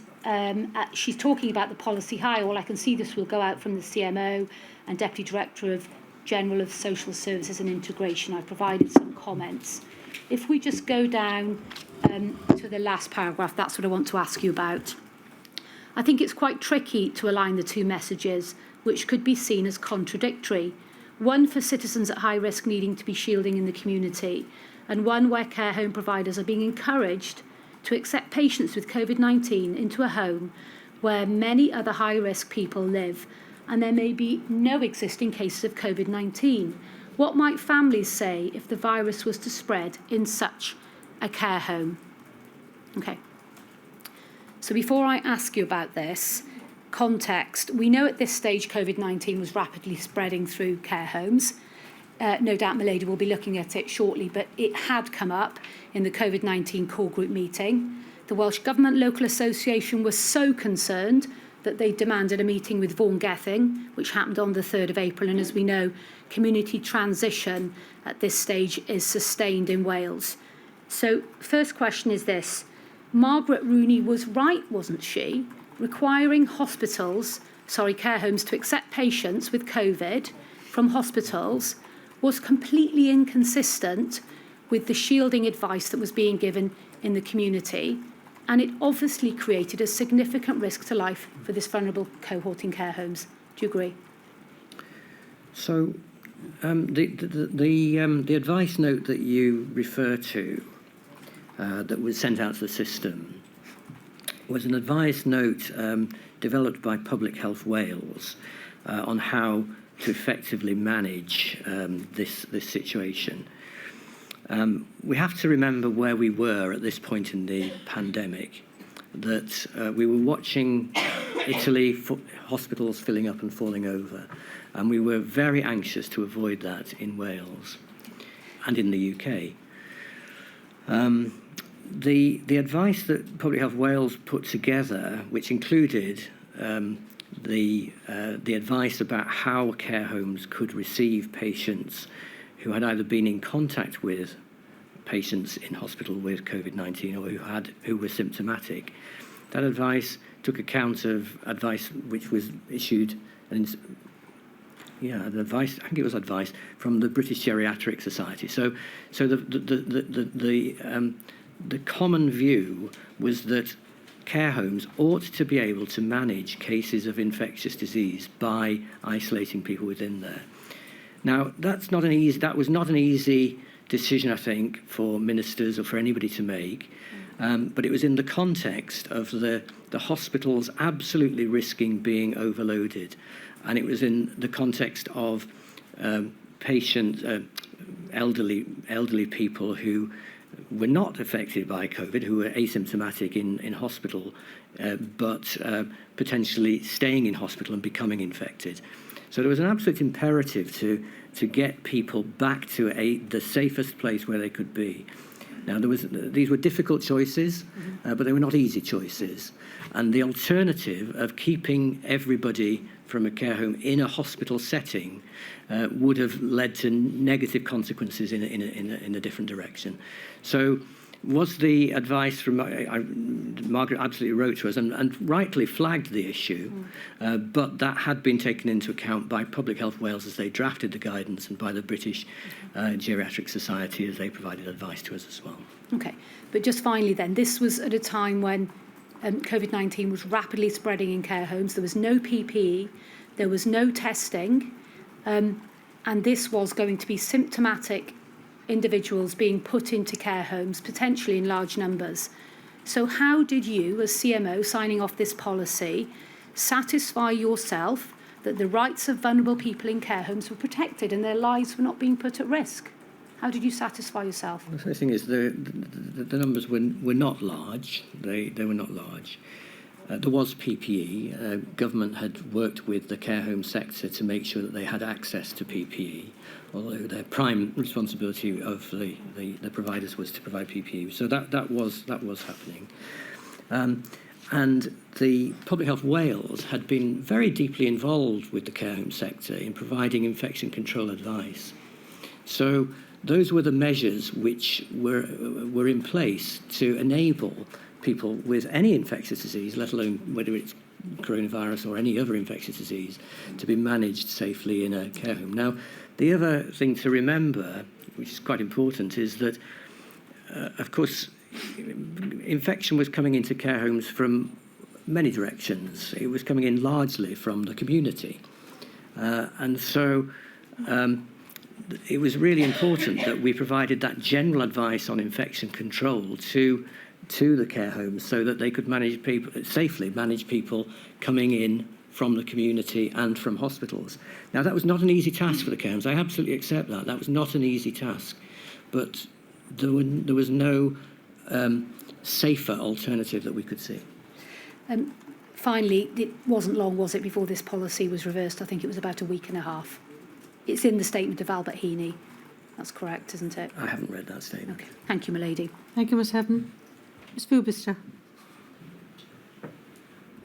She's talking about the policy. Hi, all. I can see this will go out from the CMO and Deputy Director General of Social Services and Integration. I provided some comments. If we just go down to the last paragraph, that's what I want to ask you about. I think it's quite tricky to align the two messages, which could be seen as contradictory. One for citizens at high risk needing to be shielding in the community, and one where care home providers are being encouraged to accept patients with COVID-19 into a home where many other high-risk people live, and there may be no existing cases of COVID-19. What might families say if the virus was to spread in such a care home? Okay. So before I ask you about this, context, we know at this stage COVID-19 was rapidly spreading through care homes. No doubt Milady will be looking at it shortly, but it had come up in the COVID-19 core group meeting. The Welsh Government Local Association was so concerned that they demanded a meeting with Vaughan Gething, which happened on the 3rd of April. And as we know, community transition at this stage is sustained in Wales. So first question is this. Margaret Rooney was right, wasn't she, requiring care homes to accept patients with COVID from hospitals was completely inconsistent with the shielding advice that was being given in the community, and it obviously created a significant risk to life for this vulnerable cohort in care homes. Do you agree? So the advice note that you refer to that was sent out to the system was an advice note developed by Public Health Wales on how to effectively manage this situation. We have to remember where we were at this point in the pandemic, that we were watching Italy, hospitals filling up and falling over, and we were very anxious to avoid that in Wales and in the UK. The advice that Public Health Wales put together, which included the advice about how care homes could receive patients who had either been in contact with patients in hospital with Covid-19 or who were symptomatic. That advice took account of advice which was issued, advice from the British Geriatric Society. So the common view was that care homes ought to be able to manage cases of infectious disease by isolating people within there. Now, that was not an easy decision, I think, for ministers or for anybody to make, but it was in the context of the hospitals absolutely risking being overloaded, and it was in the context of elderly people who were not affected by COVID, who were asymptomatic in hospital, but potentially staying in hospital and becoming infected. So there was an absolute imperative to get people back to the safest place where they could be. Now, these were difficult choices, but they were not easy choices. And the alternative of keeping everybody from a care home in a hospital setting would have led to negative consequences in a different direction. So was the advice from Margaret absolutely wrote to us and rightly flagged the issue, but that had been taken into account by Public Health Wales as they drafted the guidance and by the British Geriatric Society as they provided advice to us as well. Okay, but just finally then, this was at a time when COVID-19 was rapidly spreading in care homes. There was no PPE, there was no testing, and this was going to be symptomatic individuals being put into care homes, potentially in large numbers. So how did you, as CMO, signing off this policy, satisfy yourself that the rights of vulnerable people in care homes were protected and their lives were not being put at risk? How did you satisfy yourself? The first thing is the numbers were not large. They were not large. There was PPE. Government had worked with the care home sector to make sure that they had access to PPE, although their prime responsibility of the providers was to provide PPE. So that was happening. And the Public Health Wales had been very deeply involved with the care home sector in providing infection control advice. So those were the measures which were in place to enable people with any infectious disease, let alone whether it's coronavirus or any other infectious disease, to be managed safely in a care home. Now, the other thing to remember, which is quite important, is that, of course, infection was coming into care homes from many directions. It was coming in largely from the community. And so it was really important that we provided that general advice on infection control to the care homes so that they could safely manage people coming in from the community and from hospitals. Now, that was not an easy task for the care homes. I absolutely accept that. That was not an easy task. But there was no safer alternative that we could see. Finally, it wasn't long, was it, before this policy was reversed? I think it was about a week and a half. It's in the statement of Albert Heaney. That's correct, isn't it? I haven't read that statement. Okay. Thank you, my lady. Thank you, Ms Heaven. Ms Fubister.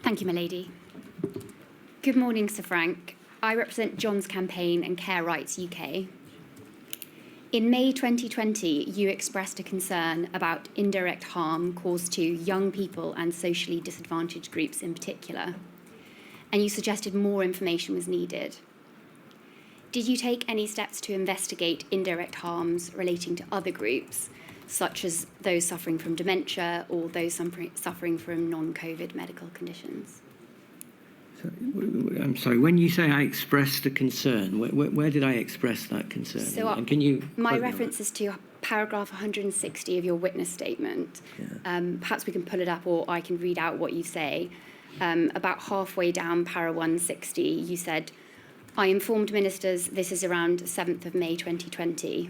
Thank you, my lady. Good morning, Sir Frank. I represent John's Campaign and Care Rights UK. In May 2020, you expressed a concern about indirect harm caused to young people and socially disadvantaged groups in particular, and you suggested more information was needed. Did you take any steps to investigate indirect harms relating to other groups, such as those suffering from dementia or those suffering from non-COVID medical conditions? I'm sorry, when you say I expressed a concern, where did I express that concern? So, and can you my reference is to paragraph 160 of your witness statement. Yeah. Perhaps we can pull it up, or I can read out what you say. About halfway down para 160, you said, I informed ministers, this is around 7th of May 2020,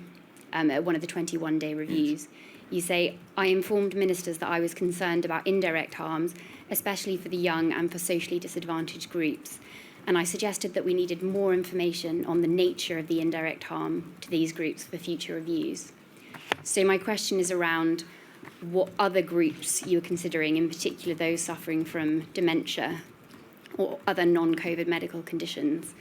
at one of the 21-day reviews. Yes. You say, I informed ministers that I was concerned about indirect harms, especially for the young and for socially disadvantaged groups. And I suggested that we needed more information on the nature of the indirect harm to these groups for future reviews. So my question is around what other groups you're considering, in particular those suffering from dementia or other non-COVID medical conditions,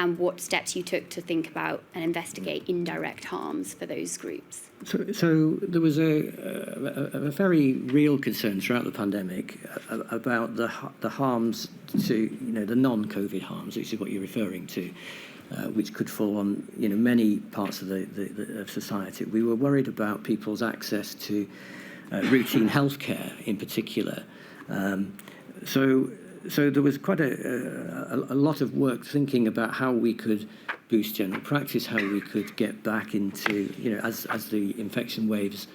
and what steps you took to think about and investigate indirect harms for those groups. So there was a very real concern throughout the pandemic about the harms to, the non-COVID harms, which is what you're referring to, which could fall on, many parts of of society. We were worried about people's access to routine healthcare in particular. So there was quite a lot of work thinking about how we could boost general practice, how we could get back into, as the infection waves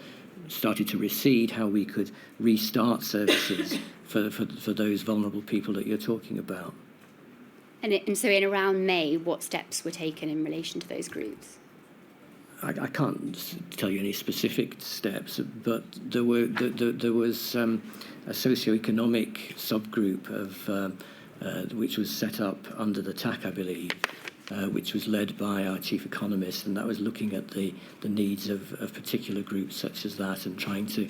started to recede, how we could restart services for those vulnerable people that you're talking about. And so in around May, what steps were taken in relation to those groups? I can't tell you any specific steps, but there was a socio-economic subgroup of which was set up under the TAC, I believe, which was led by our chief economist, and that was looking at the needs of particular groups such as that, and trying to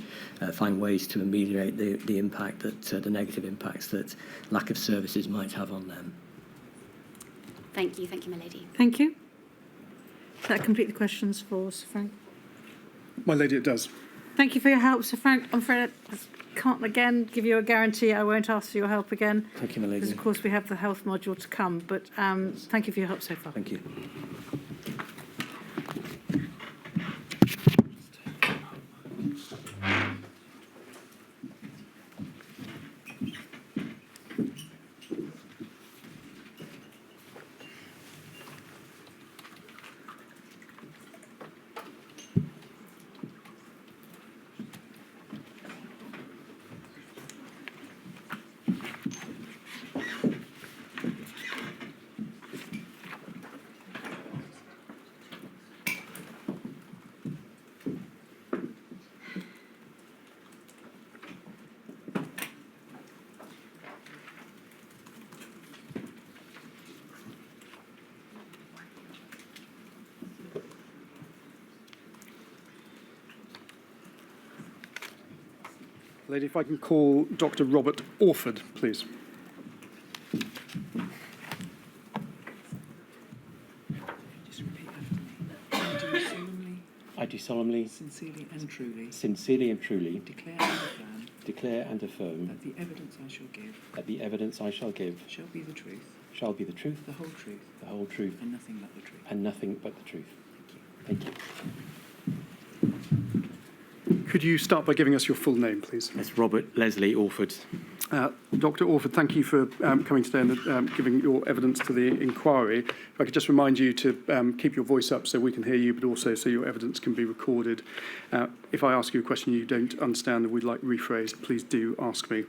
find ways to ameliorate the impact that the negative impacts that lack of services might have on them. Thank you, my lady. Thank you. Does that complete the questions for Sir Frank? My lady, it does. Thank you for your help, Sir Frank. I'm afraid I can't again give you a guarantee I won't ask for your help again. Thank you, my lady. Because, of course, we have the health module to come. But thank you for your help so far. Thank you. Lady, if I can call Dr. Robert Orford, please. Just repeat after me. I do solemnly, sincerely and truly declare and affirm that the evidence I shall give shall be the truth, the whole truth, and nothing but the truth. Thank you. Could you start by giving us your full name, please? That's Robert Leslie Orford. Dr. Orford, thank you for coming today and giving your evidence to the inquiry. If I could just remind you to keep your voice up so we can hear you, but also so your evidence can be recorded. If I ask you a question you don't understand and would like rephrased, please do ask me.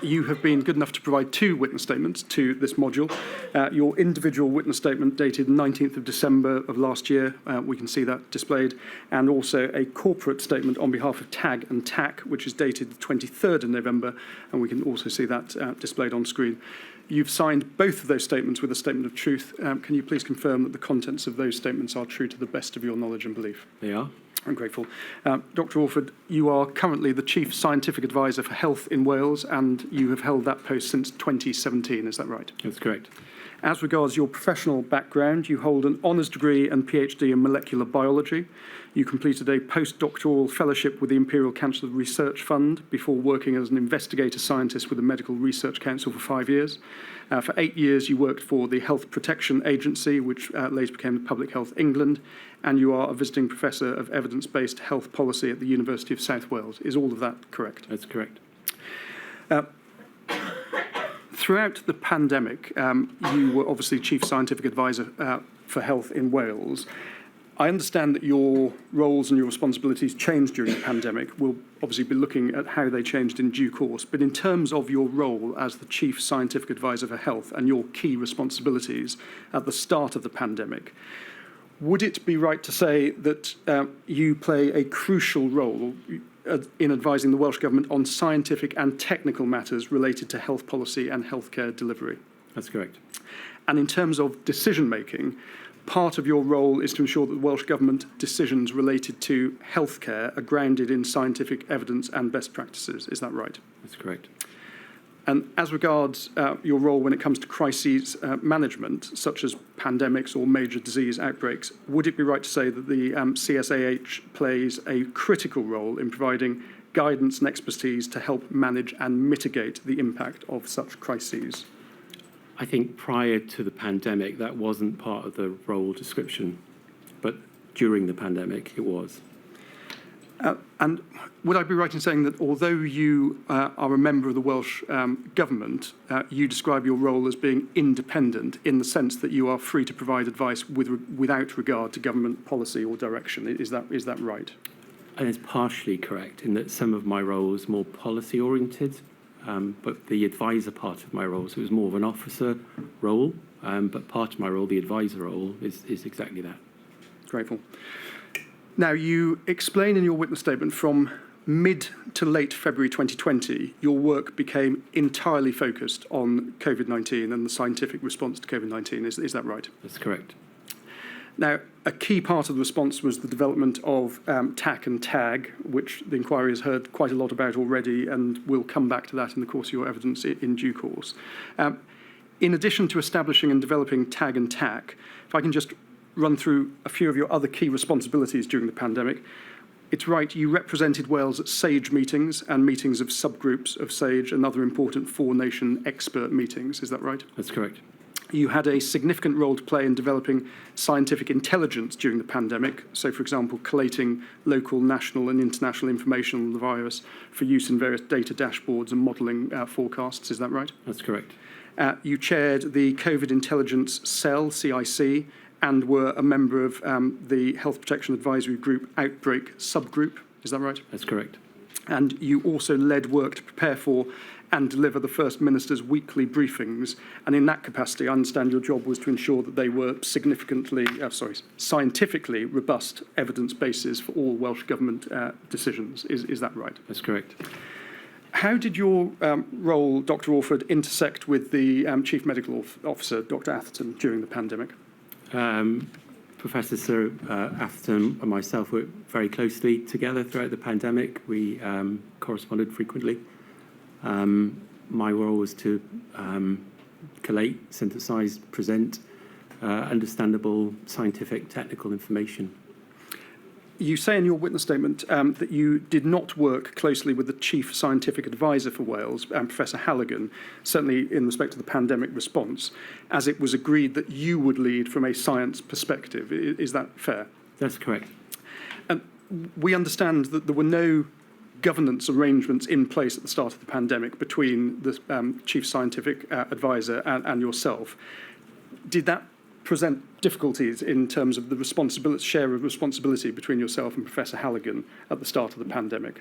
You have been good enough to provide 2 witness statements to this module. Your individual witness statement dated 19th of December of last year, we can see that displayed, and also a corporate statement on behalf of TAG and TAC, which is dated the 23rd of November, and we can also see that displayed on screen. You've signed both of those statements with a statement of truth. Can you please confirm that the contents of those statements are true to the best of your knowledge and belief? They are. I'm grateful. Dr. Orford, you are currently the Chief Scientific Advisor for Health in Wales, and you have held that post since 2017, is that right? That's correct. As regards your professional background, you hold an honours degree and PhD in molecular biology. You completed a postdoctoral fellowship with the Imperial Cancer Research Fund before working as an investigator scientist with the Medical Research Council for 5 years. For 8 years, you worked for the Health Protection Agency, which later became Public Health England, and you are a visiting professor of evidence-based health policy at the University of South Wales. Is all of that correct? That's correct. Throughout the pandemic, you were obviously Chief Scientific Advisor for Health in Wales. I understand that your roles and your responsibilities changed during the pandemic. We'll obviously be looking at how they changed in due course. But in terms of your role as the Chief Scientific Advisor for Health and your key responsibilities at the start of the pandemic, would it be right to say that you play a crucial role in advising the Welsh Government on scientific and technical matters related to health policy and healthcare delivery? That's correct. And in terms of decision-making, part of your role is to ensure that the Welsh Government decisions related to healthcare are grounded in scientific evidence and best practices. Is that right? That's correct. And as regards your role when it comes to crises management, such as pandemics or major disease outbreaks, would it be right to say that the CSAH plays a critical role in providing guidance and expertise to help manage and mitigate the impact of such crises? I think prior to the pandemic, that wasn't part of the role description, but during the pandemic, it was. And would I be right in saying that although you are a member of the Welsh Government, you describe your role as being independent in the sense that you are free to provide advice without regard to government policy or direction? Is that right? And it's partially correct in that some of my role is more policy-oriented, but the advisor part of my role, so it was more of an officer role, but part of my role, the advisor role, is exactly that. Grateful. Now, you explain in your witness statement from mid to late February 2020, your work became entirely focused on Covid-19 and the scientific response to Covid-19. Is that right? That's correct. Now, a key part of the response was the development of TAC and TAG, which the inquiry has heard quite a lot about already, and we'll come back to that in the course of your evidence in due course. In addition to establishing and developing TAG and TAC, if I can just run through a few of your other key responsibilities during the pandemic. It's right, you represented Wales at SAGE meetings and meetings of subgroups of SAGE and other important four-nation expert meetings. Is that right? That's correct. You had a significant role to play in developing scientific intelligence during the pandemic. So, for example, collating local, national and international information on the virus for use in various data dashboards and modelling forecasts. Is that right? That's correct. You chaired the COVID Intelligence Cell, CIC, and were a member of the Health Protection Advisory Group Outbreak Subgroup. Is that right? That's correct. And you also led work to prepare for and deliver the First Minister's weekly briefings. And in that capacity, I understand your job was to ensure that they were scientifically robust evidence bases for all Welsh Government decisions. Is that right? That's correct. How did your role, Dr. Orford, intersect with the Chief Medical Officer, Dr. Atherton, during the pandemic? Professor Sir Atherton and myself worked very closely together throughout the pandemic. We corresponded frequently. My role was to collate, synthesize, present understandable scientific, technical information. You say in your witness statement that you did not work closely with the Chief Scientific Advisor for Wales, Professor Halligan, certainly in respect to the pandemic response, as it was agreed that you would lead from a science perspective. Is that fair? That's correct. We understand that there were no governance arrangements in place at the start of the pandemic between the Chief Scientific Advisor and yourself. Did that present difficulties in terms of the share of responsibility between yourself and Professor Halligan at the start of the pandemic?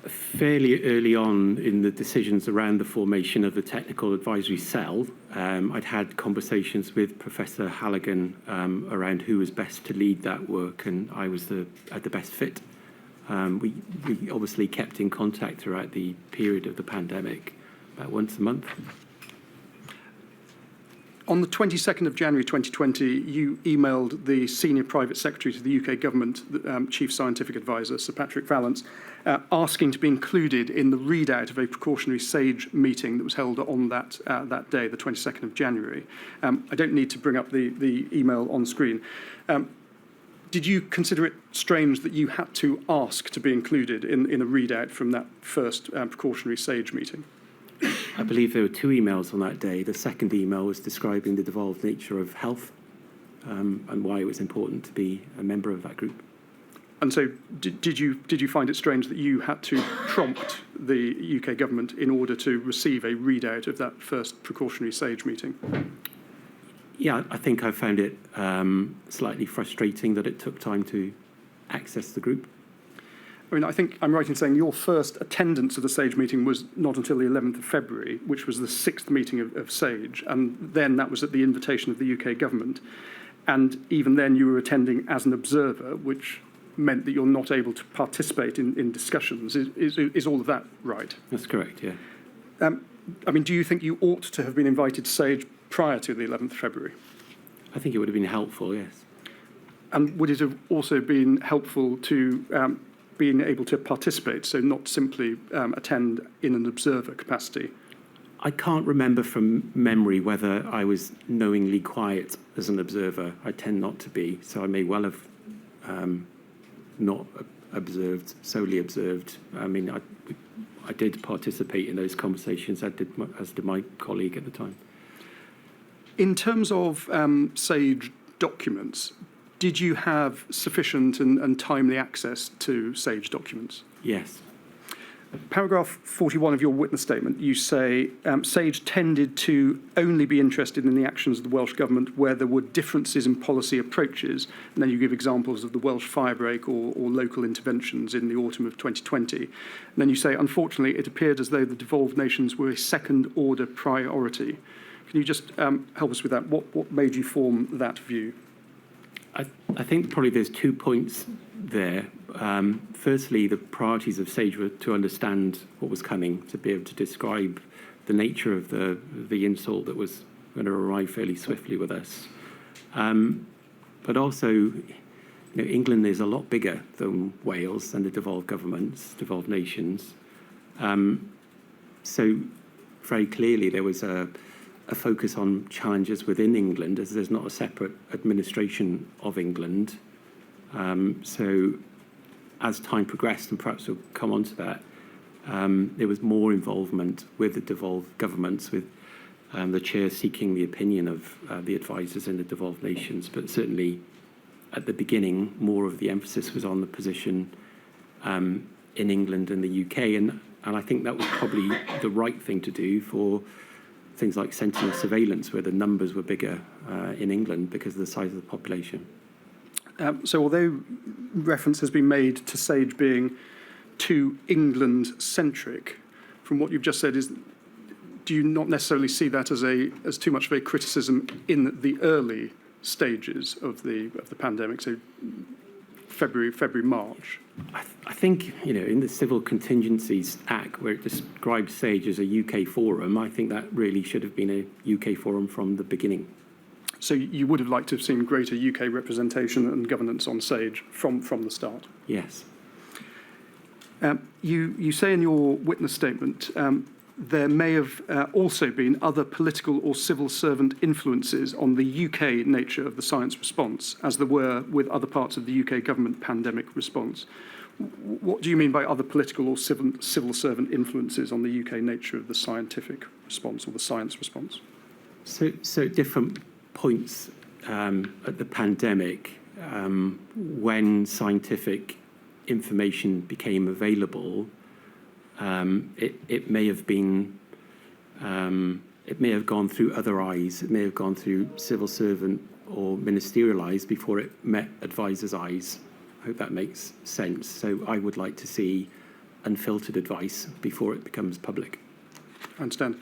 Fairly early on in the decisions around the formation of the technical advisory cell, I'd had conversations with Professor Halligan around who was best to lead that work, and I was the best fit. We obviously kept in contact throughout the period of the pandemic, about once a month. On the 22nd of January 2020, you emailed the Senior Private Secretary to the UK Government, the Chief Scientific Advisor, Sir Patrick Vallance, asking to be included in the readout of a precautionary SAGE meeting that was held on that day, the 22nd of January. I don't need to bring up the email on screen. Did you consider it strange that you had to ask to be included in a readout from that first precautionary SAGE meeting? I believe there were two emails on that day. The second email was describing the devolved nature of health and why it was important to be a member of that group. And so did you find it strange that you had to prompt the UK government in order to receive a readout of that first precautionary SAGE meeting? Yeah, I think I found it slightly frustrating that it took time to access the group. I mean, I think I'm right in saying your first attendance at the SAGE meeting was not until the 11th of February, which was the 6th meeting of SAGE, and then that was at the invitation of the UK government. And even then you were attending as an observer, which meant that you're not able to participate in discussions. Is all of that right? That's correct, yeah. I mean, do you think you ought to have been invited to SAGE prior to the 11th of February? I think it would have been helpful, yes. And would it have also been helpful to being able to participate, so not simply attend in an observer capacity? I can't remember from memory whether I was knowingly quiet as an observer. I tend not to be, so I may well have not observed, solely observed. I mean, I did participate in those conversations, as did my colleague at the time. In terms of SAGE documents, did you have sufficient and timely access to SAGE documents? Yes. Paragraph 41 of your witness statement, you say SAGE tended to only be interested in the actions of the Welsh Government where there were differences in policy approaches, and then you give examples of the Welsh firebreak or local interventions in the autumn of 2020. And then you say, unfortunately, it appeared as though the devolved nations were a second-order priority. Can you just help us with that? What made you form that view? I think probably there's 2 points there. Firstly, the priorities of SAGE were to understand what was coming, to be able to describe the nature of the insult that was going to arrive fairly swiftly with us. But also, England is a lot bigger than Wales and the devolved governments, devolved nations. So very clearly there was a focus on challenges within England, as there's not a separate administration of England. So as time progressed, and perhaps we'll come on to that, there was more involvement with the devolved governments, with the chair seeking the opinion of the advisors in the devolved nations. But certainly at the beginning, more of the emphasis was on the position in England and the UK. And I think that was probably the right thing to do for things like sentinel surveillance, where the numbers were bigger in England because of the size of the population. So although reference has been made to SAGE being too England-centric, from what you've just said, do you not necessarily see that as too much of a criticism in the early stages of the pandemic, so February, March? I think, in the Civil Contingencies Act, where it describes SAGE as a UK forum, I think that really should have been a UK forum from the beginning. So you would have liked to have seen greater UK representation and governance on SAGE from the start? Yes. You say in your witness statement there may have also been other political or civil servant influences on the UK nature of the science response, as there were with other parts of the UK government pandemic response. What do you mean by other political or civil servant influences on the UK nature of the scientific response or the science response? So different points at the pandemic, when scientific information became available, it may have been, it may have gone through other eyes. It may have gone through civil servant or ministerial eyes before it met advisors' eyes. I hope that makes sense. So I would like to see unfiltered advice before it becomes public. I understand.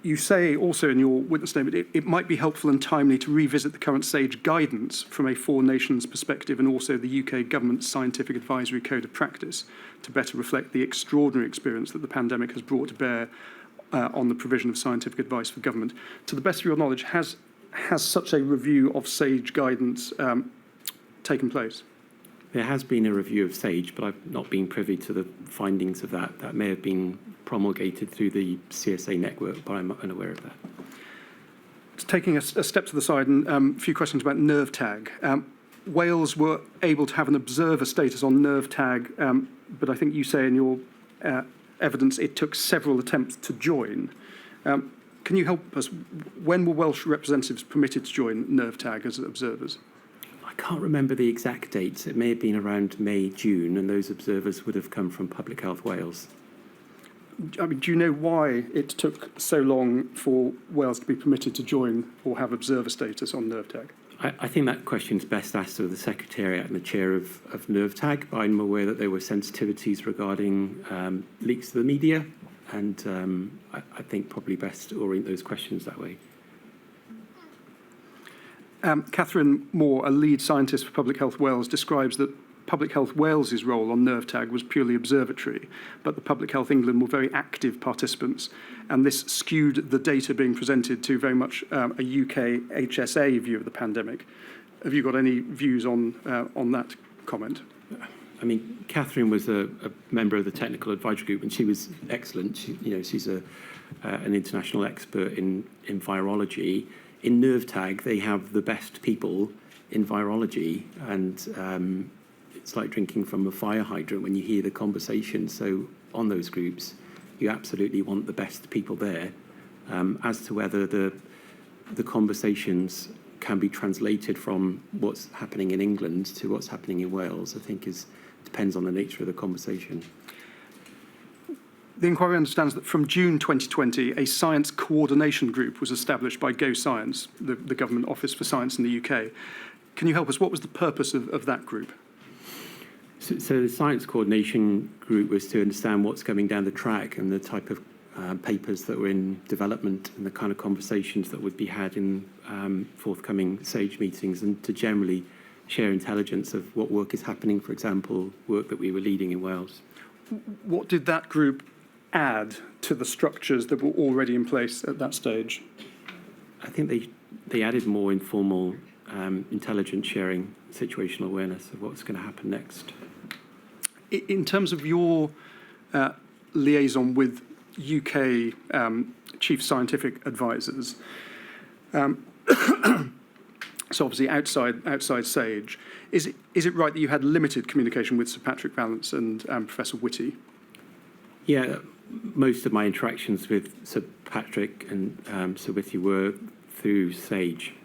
You say also in your witness statement, it might be helpful and timely to revisit the current SAGE guidance from a four nations perspective and also the UK government's scientific advisory code of practice to better reflect the extraordinary experience that the pandemic has brought to bear on the provision of scientific advice for government. To the best of your knowledge, has such a review of SAGE guidance taken place? There has been a review of SAGE, but I've not been privy to the findings of that. That may have been promulgated through the CSA network, but I'm unaware of that. Taking a step to the side, and a few questions about nerve tag. Wales were able to have an observer status on nerve tag, but I think you say in your evidence it took several attempts to join. Can you help us? When were Welsh representatives permitted to join nerve tag as observers? I can't remember the exact dates. It may have been around May, June, and those observers would have come from Public Health Wales. I mean, do you know why it took so long for Wales to be permitted to join or have observer status on nerve tag? I think that question is best asked to the Secretariat and the Chair of nerve tag. I'm aware that there were sensitivities regarding leaks to the media, and I think probably best to orient those questions that way. Catherine Moore, a lead scientist for Public Health Wales, describes that Public Health Wales's role on nerve tag was purely observatory, but the Public Health England were very active participants, and this skewed the data being presented to very much a UK HSA view of the pandemic. Have you got any views on that comment? I mean, Catherine was a member of the technical advisory group, and she was excellent. She's an international expert in virology. In nerve tag, they have the best people in virology, and it's like drinking from a fire hydrant when you hear the conversation. So on those groups, you absolutely want the best people there. As to whether the conversations can be translated from what's happening in England to what's happening in Wales, I think depends on the nature of the conversation. The inquiry understands that from June 2020, a science coordination group was established by Go Science, the Government Office for Science in the UK. Can you help us? What was the purpose of that group? So the science coordination group was to understand what's coming down the track and the type of papers that were in development and the kind of conversations that would be had in forthcoming SAGE meetings, and to generally share intelligence of what work is happening, for example, work that we were leading in Wales. What did that group add to the structures that were already in place at that stage? I think they added more informal intelligence sharing, situational awareness of what's going to happen next. In terms of your liaison with UK chief scientific advisors, so obviously outside SAGE, is it right that you had limited communication with Sir Patrick Vallance and Professor Whitty? Yeah, most of my interactions with Sir Patrick and Sir Whitty were through SAGE.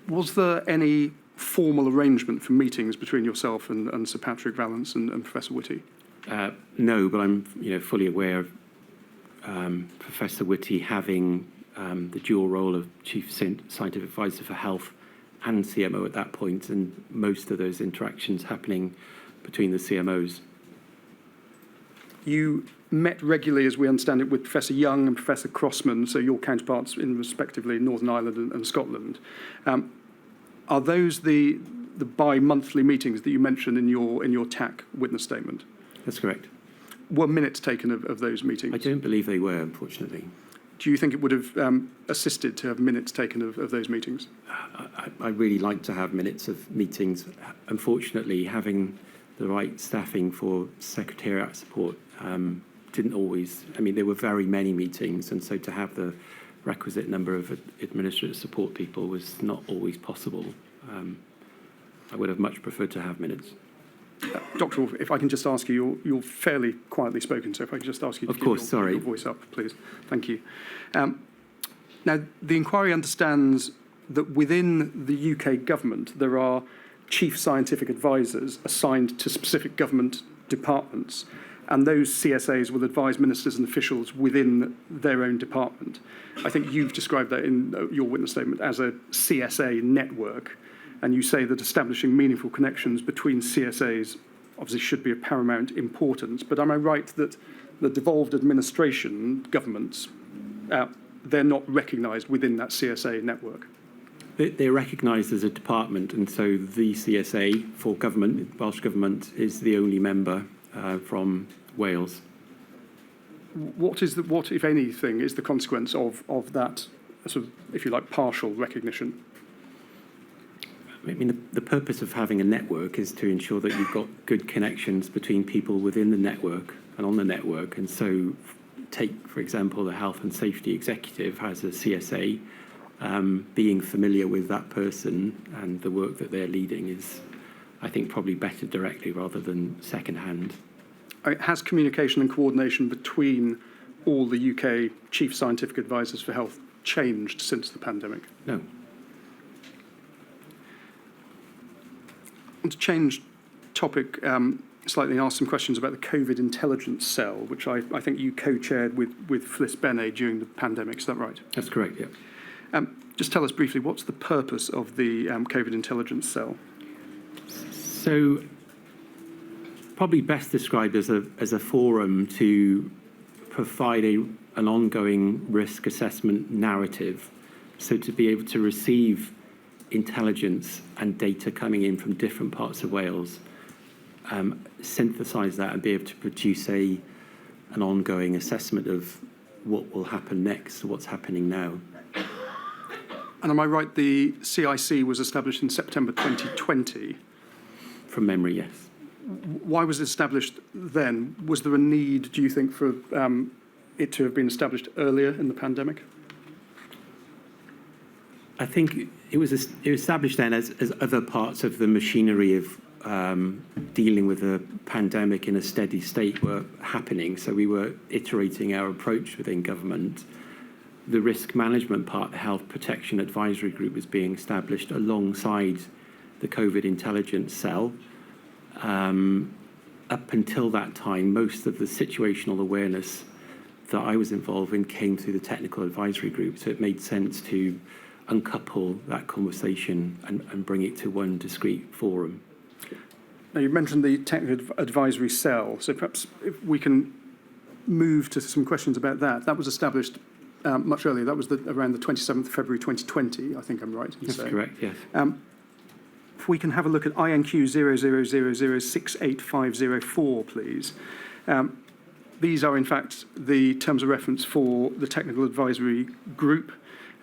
Was there any formal arrangement for meetings between yourself and Sir Patrick Vallance and Professor Whitty? No, but I'm fully aware of Professor Whitty having the dual role of Chief Scientific Advisor for Health and CMO at that point, and most of those interactions happening between the CMOs. You met regularly, as we understand it, with Professor Young and Professor Crossman, so your counterparts in respectively Northern Ireland and Scotland. Are those the bi-monthly meetings that you mentioned in your TAC witness statement? That's correct. Were minutes taken of those meetings? I don't believe they were, unfortunately. Do you think it would have assisted to have minutes taken of those meetings? I really like to have minutes of meetings. Unfortunately, having the right staffing for secretariat support didn't always. I mean, there were very many meetings, and so to have the requisite number of administrative support people was not always possible. I would have much preferred to have minutes. Dr. Orford, if I can just ask you, you're fairly quietly spoken, so if I can just ask you to keep your voice up, please. Thank you. Now, the inquiry understands that within the UK government, there are chief scientific advisors assigned to specific government departments, and those CSAs will advise ministers and officials within their own department. I think you've described that in your witness statement as a CSA network, and you say that establishing meaningful connections between CSAs obviously should be of paramount importance. But am I right that the devolved administration governments, they're not recognised within that CSA network? They're recognised as a department, and so the CSA for government, Welsh Government, is the only member from Wales. what, if anything, is the consequence of that sort of, if you like, partial recognition? I mean, the purpose of having a network is to ensure that you've got good connections between people within the network and on the network. And so take, for example, the health and safety executive has a CSA. Being familiar with that person and the work that they're leading is, I think, probably better directly rather than secondhand. Has communication and coordination between all the UK chief scientific advisors for health changed since the pandemic? No. To change topic slightly and ask some questions about the COVID intelligence cell, which I think you co-chaired with Fliss Bene during the pandemic. Is that right? That's correct, yeah. Just tell us briefly, what's the purpose of the COVID intelligence cell? So, probably best described as a forum to provide an ongoing risk assessment narrative. So to be able to receive intelligence and data coming in from different parts of Wales, synthesise that and be able to produce an ongoing assessment of what will happen next, what's happening now. And am I right, the CIC was established in September 2020? From memory, yes. Why was it established then? Was there a need, do you think, for it to have been established earlier in the pandemic? I think it was established then as other parts of the machinery of dealing with a pandemic in a steady state were happening. So we were iterating our approach within government. The risk management part, the Health Protection Advisory Group, was being established alongside the COVID intelligence cell. Up until that time, most of the situational awareness that I was involved in came through the Technical Advisory Group. So it made sense to uncouple that conversation and bring it to one discrete forum. Now, you mentioned the Technical Advisory Cell, so perhaps if we can move to some questions about that. That was established much earlier. That was around the 27th of February 2020, I think I'm right in saying. That's correct, yes. If we can have a look at INQ 0000068504, please. These are, in fact, the terms of reference for the Technical Advisory Group.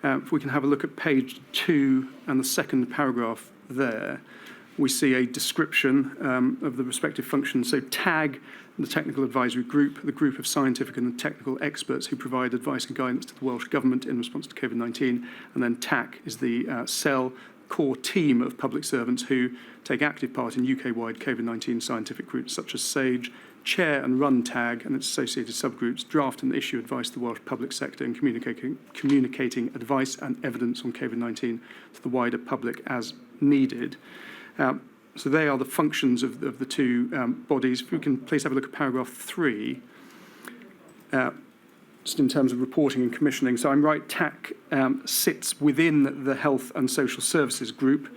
If we can have a look at page 2 and the second paragraph there, we see a description of the respective functions. So TAG, the Technical Advisory Group, the group of scientific and technical experts who provide advice and guidance to the Welsh Government in response to COVID-19. And then TAC is the cell core team of public servants who take active part in UK-wide COVID-19 scientific groups such as SAGE, chair and run TAG and its associated subgroups, draft and issue advice to the Welsh public sector and communicating advice and evidence on COVID-19 to the wider public as needed. So they are the functions of the two bodies. If we can please have a look at paragraph 3, just in terms of reporting and commissioning. So I'm right, TAC sits within the Health and Social Services Group.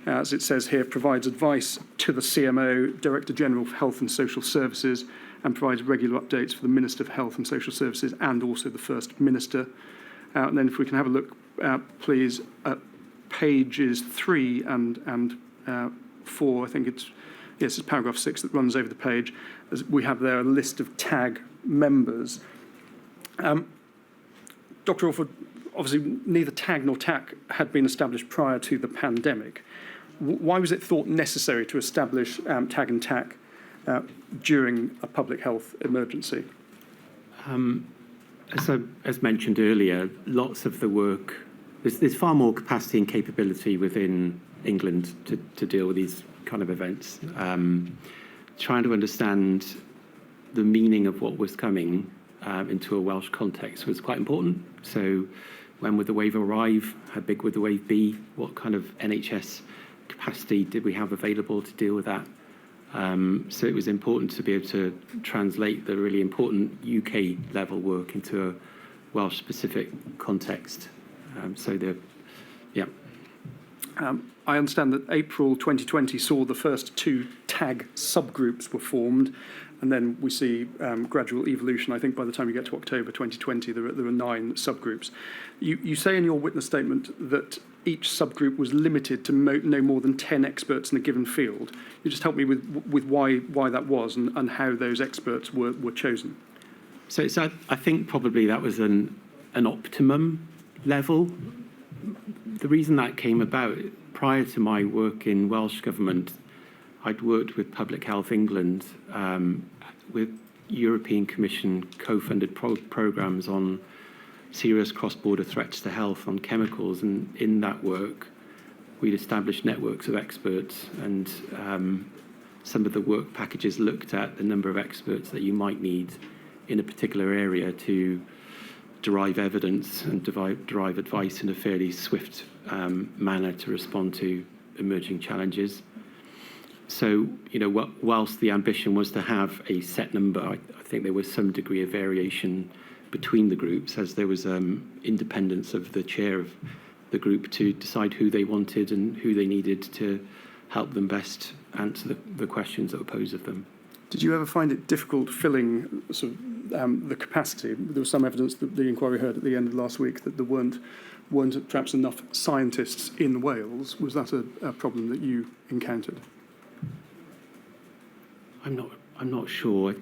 As it says here, provides advice to the CMO, Director General for Health and Social Services, and provides regular updates for the Minister for Health and Social Services and also the First Minister. And then if we can have a look, please, at pages 3 and 4, I think it's paragraph 6 that runs over the page. As we have there a list of TAG members. Dr. Orford, obviously neither TAG nor TAC had been established prior to the pandemic. Why was it thought necessary to establish TAG and TAC during a public health emergency? As mentioned earlier, lots of the work, there's far more capacity and capability within England to deal with these kind of events. Trying to understand the meaning of what was coming into a Welsh context was quite important. So when would the wave arrive? How big would the wave be? What kind of NHS capacity did we have available to deal with that? So it was important to be able to translate the really important UK level work into a Welsh specific context. I understand that April 2020 saw the first 2 TAG subgroups were formed, and then we see gradual evolution. I think by the time you get to October 2020, there are 9 subgroups. You say in your witness statement that each subgroup was limited to no more than 10 experts in a given field. You just help me with why that was and how those experts were chosen. I think probably that was an optimum level. The reason that came about, prior to my work in Welsh Government, I'd worked with Public Health England with European Commission co-funded programmes on serious cross-border threats to health on chemicals, and in that work we'd established networks of experts, and some of the work packages looked at the number of experts that you might need in a particular area to derive evidence and derive advice in a fairly swift manner to respond to emerging challenges. So, whilst the ambition was to have a set number, I think there was some degree of variation between the groups, as there was independence of the chair of the group to decide who they wanted and who they needed to help them best answer the questions that were posed of them. Did you ever find it difficult filling the capacity? There was some evidence that the inquiry heard at the end of last week that there weren't perhaps enough scientists in Wales. Was that a problem that you encountered? I'm not sure.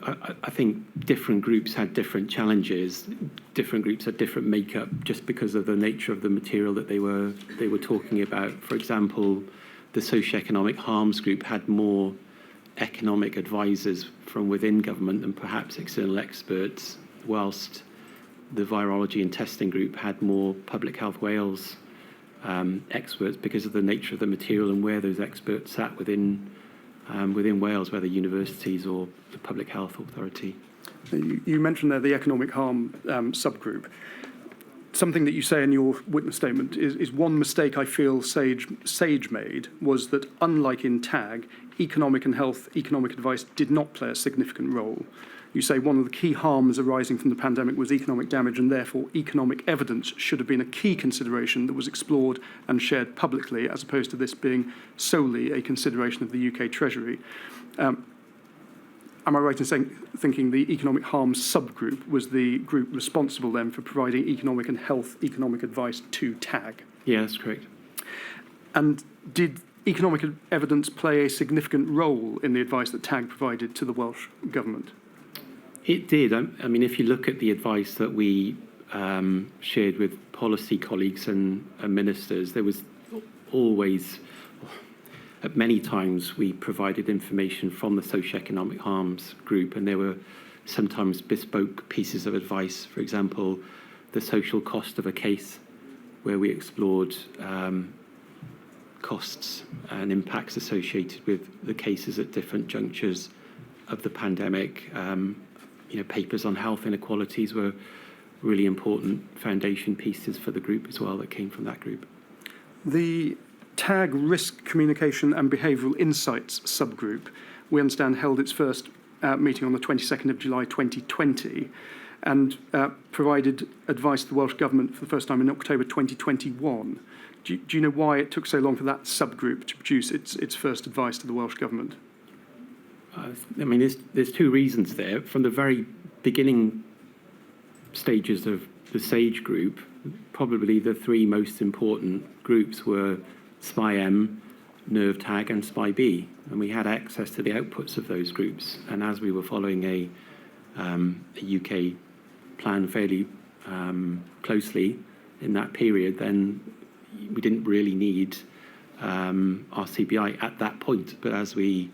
I think different groups had different challenges. Different groups had different makeup just because of the nature of the material that they were talking about. For example, the socioeconomic harms group had more economic advisors from within government and perhaps external experts, whilst the virology and testing group had more Public Health Wales experts because of the nature of the material and where those experts sat within Wales, whether universities or the Public Health Authority. You mentioned there the economic harm subgroup. Something that you say in your witness statement is one mistake I feel SAGE made was that, unlike in TAG, economic and health economic advice did not play a significant role. You say one of the key harms arising from the pandemic was economic damage, and therefore economic evidence should have been a key consideration that was explored and shared publicly, as opposed to this being solely a consideration of the UK Treasury. Am I right in thinking the economic harms subgroup was the group responsible then for providing economic and health economic advice to TAG? Yeah, that's correct. And did economic evidence play a significant role in the advice that TAG provided to the Welsh Government? It did. I mean, if you look at the advice that we shared with policy colleagues and ministers, there was always, at many times, we provided information from the socioeconomic harms group, and there were sometimes bespoke pieces of advice. For example, the social cost of a case, where we explored costs and impacts associated with the cases at different junctures of the pandemic. Papers on health inequalities were really important foundation pieces for the group as well that came from that group. The TAG Risk Communication and Behavioural Insights subgroup, we understand, held its first meeting on the 22nd of July 2020 and provided advice to the Welsh Government for the first time in October 2021. Do you know why it took so long for that subgroup to produce its first advice to the Welsh Government? There's two reasons there. From the very beginning stages of the SAGE group, probably the three most important groups were SPI-M, NERV-TAG and SPI-B, and we had access to the outputs of those groups. And as we were following a UK plan fairly closely in that period, then we didn't really need RCBI at that point. But as we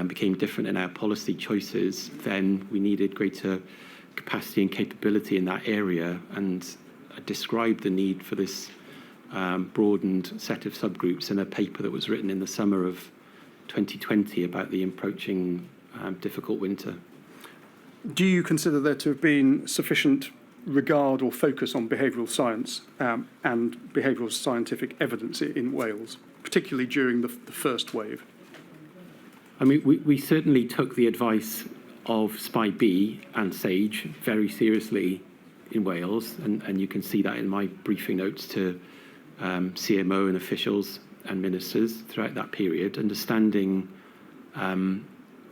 became different in our policy choices, then we needed greater capacity and capability in that area, and I described the need for this broadened set of subgroups in a paper that was written in the summer of 2020 about the approaching difficult winter. Do you consider there to have been sufficient regard or focus on behavioural science and behavioural scientific evidence in Wales, particularly during the first wave? I mean, we certainly took the advice of SPI-B and SAGE very seriously in Wales, and you can see that in my briefing notes to CMO and officials and ministers throughout that period. Understanding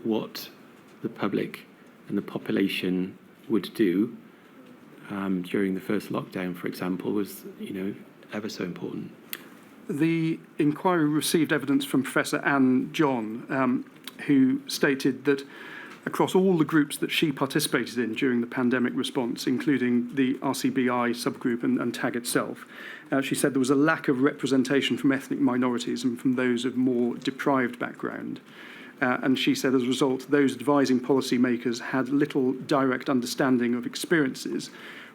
what the public and the population would do during the first lockdown, for example, was ever so important. The inquiry received evidence from Professor Anne John, who stated that across all the groups that she participated in during the pandemic response, including the RCBI subgroup and TAG itself. She said there was a lack of representation from ethnic minorities and from those of more deprived background. And she said, as a result, those advising policymakers had little direct understanding of experiences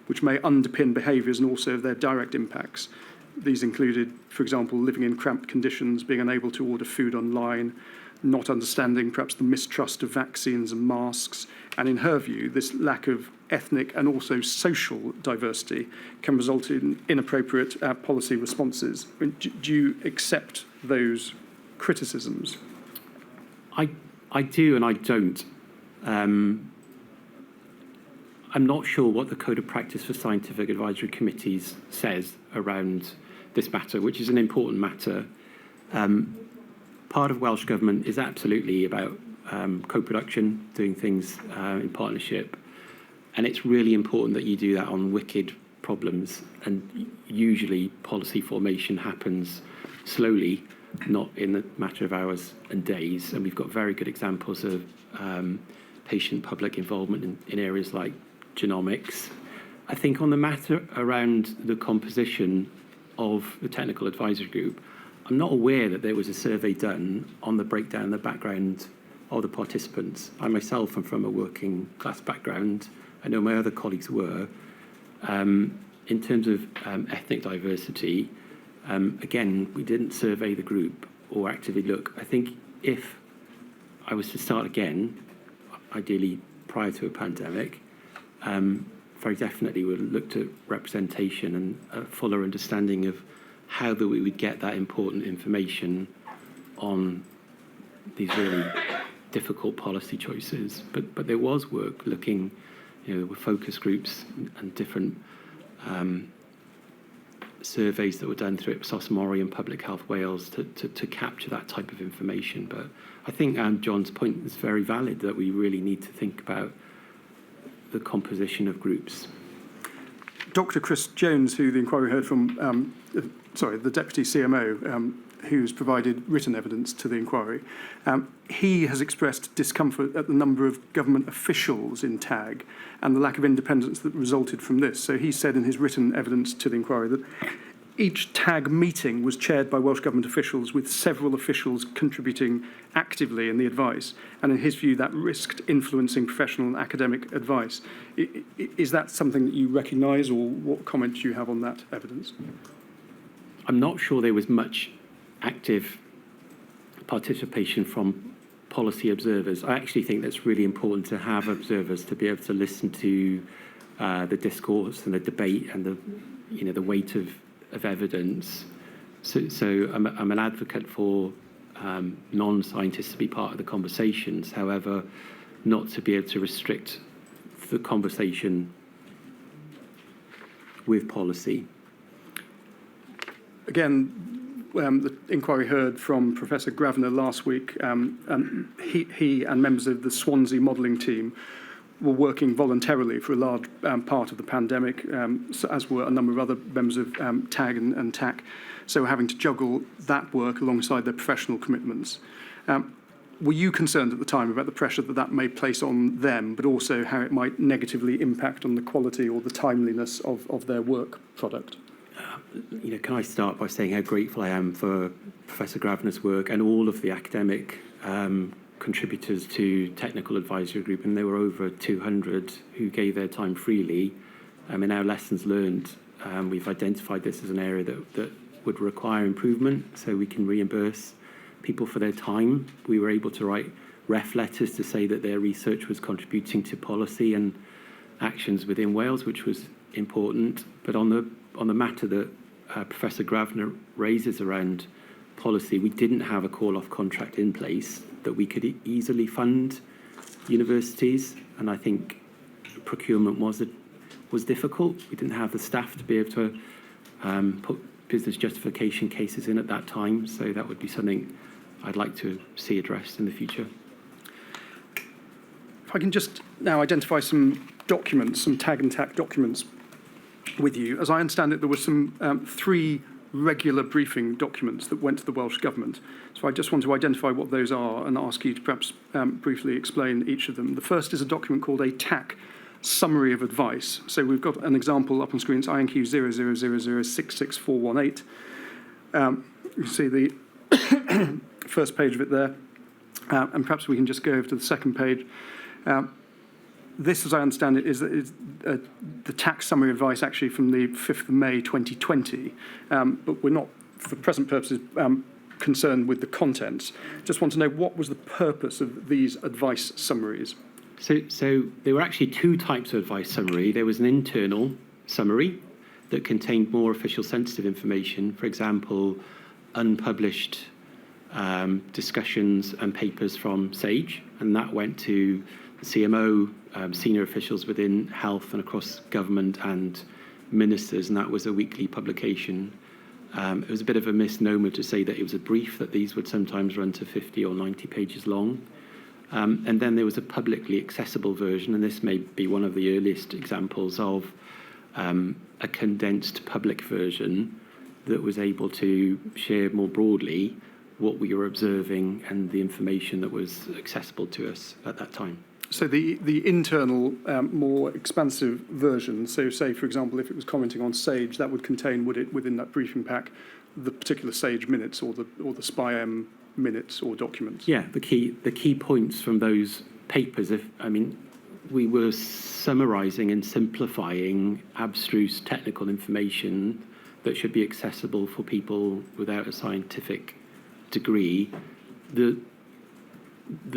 which may underpin behaviours and also their direct impacts. These included, for example, living in cramped conditions, being unable to order food online, not understanding perhaps the mistrust of vaccines and masks. And in her view, this lack of ethnic and also social diversity can result in inappropriate policy responses. Do you accept those criticisms? I do and I don't. I'm not sure what the Code of Practice for Scientific Advisory Committees says around this matter, which is an important matter. Part of Welsh Government is absolutely about co-production, doing things in partnership. And it's really important that you do that on wicked problems. And usually policy formation happens slowly, not in a matter of hours and days. And we've got very good examples of patient-public involvement in areas like genomics. I think on the matter around the composition of the technical advisory group, I'm not aware that there was a survey done on the breakdown, the background of the participants. I myself am from a working class background. I know my other colleagues were. In terms of ethnic diversity, again, we didn't survey the group or actively look. I think if I was to start again, ideally prior to a pandemic, very definitely would look at representation and a fuller understanding of how that we would get that important information on these really difficult policy choices. But there was work looking, with focus groups and different surveys that were done through Ipsos Mori and Public Health Wales to capture that type of information. But I think John's point is very valid, that we really need to think about the composition of groups. Dr. Chris Jones, who the inquiry heard from, the Deputy CMO, who's provided written evidence to the inquiry, he has expressed discomfort at the number of government officials in TAG and the lack of independence that resulted from this. So he said in his written evidence to the inquiry that each TAG meeting was chaired by Welsh Government officials, with several officials contributing actively in the advice. And in his view, that risked influencing professional and academic advice. Is that something that you recognise, or what comments do you have on that evidence? I'm not sure there was much active participation from policy observers. I actually think that's really important to have observers to be able to listen to the discourse and the debate and the weight of evidence. So I'm an advocate for non-scientists to be part of the conversations, however, not to be able to restrict the conversation with policy. Again, the inquiry heard from Professor Grafner last week, and he and members of the Swansea modelling team were working voluntarily for a large part of the pandemic, as were a number of other members of TAG and TAC. So having to juggle that work alongside their professional commitments. Were you concerned at the time about the pressure that may place on them, but also how it might negatively impact on the quality or the timeliness of their work product? Can I start by saying how grateful I am for Professor Grafner's work and all of the academic contributors to Technical Advisory Group, and there were over 200 who gave their time freely. In our lessons learned, we've identified this as an area that would require improvement, so we can reimburse people for their time. We were able to write ref letters to say that their research was contributing to policy and actions within Wales, which was important. But on the matter that Professor Grafner raises around policy, we didn't have a call-off contract in place that we could easily fund universities, and I think procurement was difficult. We didn't have the staff to be able to put business justification cases in at that time, so that would be something I'd like to see addressed in the future. If I can just now identify some documents, some TAG and TAC documents with you. As I understand it, there were some 3 regular briefing documents that went to the Welsh Government. So I just want to identify what those are and ask you to perhaps briefly explain each of them. The first is a document called a TAC Summary of Advice. So we've got an example up on screen. It's INQ 0000666418. You see the first page of it there. And perhaps we can just go over to the second page. This, as I understand it, is the tax summary advice actually from the 5th of May 2020, but we're not, for present purposes, concerned with the contents. Just want to know, what was the purpose of these advice summaries? So there were actually two types of advice summary. There was an internal summary that contained more official sensitive information, for example, unpublished discussions and papers from SAGE, and that went to the CMO, senior officials within health and across government and ministers, and that was a weekly publication. It was a bit of a misnomer to say that it was a brief, that these would sometimes run to 50 or 90 pages long. And then there was a publicly accessible version, and this may be one of the earliest examples of a condensed public version that was able to share more broadly what we were observing and the information that was accessible to us at that time. So the internal, more expansive version, so say, for example, if it was commenting on SAGE, that would contain, would it, within that briefing pack, the particular SAGE minutes or the SPI-M minutes or documents? Yeah, the key points from those papers, we were summarising and simplifying abstruse technical information that should be accessible for people without a scientific degree. The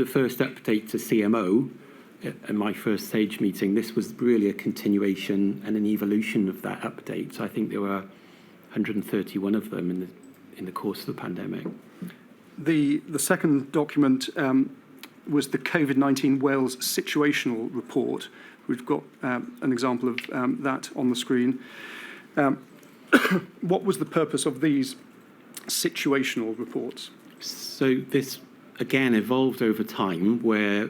first update to CMO, in my first SAGE meeting, this was really a continuation and an evolution of that update. So I think there were 131 of them in the course of the pandemic. The second document was the Covid-19 Wales situational report. We've got an example of that on the screen. What was the purpose of these situational reports? So this, again, evolved over time, where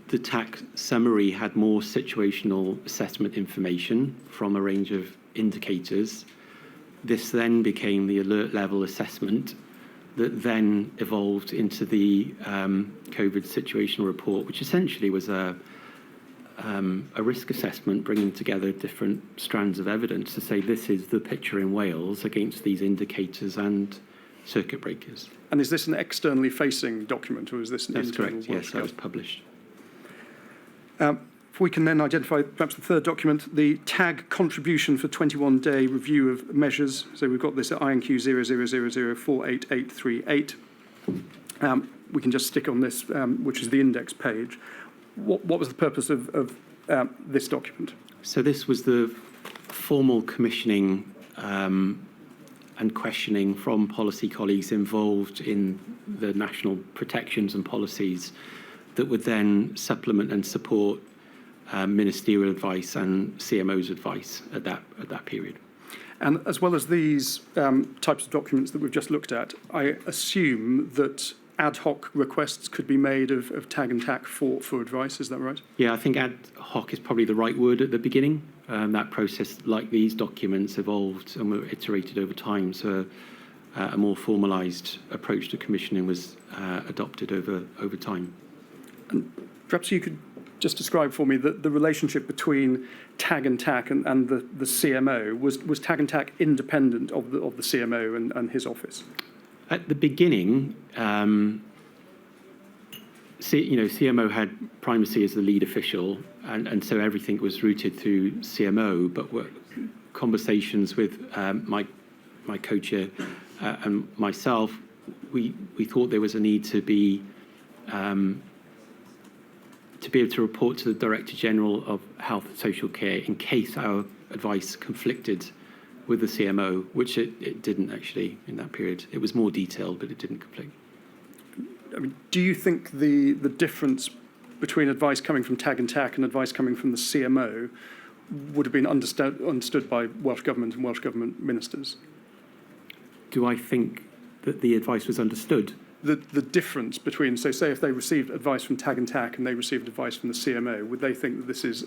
the TAC summary had more situational assessment information from a range of indicators. This then became the alert level assessment that then evolved into the COVID situational report, which essentially was a risk assessment bringing together different strands of evidence to say this is the picture in Wales against these indicators and circuit breakers. And is this an externally facing document, or is this an That's internal? correct, yes, that was published. If we can then identify perhaps the third document, the TAG contribution for 21-day review of measures. So we've got this at INQ 0000488838. We can just stick on this, which is the index page. What was the purpose of this document? So this was the formal commissioning and questioning from policy colleagues involved in the national protections and policies that would then supplement and support ministerial advice and CMO's advice at that period. And as well as these types of documents that we've just looked at, I assume that ad hoc requests could be made of TAG and TAC for advice, is that right? Yeah, I think ad hoc is probably the right word at the beginning. That process, like these documents, evolved and were iterated over time, so a more formalised approach to commissioning was adopted over time. And perhaps you could just describe for me the relationship between TAG and TAC and the CMO. Was TAG and TAC independent of the CMO and his office? At the beginning, CMO had primacy as the lead official, and so everything was routed through CMO. But conversations with my co-chair and myself, we thought there was a need to be able to report to the Director General of Health and Social Care in case our advice conflicted with the CMO, which it didn't actually in that period. It was more detailed, but it didn't conflict. I mean, do you think the difference between advice coming from TAG and TAC and advice coming from the CMO would have been understood by Welsh Government and Welsh Government ministers? Do I think that the advice was understood? the difference between, so say if they received advice from TAG and TAC and they received advice from the CMO, would they think that this is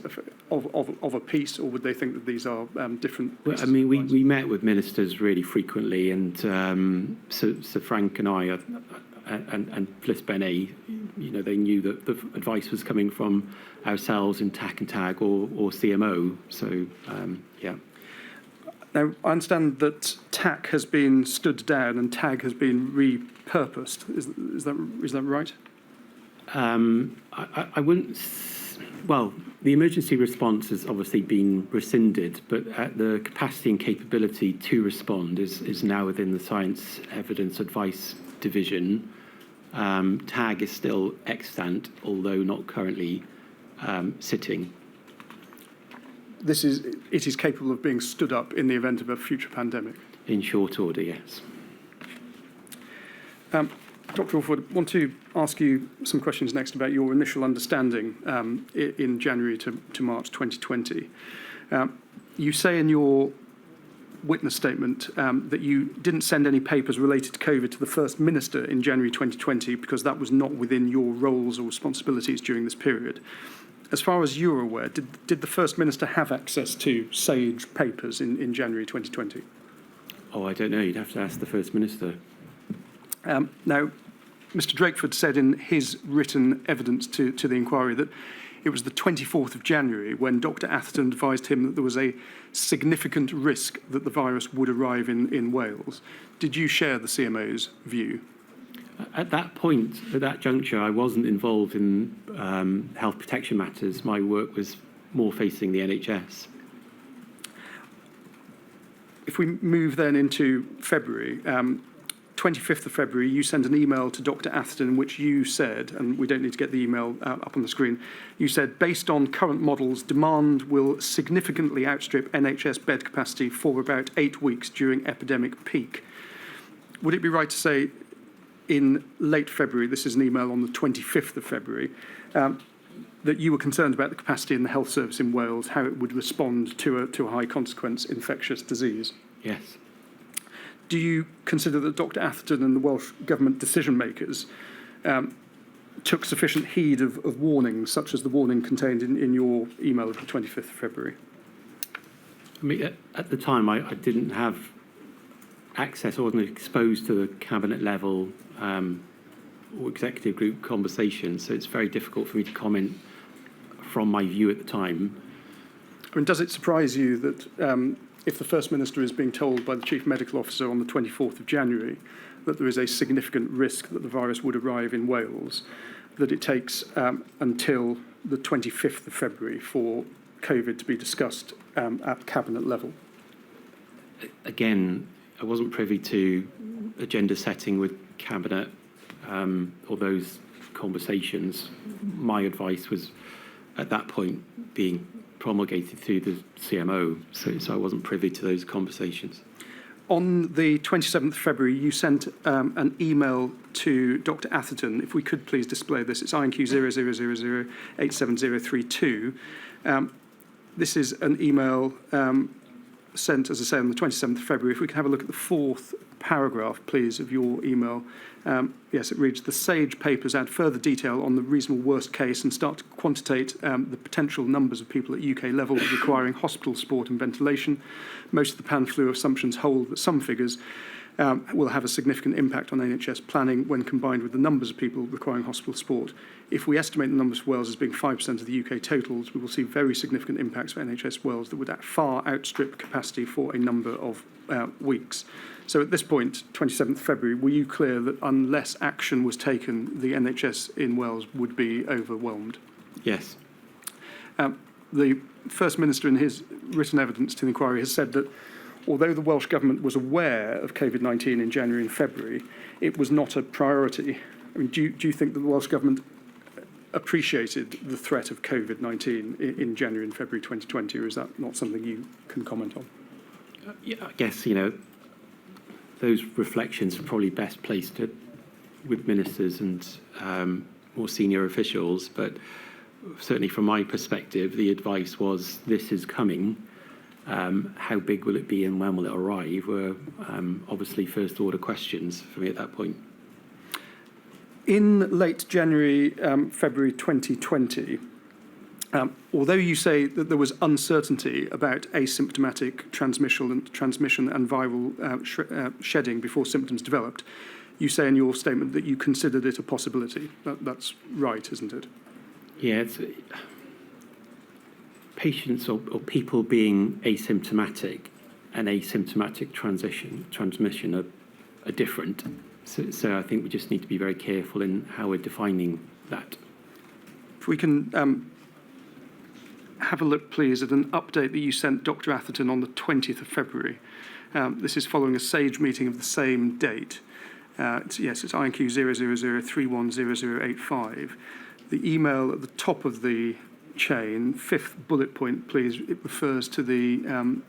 of a piece, or would they think that these are different? Well, I mean, we met with ministers really frequently, and so Frank and I, and Fliss Benet, you know, they knew that the advice was coming from ourselves in TAC and TAG or CMO. So, yeah. Now, I understand that TAC has been stood down and TAG has been repurposed. Is that right? I wouldn't. Well, the emergency response has obviously been rescinded, but the capacity and capability to respond is now within the Science Evidence Advice Division. TAG is still extant, although not currently sitting. It is capable of being stood up in the event of a future pandemic? In short order, yes. Dr. Orford, I want to ask you some questions next about your initial understanding in January to March 2020. You say in your witness statement that you didn't send any papers related to COVID to the First Minister in January 2020 because that was not within your roles or responsibilities during this period. As far as you're aware, did the First Minister have access to SAGE papers in January 2020? Oh, I don't know. You'd have to ask the First Minister. Now, Mr Drakeford said in his written evidence to the inquiry that it was the 24th of January when Dr Atherton advised him that there was a significant risk that the virus would arrive in Wales. Did you share the CMO's view? At that point, at that juncture, I wasn't involved in health protection matters. My work was more facing the NHS. If we move then into February, 25th of February, you sent an email to Dr Atherton in which you said, and we don't need to get the email up on the screen, you said, based on current models, demand will significantly outstrip NHS bed capacity for about 8 weeks during epidemic peak. Would it be right to say in late February, this is an email on the 25th of February, that you were concerned about the capacity in the health service in Wales, how it would respond to a high consequence infectious disease? Yes. Do you consider that Dr Atherton and the Welsh Government decision makers took sufficient heed of warnings, such as the warning contained in your email of the 25th of February? I mean, at the time, I didn't have access, I wasn't exposed to the cabinet level or executive group conversations, so it's very difficult for me to comment from my view at the time. I mean, does it surprise you that if the First Minister is being told by the Chief Medical Officer on the 24th of January that there is a significant risk that the virus would arrive in Wales, that it takes until the 25th of February for COVID to be discussed at cabinet level? Again, I wasn't privy to agenda setting with cabinet or those conversations. My advice was at that point being promulgated through the CMO, so I wasn't privy to those conversations. On the 27th of February, you sent an email to Dr Atherton. If we could please display this, it's INQ 0000870032. This is an email sent, as I say, on the 27th of February. If we can have a look at the fourth paragraph, please, of your email. Yes, it reads, the SAGE papers add further detail on the reasonable worst case and start to quantitate the potential numbers of people at UK level requiring hospital support and ventilation. Most of the pan-flu assumptions hold that some figures will have a significant impact on NHS planning when combined with the numbers of people requiring hospital support. If we estimate the numbers for Wales as being 5% of the UK totals, we will see very significant impacts for NHS Wales that would far outstrip capacity for a number of weeks. So at this point, 27th February, were you clear that unless action was taken, the NHS in Wales would be overwhelmed? Yes. The First Minister in his written evidence to the inquiry has said that although the Welsh Government was aware of Covid-19 in January and February, it was not a priority. I mean, do you think that the Welsh Government appreciated the threat of Covid-19 in January and February 2020, or is that not something you can comment on? Yeah, I guess, you know, those reflections are probably best placed with ministers and more senior officials, but certainly from my perspective, the advice was this is coming. How big will it be and when will it arrive were obviously first order questions for me at that point. In late January, February 2020, although you say that there was uncertainty about asymptomatic transmission and viral shedding before symptoms developed, you say in your statement that you considered it a possibility. That's right, isn't it? Yeah, it's, patients or people being asymptomatic and asymptomatic transmission are different. So I think we just need to be very careful in how we're defining that. If we can have a look, please, at an update that you sent Dr. Atherton on the 20th of February. This is following a SAGE meeting of the same date. It's INQ 000310085. The email at the top of the chain, fifth bullet point, please, it refers to the,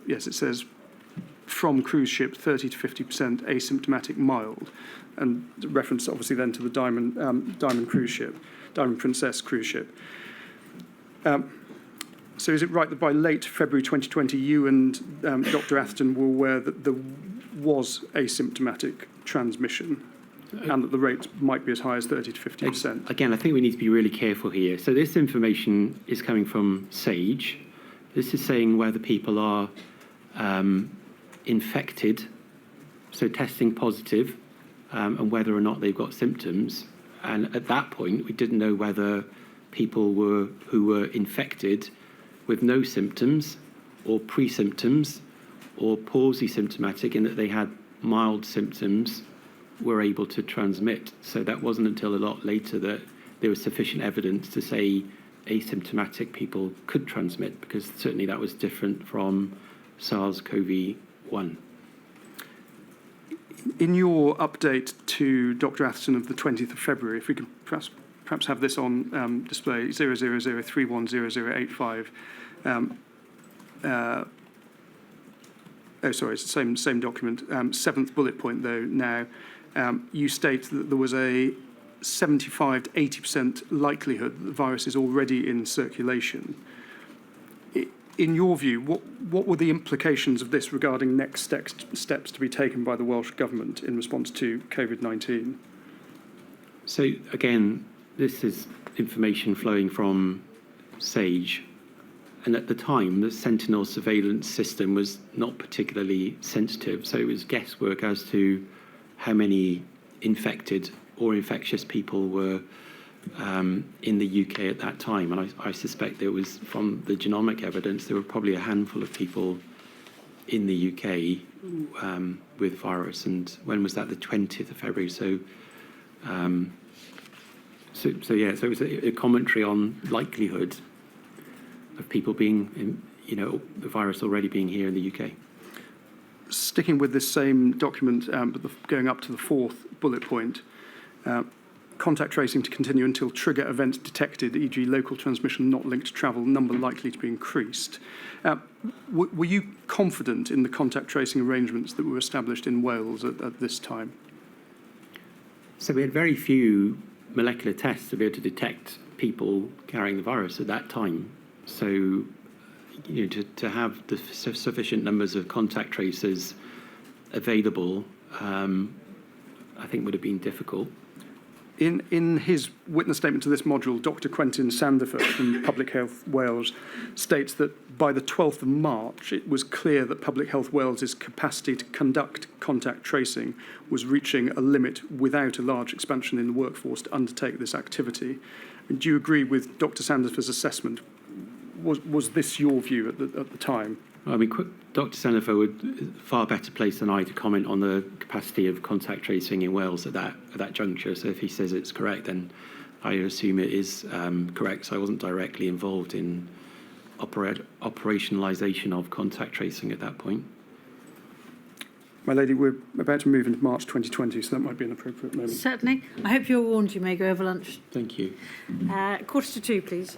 it says, from cruise ship, 30 to 50% asymptomatic mild, and reference obviously then to the Diamond cruise ship, Diamond Princess cruise ship. So is it right that by late February 2020, you and Dr. Atherton were aware that there was asymptomatic transmission and that the rate might be as high as 30 to 50%? Again, I think we need to be really careful here. So this information is coming from SAGE. This is saying whether people are infected, so testing positive, and whether or not they've got symptoms. And at that point, we didn't know whether people who were infected with no symptoms or pre-symptoms or pausi-symptomatic in that they had mild symptoms were able to transmit. So that wasn't until a lot later that there was sufficient evidence to say asymptomatic people could transmit, because certainly that was different from SARS-CoV-1. In your update to Dr. Atherton of the 20th of February, if we can perhaps have this on display, 000310085. It's the same document. Seventh bullet point, though, now. You state that there was a 75 to 80% likelihood that the virus is already in circulation. In your view, what were the implications of this regarding next steps to be taken by the Welsh Government in response to Covid-19? So again, this is information flowing from SAGE. And at the time, the Sentinel surveillance system was not particularly sensitive. So it was guesswork as to how many infected or infectious people were in the UK at that time. And I suspect there was, from the genomic evidence, there were probably a handful of people in the UK with virus. And when was that? The 20th of February. So it was a commentary on likelihood of people being, the virus already being here in the UK. Sticking with this same document, but going up to the fourth bullet point, contact tracing to continue until trigger events detected, e.g. local transmission not linked to travel, number likely to be increased. Were you confident in the contact tracing arrangements that were established in Wales at this time? So we had very few molecular tests to be able to detect people carrying the virus at that time. So, to have the sufficient numbers of contact tracers available, I think would have been difficult. In his witness statement to this module, Dr. Quentin Sandifer from Public Health Wales states that by the 12th of March, it was clear that Public Health Wales's capacity to conduct contact tracing was reaching a limit without a large expansion in the workforce to undertake this activity. And do you agree with Dr. Sandifer's assessment? Was this your view at the time? I mean, Dr. Sandifer would far better place than I to comment on the capacity of contact tracing in Wales at that juncture. So if he says it's correct, then I assume it is correct. So I wasn't directly involved in operationalisation of contact tracing at that point. My lady, we're about to move into March 2020, so that might be an appropriate moment. Certainly. I hope you're warned you may go over lunch. Thank you. 1:45, please.